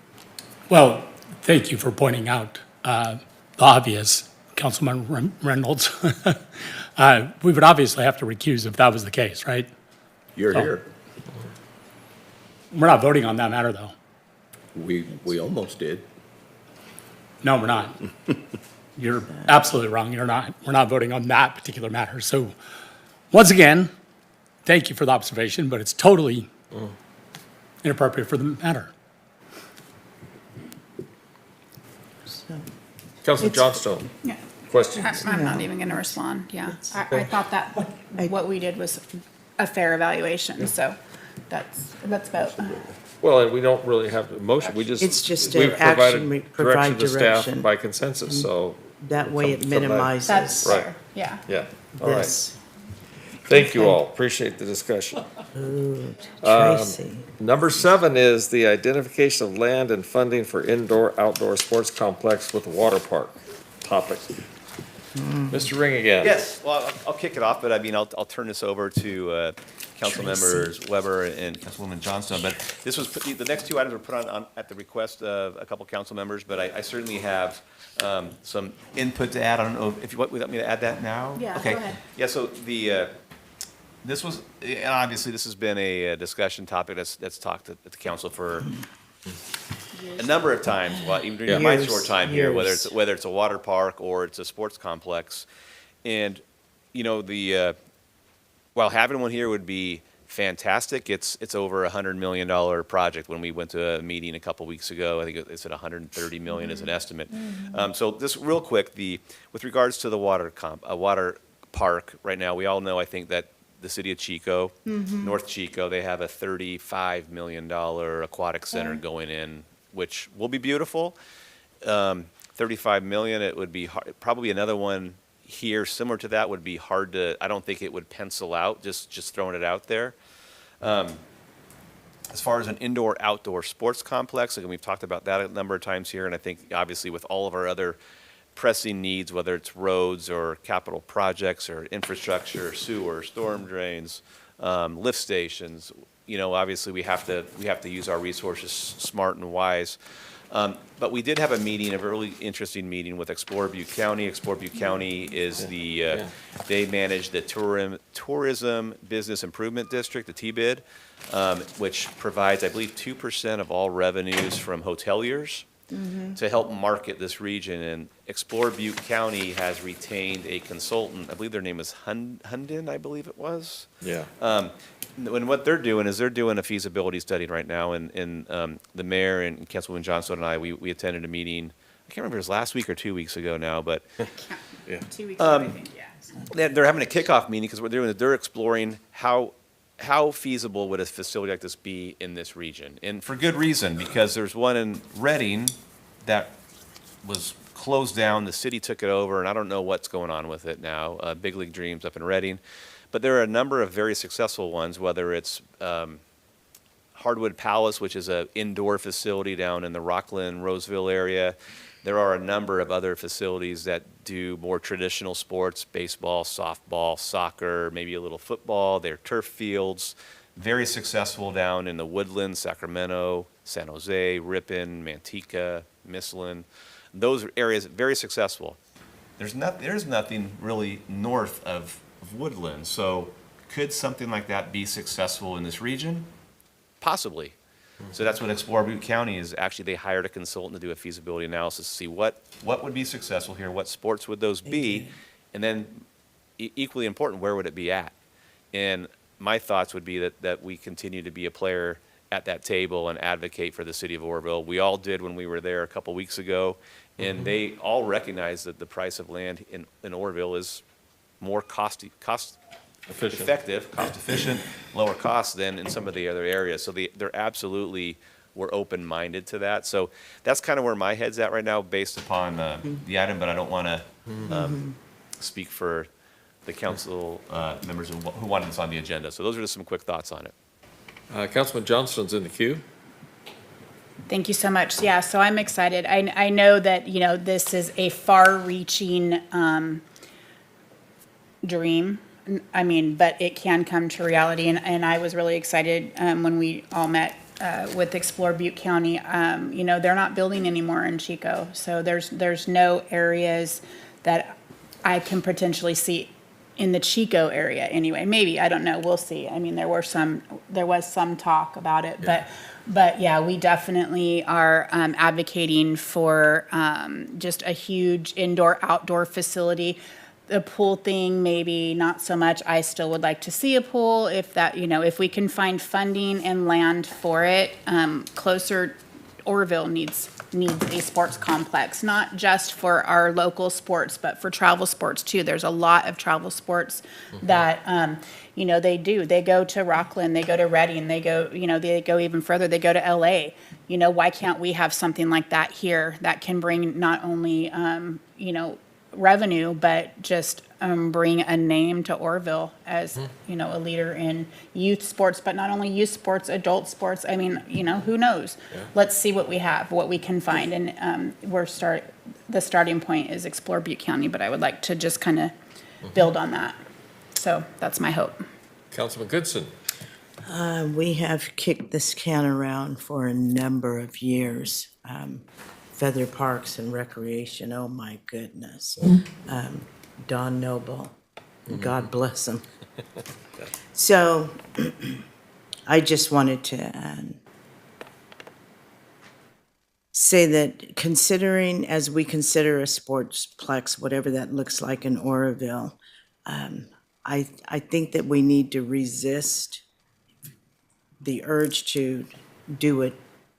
Well, thank you for pointing out the obvious, Councilman Reynolds. We would obviously have to recuse if that was the case, right? You're here. We're not voting on that matter, though. We almost did. No, we're not. You're absolutely wrong. You're not. We're not voting on that particular matter. So, once again, thank you for the observation, but it's totally inappropriate for the matter. Councilman Johnstone. Yeah. Question. I'm not even going to respond. Yeah. I thought that what we did was a fair evaluation. So that's vote. Well, and we don't really have a motion. It's just we've an action, we provide direction to staff direction. by consensus, so. That way it minimizes. That's Right. fair. Yeah. Yeah, all right. This. Thank you all. Appreciate the discussion. Ooh, Tracy. Number 7 is the identification of land and funding for indoor-outdoor sports complex with a water park topic. Mr. Ring again. Yes, well, I'll kick it off, but I mean, I'll turn this over to council members Weber and Councilwoman Johnstone. But this was, the next two items were put on at the request of a couple council members, but I certainly have some input to add. I don't know if you want me to add that now? Yeah, Okay. go ahead. Yeah, so this was, and obviously this has been a discussion topic that's talked at the council for a number of times, well, even during my short time here, whether it's a water park or it's a sports complex. And, you know, while having one here would be fantastic, it's over $100 million project. When we went to a meeting a couple weeks ago, I think it said 130 million is an estimate. So just real quick, with regards to the water park, right now, we all know, I think, that the city of Chico, North Chico, they have a $35 million aquatic center going in, which will be beautiful. 35 million, it would be probably another one here similar to that would be hard to, I don't think it would pencil out, just throwing it out there. As far as an indoor-outdoor sports complex, again, we've talked about that a number of times here, and I think obviously with all of our other pressing needs, whether it's roads or capital projects or infrastructure, or sewer, storm drains, lift stations, you know, obviously we have to use our resources smart and wise. But we did have a meeting, a really interesting meeting with Explore Butte County. Explore Butte County is they manage the Tourism Business Improvement District, the TBID, which provides, I believe, 2% of all revenues from hoteliers to help market this region. And Explore Butte County has retained a consultant, I believe their name is Hunden, I believe it was. Yeah. And what they're doing is they're doing a feasibility study right now, and the mayor and Councilwoman Johnstone and I, we attended a meeting, I can't remember if it was last week or 2 weeks ago now, but 2 weeks ago, I think, yeah. they're having a kickoff meeting because they're exploring how feasible would a facility like this be in this region, and for good reason, because there's one in Reading that was closed down, the city took it over, and I don't know what's going on with it now, Big League Dreams up in Reading. But there are a number of very successful ones, whether it's Hardwood Palace, which is an indoor facility down in the Rockland, Roseville area. There are a number of other facilities that do more traditional sports, baseball, softball, soccer, maybe a little football. They're turf fields, very successful down in the Woodlands, Sacramento, San Jose, Ripon, Manteca, Mislin. Those areas, very successful. There's nothing really north of Woodland. So could something like that be successful in this region? Possibly. So that's what Explore Butte County is. Actually, they hired a consultant to do a feasibility analysis to see what would be successful here, what sports would those be, and then equally important, where would it be at? And my thoughts would be that we continue to be a player at that table and advocate for the city of Orrville. We all did when we were there a couple weeks ago, and they all recognize that the price of land in Orrville is more cost effective, cost efficient, lower cost than in some of the other areas. So they're absolutely were open-minded to that. So that's kind of where my head's at right now, based upon the item. But I don't want to speak for the council members who wanted this on the agenda. So those are just some quick thoughts on it. Councilman Johnston's in the queue. Thank you so much. Yeah, so I'm excited. I know that, you know, this is a far-reaching dream. I mean, but it can come to reality, and I was really excited when we all met with Explore Butte County. You know, they're not building anymore in Chico, so there's no areas that I can potentially see in the Chico area anyway. Maybe, I don't know, we'll see. I mean, there was some talk about it, but yeah, we definitely are advocating for just a huge indoor-outdoor facility. The pool thing, maybe not so much. I still would like to see a pool if that, you know, if we can find funding and land for it. Closer, Orrville needs a sports complex, not just for our local sports, but for travel sports too. There's a lot of travel sports that, you know, they go to Rockland, they go to Reading, they go even further, they go to LA. You know, why can't we have something like that here that can bring not only, you know, revenue, but just bring a name to Orrville as, you know, a leader in youth sports, but not only youth sports, adult sports. I mean, you know, who knows? Yeah. Let's see what we have, what we can find. And the starting point is explore Butte County, but I would like to just kind of build on that. So that's my hope. Councilman Goodson. We have kicked this can around for a number of years. Feather Parks and Recreation, oh my goodness. Don Noble, God bless him. So I just wanted to say that considering, as we consider a sportsplex, whatever that looks like in Oroville, I think that we need to resist the urge to do what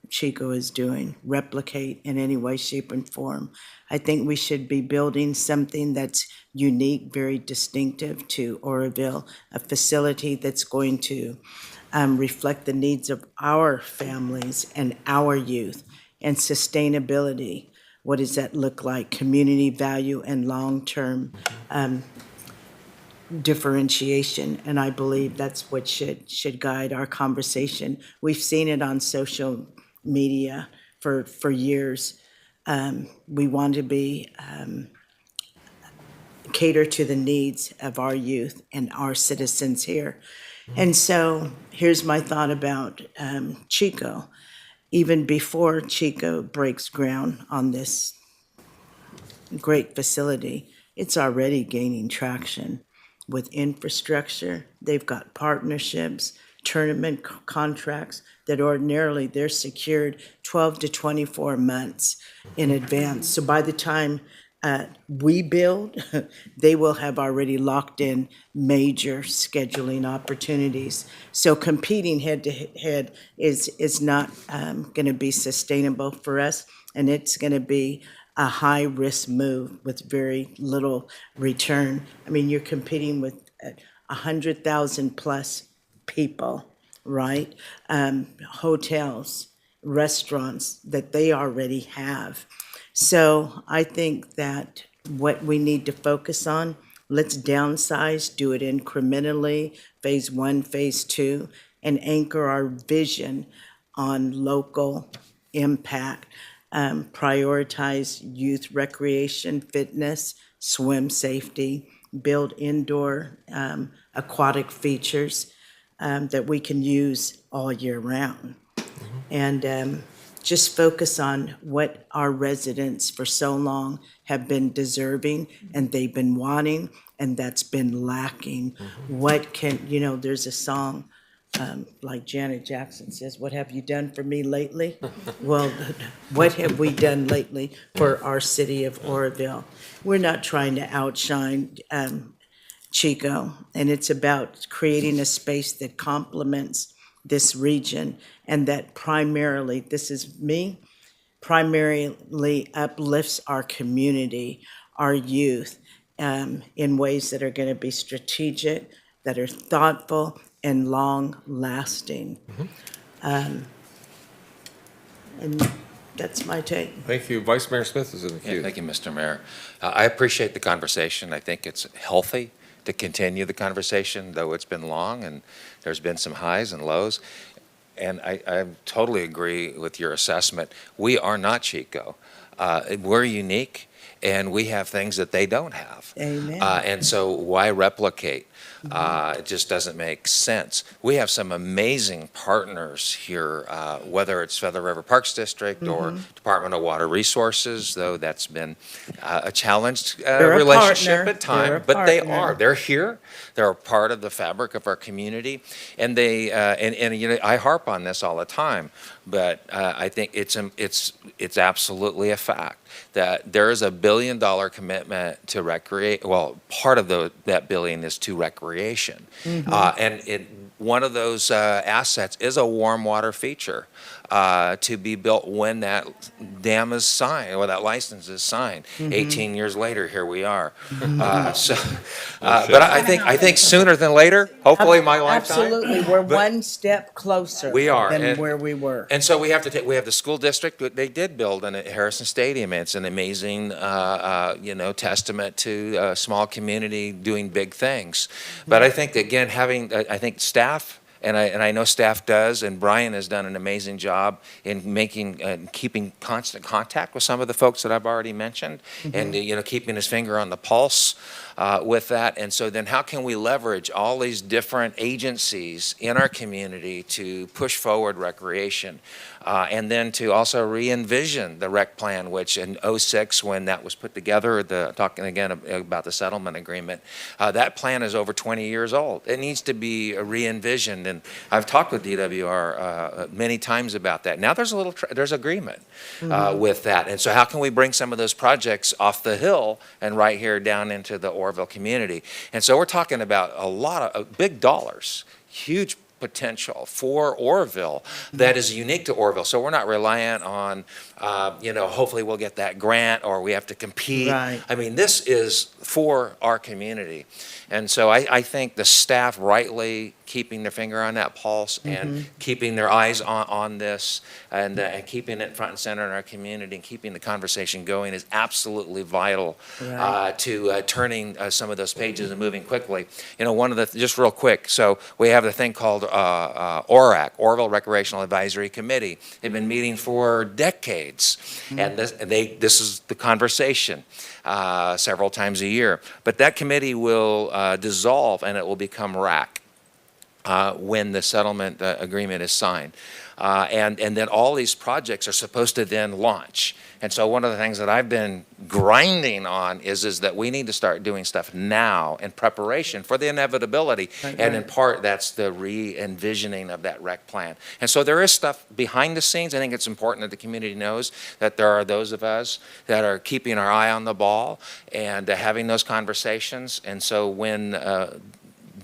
Chico is doing, replicate in any way, shape, and form. I think we should be building something that's unique, very distinctive to Oroville, a facility that's going to reflect the needs of our families and our youth, and sustainability. What does that look like? Community value and long-term differentiation, and I believe that's what should guide our conversation. We've seen it on social media for years. We want to be cater to the needs of our youth and our citizens here. And so here's my thought about Chico. Even before Chico breaks ground on this great facility, it's already gaining traction with infrastructure. They've got partnerships, tournament contracts that ordinarily they're secured 12 to 24 months in advance. So by the time we build, they will have already locked in major scheduling opportunities. So competing head to head is not going to be sustainable for us, and it's going to be a high risk move with very little return. I mean, you're competing with 100,000 plus people, right? Hotels, restaurants that they already have. So I think that what we need to focus on, let's downsize, do it incrementally, phase 1, phase 2, and anchor our vision on local impact. Prioritize youth recreation, fitness, swim safety, build indoor aquatic features that we can use all year round. And just focus on what our residents for so long have been deserving and they've been wanting, and that's been lacking. What can, there's a song like Janet Jackson says, "What have you done for me lately?" Well, what have we done lately for our city of Oroville? We're not trying to outshine Chico, and it's about creating a space that complements this region, and that primarily, this is me, primarily uplifts our community, our youth, in ways that are going to be strategic, that are thoughtful, and long-lasting. And that's my take. Thank you. Vice Mayor Smith is in the queue. Yeah, thank you, Mr. Mayor. I appreciate the conversation. I think it's healthy to continue the conversation, though it's been long and there's been some highs and lows. And I totally agree with your assessment. We are not Chico. We're unique, and we have things that they don't have. Amen. And so why replicate? It just doesn't make sense. We have some amazing partners here, whether it's Feather River Parks District or Department of Water Resources, though that's been a challenged relationship at times. But they are. They're here. They're a part of the fabric of our community. And they and I harp on this all the time, but I think it's absolutely a fact that there is a $1 billion commitment to recreate. Well, part of that $1 billion is to recreation, and one of those assets is a warm water feature to be built when that dam is signed, or that license is signed. 18 years later, here we are. But I think sooner than later, hopefully my lifetime. Absolutely, we're one step closer We are, than and- where we were. And so we have the school district, they did build at Harrison Stadium. It's an amazing, testament to a small community doing big things. But I think, again, I think staff and I know staff does, and Brian has done an amazing job in keeping constant contact with some of the folks that I've already mentioned, and keeping his finger on the pulse with that. And so then how can we leverage all these different agencies in our community to push forward recreation? And then to also re-envision the rec plan, which in '06, when that was put together, talking again about the settlement agreement, that plan is over 20 years old. It needs to be re-envisioned, and I've talked with DWR many times about that. Now there's agreement with that, and so how can we bring some of those projects off the hill and right here down into the Orville community? And so we're talking about a lot of big dollars, huge potential for Orville that is unique to Orville. So we're not reliant on, hopefully we'll get that grant or we have to compete. Right. I mean, this is for our community. And so I think the staff rightly keeping their finger on that pulse and keeping their eyes on this and keeping it front and center in our community and keeping the conversation going is absolutely vital to turning some of those pages and moving quickly. One of the, just real quick, so we have the thing called ORAC, Orville Recreational Advisory Committee. They've been meeting for decades, and this is the conversation several times a year. But that committee will dissolve and it will become RAC when the settlement agreement is signed. And then all these projects are supposed to then launch. And so one of the things that I've been grinding on is that we need to start doing stuff now in preparation for the inevitability. And in part, that's the re-envisioning of that rec plan. And so there is stuff behind the scenes. I think it's important that the community knows that there are those of us that are keeping our eye on the ball and having those conversations. And so when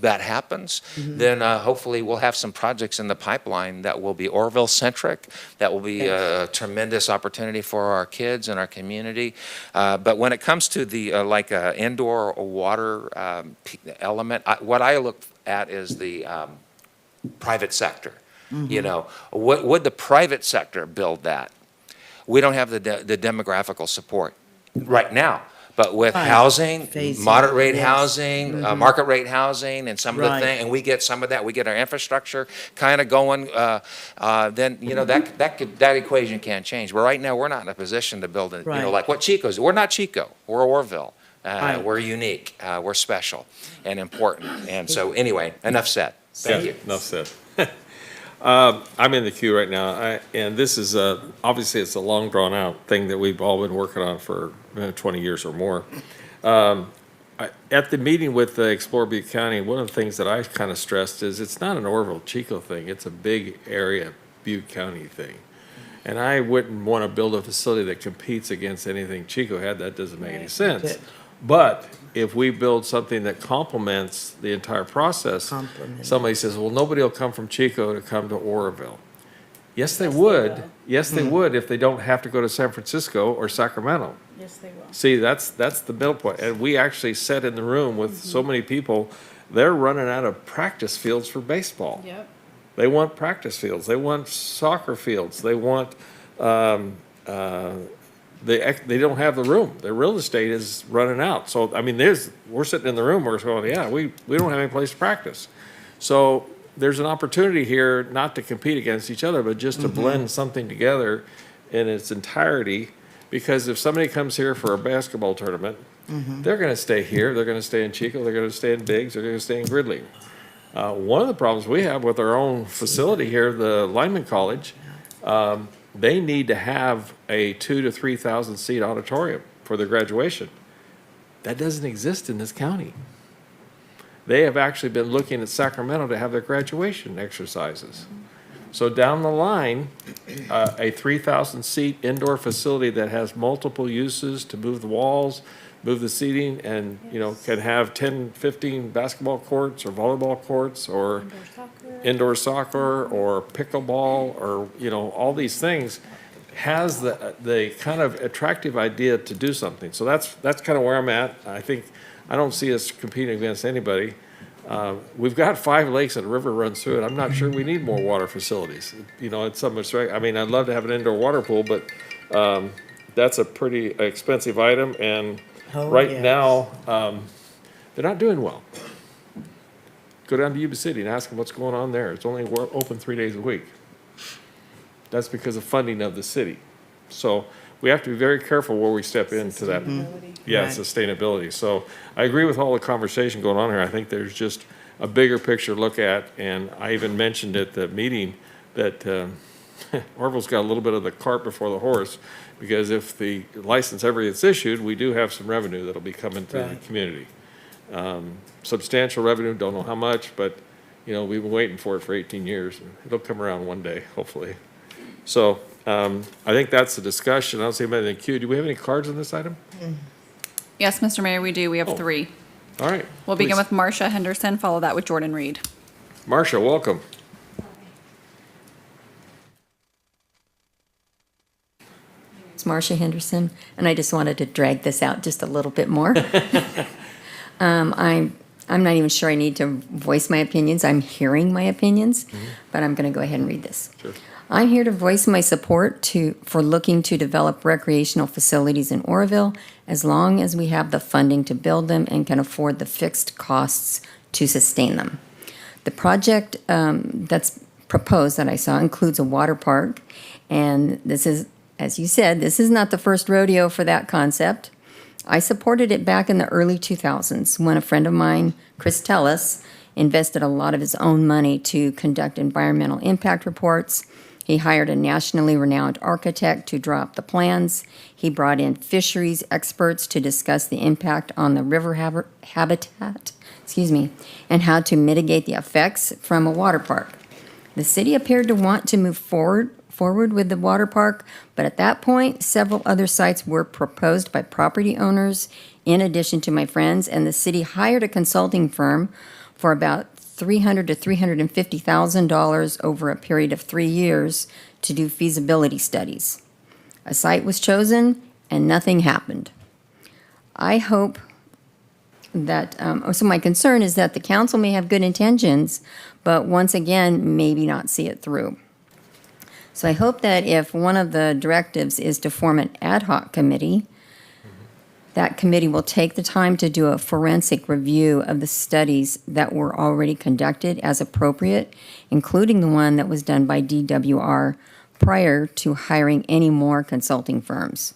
that happens, then hopefully we'll have some projects in the pipeline that will be Orville-centric, that will be a tremendous opportunity for our kids and our community. But when it comes to the indoor water element, what I look at is the private sector. Would the private sector build that? We don't have the demographical support right now. But with housing, moderate rate housing, market rate housing, and some of the things, and we get some of that, we get our infrastructure kind of going, then that equation can't change. But right now, we're not in a position to build it. Like what Chico's. We're not Chico. We're Orville. We're unique. We're special and important. And so, anyway, enough said. Thank you. Enough said. I'm in the queue right now, and this is obviously it's a long drawn out thing that we've all been working on for 20 years or more. At the meeting with Explore Butte County, one of the things that I kind of stressed is it's not an Orville Chico thing, it's a big area Butte County thing. And I wouldn't want to build a facility that competes against anything Chico had. That doesn't make any sense. But if we build something that complements the entire process, somebody says, well, nobody will come from Chico to come to Oroville. Yes, they would. Yes, they would if they don't have to go to San Francisco or Sacramento. Yes, they will. See, that's the middle point. And we actually sat in the room with so many people, they're running out of practice fields for baseball. Yep. They want practice fields. They want soccer fields. They want they don't have the room. Their real estate is running out. So, I mean, we're sitting in the room, we're going, yeah, we don't have any place to practice. So there's an opportunity here not to compete against each other, but just to blend something together in its entirety. Because if somebody comes here for a basketball tournament, they're going to stay here. They're going to stay in Chico. They're going to stay in Biggs. They're going to stay in Gridley. One of the problems we have with our own facility here, the Lineman College, they need to have a 2,000 to 3,000 seat auditorium for their graduation. That doesn't exist in this county. They have actually been looking at Sacramento to have their graduation exercises. So down the line, a 3,000 seat indoor facility that has multiple uses to move the walls, move the seating, and can have 10, 15 basketball courts or volleyball courts or indoor soccer or pickleball or all these things, has the kind of attractive idea to do something. So that's kind of where I'm at. I don't see us competing against anybody. We've got 5 lakes and a river runs through it. I'm not sure we need more water facilities. It's so much. I mean, I'd love to have an indoor water pool, but that's a pretty expensive item, and now they're not doing well. Go down to Yuba City and ask them what's going on there. It's only open 3 days a week. That's because of funding of the city. So we have to be very careful where we step into that. Yeah, Right. sustainability. So I agree with all the conversation going on here. I think there's just a bigger picture to look at. And I even mentioned at the meeting that Orville's got a little bit of the cart before the horse, because if the license ever gets issued, we do have some revenue that'll be coming to the Right. community. Substantial revenue, don't know how much, but, you know, we've been waiting for it for 18 years. It'll come around one day, hopefully. So I think that's the discussion. I don't see anybody in the queue. Do we have any cards on this item? Yes, Mr. Mayor, we do. We have three. All right. We'll begin please. with Marcia Henderson, follow that with Jordan Reed. Marcia, welcome. It's Marcia Henderson, and I just wanted to drag this out just a little bit more. I'm not even sure I need to voice my opinions. I'm hearing my opinions, but I'm going to go ahead and read this. Sure. I'm here to voice my support for looking to develop recreational facilities in Oroville as long as we have the funding to build them and can afford the fixed costs to sustain them. The project that's proposed that I saw includes a water park, and this is, as you said, this is not the first rodeo for that concept. I supported it back in the early 2000s when a friend of mine, Chris Tellis, invested a lot of his own money to conduct environmental impact reports. He hired a nationally renowned architect to draw up the plans. He brought in fisheries experts to discuss the impact on the river habitat, and how to mitigate the effects from a water park. The city appeared to want to move forward with the water park, but at that point, several other sites were proposed by property owners in addition to my friends, and the city hired a consulting firm for about $300,000 to $350,000 over a period of 3 years to do feasibility studies. A site was chosen and nothing happened. I hope that, so my concern is that the council may have good intentions, but once again, maybe not see it through. So I hope that if one of the directives is to form an ad hoc committee, that committee will take the time to do a forensic review of the studies that were already conducted as appropriate, including the one that was done by DWR prior to hiring any more consulting firms.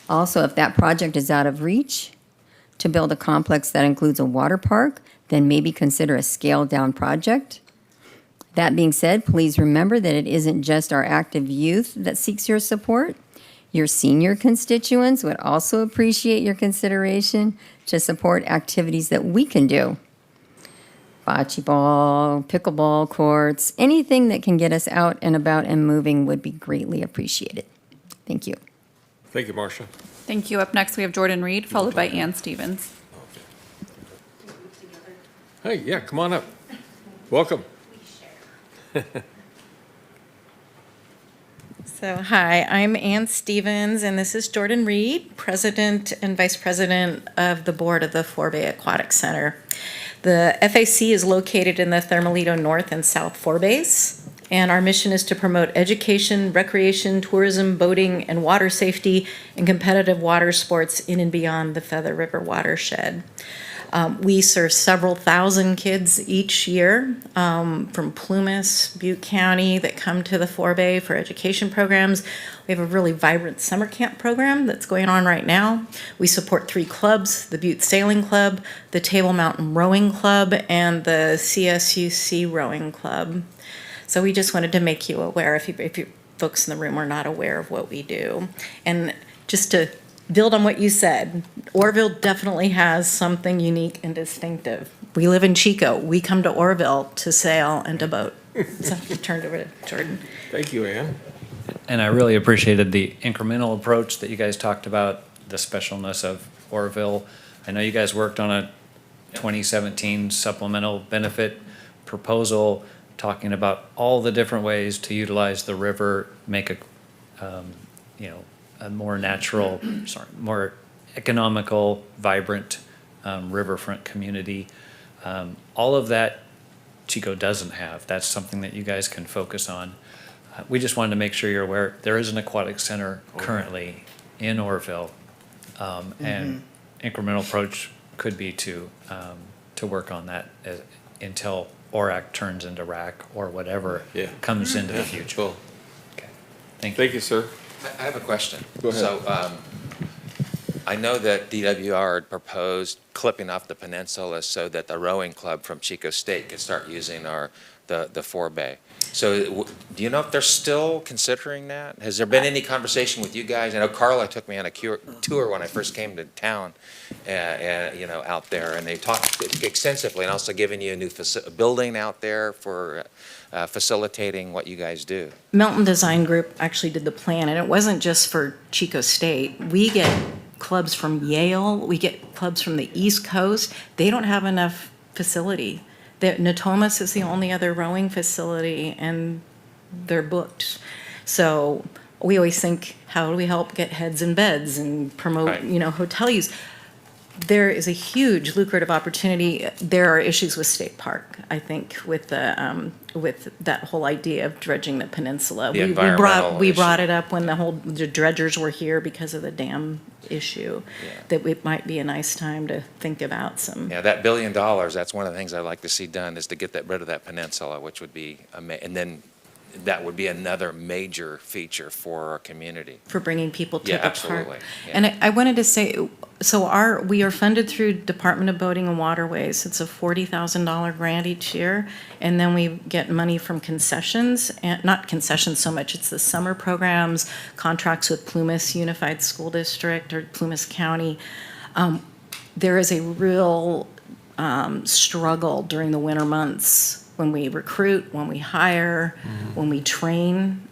Also, if that project is out of reach to build a complex that includes a water park, then maybe consider a scaled-down project. That being said, please remember that it isn't just our active youth that seeks your support. Your senior constituents would also appreciate your consideration to support activities that we can do. Bocce ball, pickleball courts, anything that can get us out and about and moving would be greatly appreciated. Thank you. Thank you, Marcia. Thank you. Up next, we have Jordan Reed, followed by Ann Stevens. Hey, yeah, come on up. Welcome. So, hi, I'm Ann Stevens, and this is Jordan Reed, President and Vice President of the Board of the Forebay Aquatic Center. The FAC is located in the Thermalito North and South Forebays, and our mission is to promote education, recreation, tourism, boating, and water safety and competitive water sports in and beyond the Feather River watershed. We serve several thousand kids each year from Plumas, Butte County that come to the Forebay for education programs. We have a really vibrant summer camp program that's going on right now. We support 3 clubs, the Butte Sailing Club, the Table Mountain Rowing Club, and the CSUC Rowing Club. So we just wanted to make you aware if you folks in the room are not aware of what we do. And just to build on what you said, Oroville definitely has something unique and distinctive. We live in Chico. We come to Oroville to sail and to boat. So I turned over to Jordan. Thank you, Ann. And I really appreciated the incremental approach that you guys talked about, the specialness of Oroville. I know you guys worked on a 2017 supplemental benefit proposal, talking about all the different ways to utilize the river, make a more natural, more economical, vibrant riverfront community. All of that Chico doesn't have. That's something that you guys can focus on. We just wanted to make sure you're aware there is an aquatic center currently in Oroville, and incremental approach could be to work on that until ORAC turns into RAC or whatever Yeah. comes into the Yeah, future. cool. Okay. Thank you, sir. I have a question. Go ahead. So, I know that DWR had proposed clipping off the peninsula so that the rowing club from Chico State could start using the forebay. So do you know if they're still considering that? Has there been any conversation with you guys? I know Carla took me on a tour when I first came to town, out there, and they talked extensively, and also giving you a new building out there for facilitating what you guys do. Melton Design Group actually did the plan, and it wasn't just for Chico State. We get clubs from Yale, we get clubs from the East Coast. They don't have enough facility. Natomas is the only other rowing facility, and they're booked. So we always think, how do we help get heads in beds and promote, Right. Hotel use? There is a huge lucrative opportunity. There are issues with State Park, I think, with that whole idea of dredging the peninsula. The environmental We issue. brought it up when the dredgers were here because of the dam issue, that it might be a nice time to think about some. Yeah, that $1 billion, that's one of the things I'd like to see done, is to get rid of that peninsula, which would be, and then that would be another major feature for our community. For bringing people to Yeah, the park. absolutely, yeah. And I wanted to say, so we are funded through Department of Boating and Waterways. It's a $40,000 grant each year, and then we get money from concessions, and not concessions so much, it's the summer programs, contracts with Plumas Unified School District or Plumas County. There is a real struggle during the winter months when we recruit, when we hire, when we train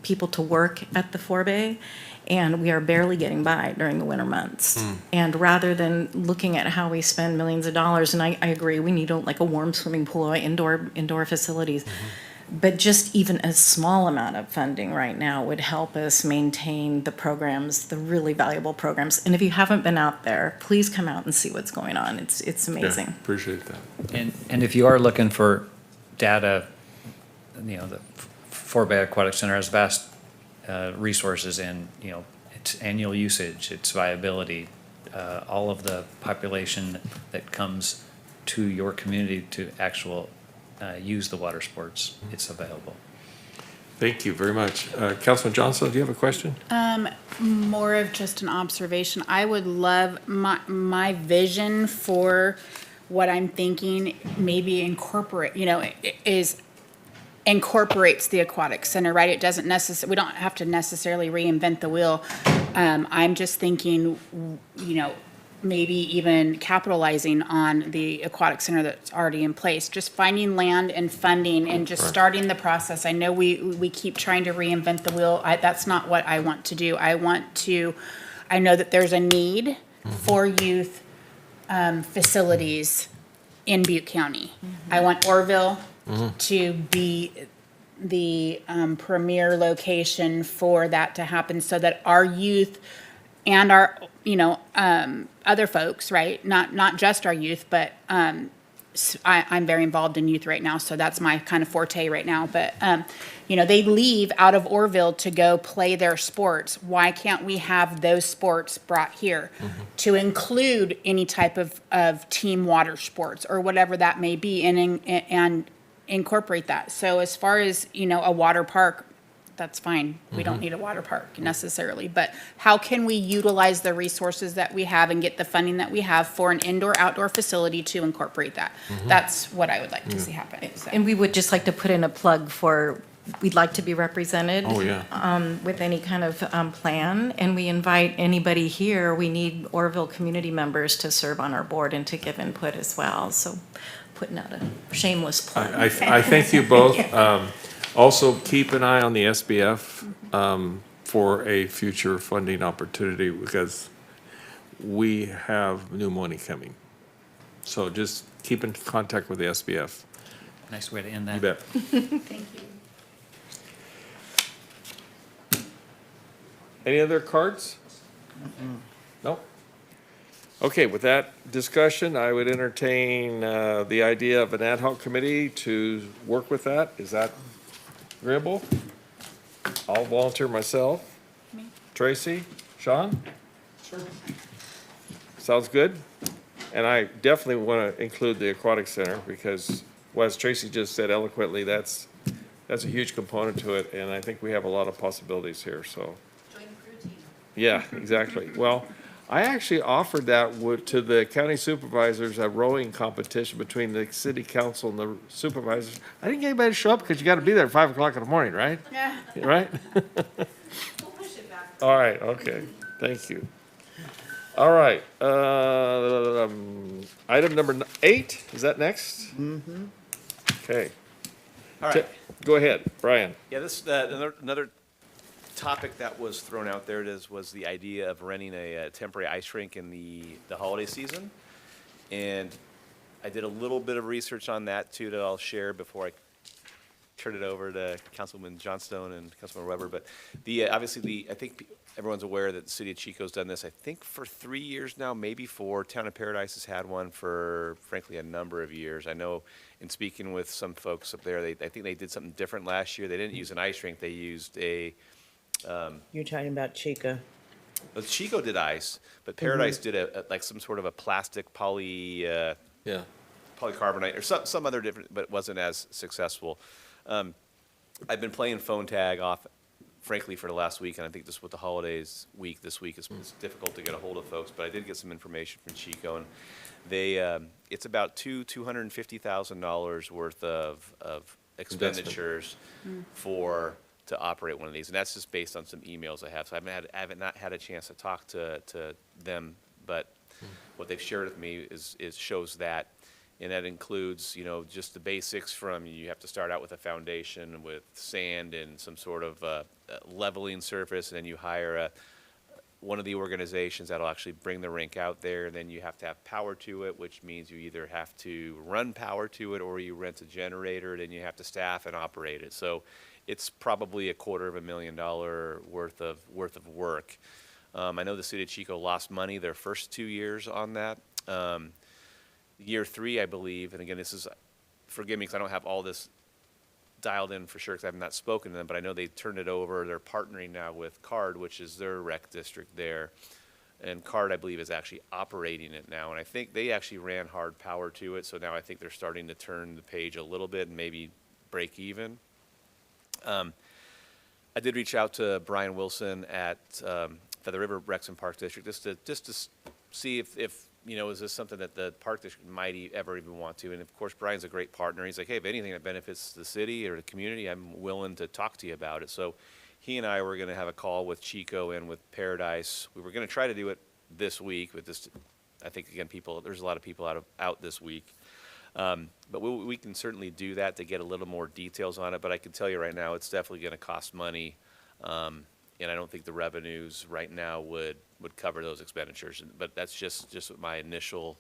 people to work at the forebay, and we are barely getting by during the winter months. And rather than looking at how we spend millions of dollars, and I agree, we need like a warm swimming pool, indoor facilities, but just even a small amount of funding right now would help us maintain the programs, the really valuable programs. And if you haven't been out there, please come out and see what's going on. It's amazing. Yeah, appreciate that. And if you are looking for data, the Forebay Aquatic Center has vast resources in, its annual usage, its viability, all of the population that comes to your community to use the water sports. It's available. Thank you very much. Councilman Johnson, do you have a question? More of just an observation. I would love my vision for what I'm thinking, maybe incorporates the aquatic center, right? It doesn't we don't have to necessarily reinvent the wheel. I'm just thinking, maybe even capitalizing on the aquatic center that's already in place, just finding land and funding and just starting the process. I know we keep trying to reinvent the wheel. That's not what I want to do. I know that there's a need for youth facilities in Butte County. I want Orville to be the premier location for that to happen, so that our youth and our other folks, right? Not just our youth, but I'm very involved in youth right now, so that's my kind of forte right now. But they leave out of Orville to go play their sports. Why can't we have those sports brought here to include any type of team water sports or whatever that may be, and incorporate that? So as far as a water park, that's fine. We don't need a water park necessarily, but how can we utilize the resources that we have and get the funding that we have for an indoor-outdoor facility to incorporate that? That's what I would like to see happen. So. And we would just like to put in a plug for, we'd like to be represented with any kind of plan, and we invite anybody here. We need Orville community members to serve on our board and to give input as well. So putting out a shameless plug. I thank you both. Also, keep an eye on the SBF for a future funding opportunity, because we have new money coming. So just keep in contact with the SBF. Nice way to end that. You bet. Thank you. Any other cards? No? Okay, with that discussion, I would entertain the idea of an ad hoc committee to work with that. Is that agreeable? I'll volunteer myself. Tracy? Sean? Sure. Sounds good. And I definitely want to include the aquatic center because, well, as Tracy just said eloquently, that's a huge component to it, and I think we have a lot of possibilities here, so. Yeah, exactly. Well, I actually offered that to the county supervisors, a rowing competition between the city council and the supervisors. I didn't get anybody to show up because you got to be there at 5 o'clock in the morning, right? Yeah. Right? All right, okay, thank you. All right, item number 8, is that next? Mm-hmm. Okay. All right. Go ahead, Brian. Yeah, this, another topic that was thrown out there was the idea of renting a temporary ice rink in the holiday season. And I did a little bit of research on that too that I'll share before I turn it over to Councilman Johnstone and Councilman Weber. But obviously I think everyone's aware that the city of Chico's done this, I think for 3 years now, maybe 4. Town of Paradise has had one for, frankly, a number of years. I know in speaking with some folks up there, I think they did something different last year. They didn't use an ice rink, they used a, You're talking about Chico. well, Chico did ice, but Paradise did like some sort of a plastic polycarbonate or some other different, but it wasn't as successful. I've been playing phone tag off, frankly, for the last week, and I think this with the holidays week this week it's difficult to get a hold of folks. But I did get some information from Chico, and they it's about $250,000 worth of expenditures to operate one of these, and that's just based on some emails I have. So I haven't not had a chance to talk to them, but what they've shared with me is shows that, and that includes, you know, just the basics from you have to start out with a foundation with sand and some sort of leveling surface, and then you hire one of the organizations that'll actually bring the rink out there, and then you have to have power to it, which means you either have to run power to it or you rent a generator, then you have to staff and operate it. So it's probably $250,000 worth of work. I know the city of Chico lost money their first 2 years on that. Year 3, I believe, and again, this is, forgive me because I don't have all this dialed in for sure because I have not spoken to them, but I know they turned it over. They're partnering now with CARD, which is their rec district there. And CARD, I believe, is actually operating it now. And I think they actually ran hard power to it, so now I think they're starting to turn the page a little bit and maybe break even. I did reach out to Brian Wilson at Feather River Rex and Park District just to see if you know, is this something that the Park District might ever even want to? And of course, Brian's a great partner. He's like, hey, if anything that benefits the city or the community, I'm willing to talk to you about it. So he and I were going to have a call with Chico and with Paradise. We were going to try to do it this week, but this, I think, again, there's a lot of people out this week. But we can certainly do that to get a little more details on it. But I can tell you right now, it's definitely going to cost money. And I don't think the revenues right now would cover those expenditures. But that's just what my initial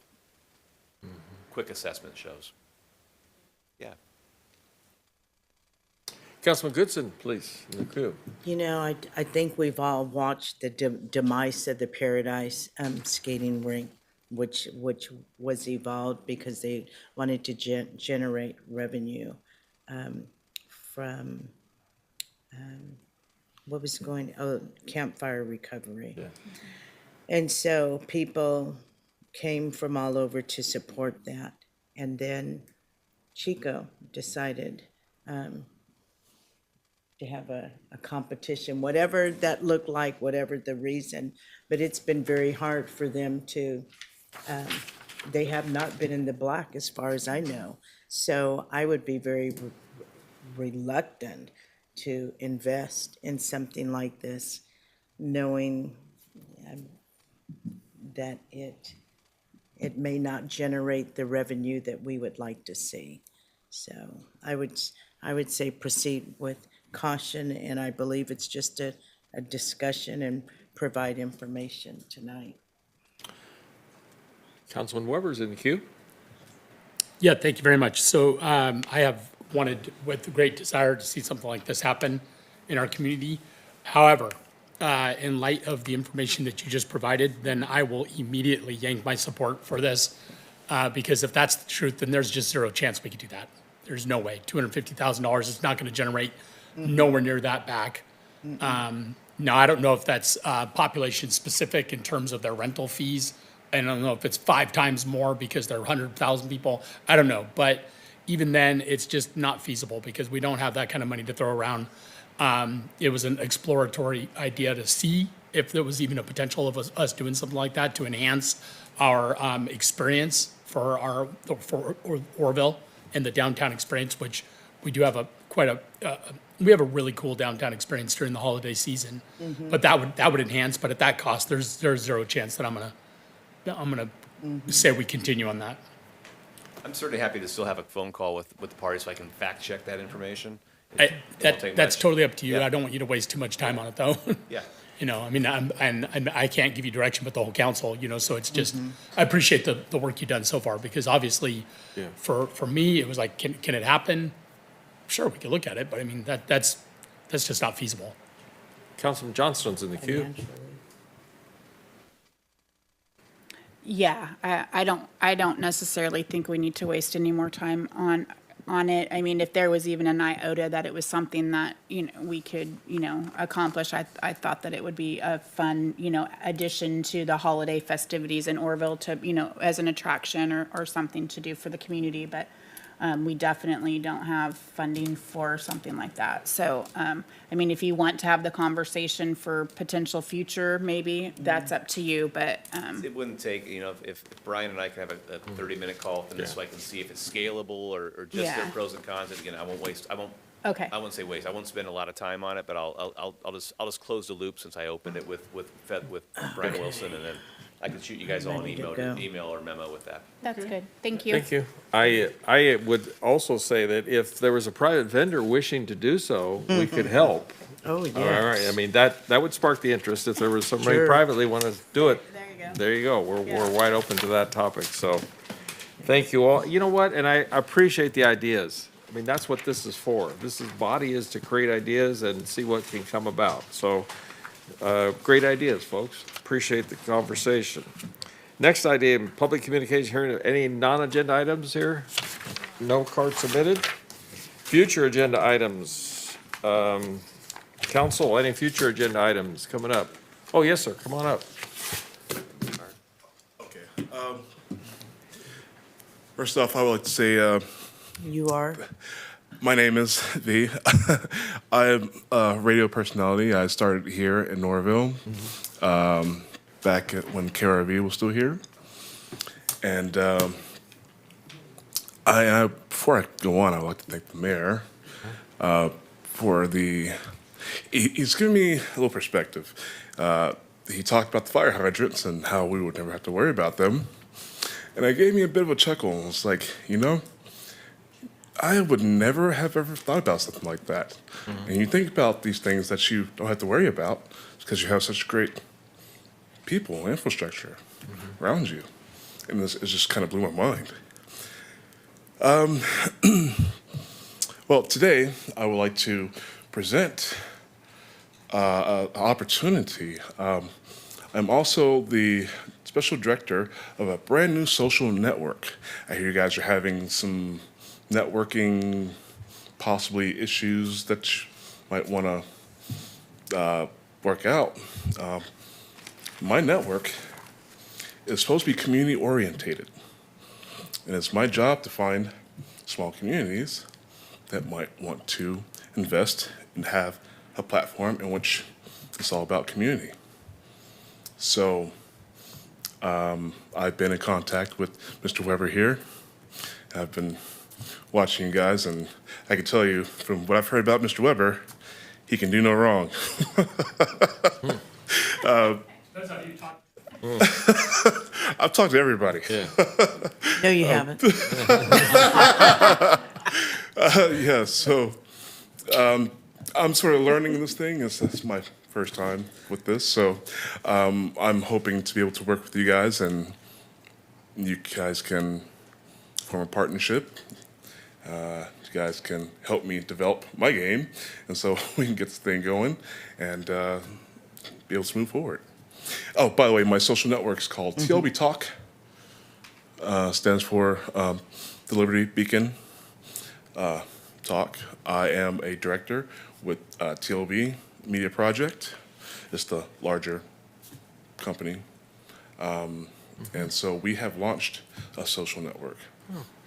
quick assessment shows. Yeah. Councilman Goodson, please, in the queue. You know, I think we've all watched the demise of the Paradise skating rink, which was evolved because they wanted to generate revenue from what was campfire recovery. Yeah. And so people came from all over to support that. And then Chico decided to have a competition, whatever that looked like, whatever the reason. But it's been very hard for them to, they have not been in the black as far as I know. So I would be very reluctant to invest in something like this, knowing that it may not generate the revenue that we would like to see. So I would say proceed with caution, and I believe it's just a discussion and provide information tonight. Councilman Weber's in the queue. Yeah, thank you very much. So I have wanted with great desire to see something like this happen in our community. However, in light of the information that you just provided, then I will immediately yank my support for this because if that's the truth, then there's just zero chance we could do that. There's no way. $250,000 is not going to generate nowhere near that back. Now, I don't know if that's population specific in terms of their rental fees I don't know if it's 5 times more because there are 100,000 people. I don't know. But even then, it's just not feasible because we don't have that kind of money to throw around. It was an exploratory idea to see if there was even a potential of us doing something like that to enhance our experience for Orville and the downtown experience, which we do have we have a really cool downtown experience during the holiday season. But that would enhance. But at that cost, there's zero chance that I'm gonna say we continue on that. I'm certainly happy to still have a phone call with the party so I can fact check that information. It won't take That's much. totally up to you. Yeah. I don't want you to waste too much time on it, though. Yeah. You know, I mean, I can't give you direction, but the whole council, you know, so it's just, I appreciate the work you've done so far, because obviously, for me, it was like, can it happen? Sure, we could look at it, but I mean, that's just not feasible. Councilman Johnston's in the queue. Yeah, I don't necessarily think we need to waste any more time on it. I mean, if there was even an iota that it was something that, you know, we could, you know, accomplish, I thought that it would be a fun, you know, addition to the holiday festivities in Orville to, you know, as an attraction or something to do for the community. But we definitely don't have funding for something like that. So, I mean, if you want to have the conversation for potential future, maybe that's up to you, but, It wouldn't take, you know, if Brian and I can have a 30-minute call, and this so I can see if it's scalable or just their Yeah. pros and cons. And again, I won't, okay. I won't say waste. I won't spend a lot of time on it, but I'll just close the loop since I opened it with Brian Wilson, and then I can shoot you guys all an email or memo with that. That's good. Thank you. Thank you. I would also say that if there was a private vendor wishing to do so, we could help. Oh, yes. All right, I mean, that would spark the interest if there was somebody Sure. privately want to do it. There you go. There you go. We're wide open to that topic, so thank you all. You know what, and I appreciate the ideas. I mean, that's what this is for. Body is to create ideas and see what can come about. So, great ideas, folks. Appreciate the conversation. Next item, public communication hearing. Any non-agenda items here? No card submitted. Future agenda items. Council, any future agenda items coming up? Oh, yes, sir. Come on up. Okay. First off, I would like to say, You are? my name is V. I am a radio personality. I started here in Norville, back when KRV was still here. And before I go on, I would like to thank the mayor for he's given me a little perspective. He talked about the fire hydrants and how we would never have to worry about them. And it gave me a bit of a chuckle. It's like, you know, I would never have ever thought about something like that. And you think about these things that you don't have to worry about because you have such great people, infrastructure around you. And it just kind of blew my mind. Well, today I would like to present an opportunity. I'm also the special director of a brand new social network. I hear you guys are having some networking, possibly issues that you might want to work out. My network is supposed to be community orientated, and it's my job to find small communities that might want to invest and have a platform in which it's all about community. So I've been in contact with Mr. Weber here. I've been watching you guys, and I can tell you from what I've heard about Mr. Weber, he can do no wrong. I've talked to everybody. No, you haven't. Yeah, so I'm sort of learning this thing. This is my first time with this, so I'm hoping to be able to work with you guys, and you guys can form a partnership. You guys can help me develop my game, and so we can get this thing going and be able to move forward. Oh, by the way, my social network is called TLB Talk. Stands for the Liberty Beacon Talk. I am a director with TLB Media Project. It's the larger company. And so we have launched a social network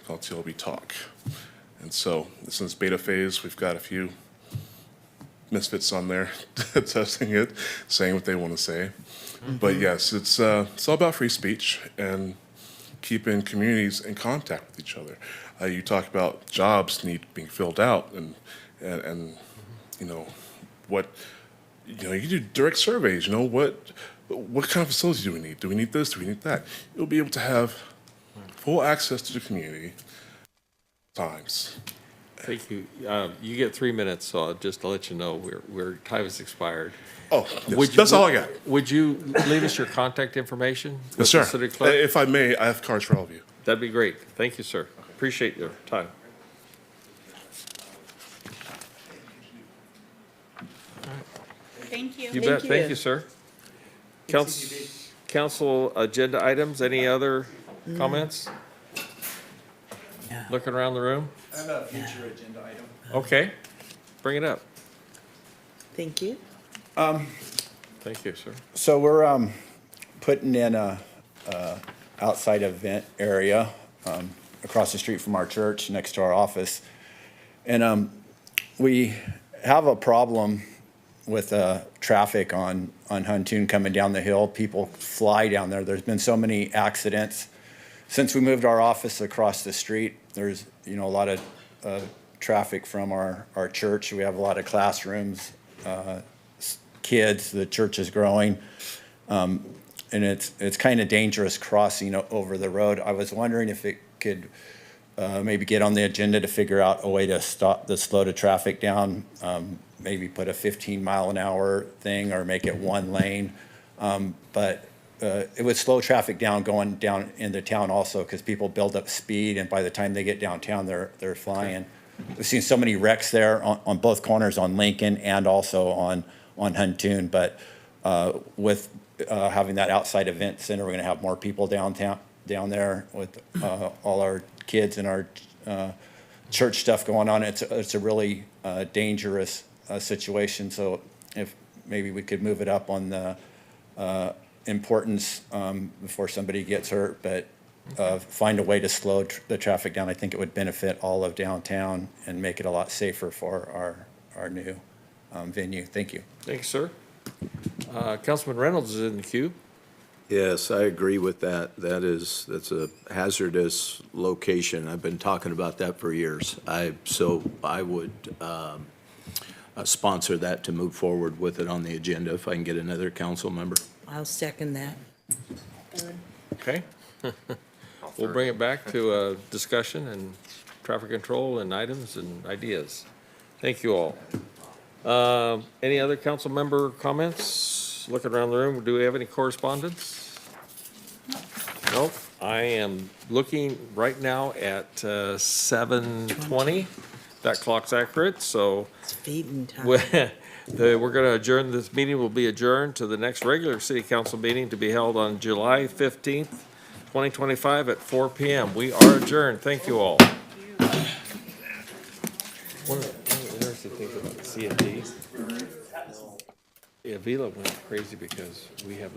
called TLB Talk. And so since beta phase, we've got a few misfits on there testing it, saying what they want to say. But yes, it's all about free speech and keeping communities in contact with each other. You talk about jobs need being filled out, and you know what, you do direct surveys. You know what kind of facilities do we need? Do we need this? Do we need that? You'll be able to have full access to the community times. Thank you. You get 3 minutes, so just to let you know, time has expired. Oh, yes, that's all I got. Would you leave us your contact information? Yes, with sir. the city clerk? If I may, I have cards for all of you. That'd be great. Thank you, sir. Appreciate your time. Thank you. You bet. Thank you, sir. Council agenda items, any other comments? Looking around the room? I have a future agenda item. Okay, bring it up. Thank you. Thank you, sir. So we're putting in a outside event area across the street from our church, next to our office. And we have a problem with traffic on Huntoon coming down the hill. People fly down there. There's been so many accidents. Since we moved our office across the street, there's a lot of traffic from our church. We have a lot of classrooms, kids. The church is growing, and it's kind of dangerous crossing over the road. I was wondering if it could maybe get on the agenda to figure out a way to slow the traffic down. Maybe put a 15-mile-an-hour thing or make it one lane, but it would slow traffic down going down into town also, because people build up speed, and by the time they get downtown, they're flying. We've seen so many wrecks there on both corners, on Lincoln and also on Huntoon. But with having that outside event center, we're going to have more people down there with all our kids and our church stuff going on. It's a really dangerous situation. So if maybe we could move it up on the importance before somebody gets hurt, but find a way to slow the traffic down. I think it would benefit all of downtown and make it a lot safer for our new venue. Thank you. Thanks, sir. Councilman Reynolds is in the queue. Yes, I agree with that. That's a hazardous location. I've been talking about that for years. So I would sponsor that to move forward with it on the agenda if I can get another council member. I'll second that. Okay. We'll bring it back to discussion and traffic control and items and ideas. Thank you all. Any other council member comments? Looking around the room, do we have any correspondence? Nope. I am looking right now at 7:20. That clock's accurate, so It's feeding time. we're going to adjourn. This meeting will be adjourned to the next regular city council meeting to be held on July 15th, 2025 at 4 p.m. We are adjourned. Thank you all. One of the interesting things about the CFD, yeah, Vila went crazy because we have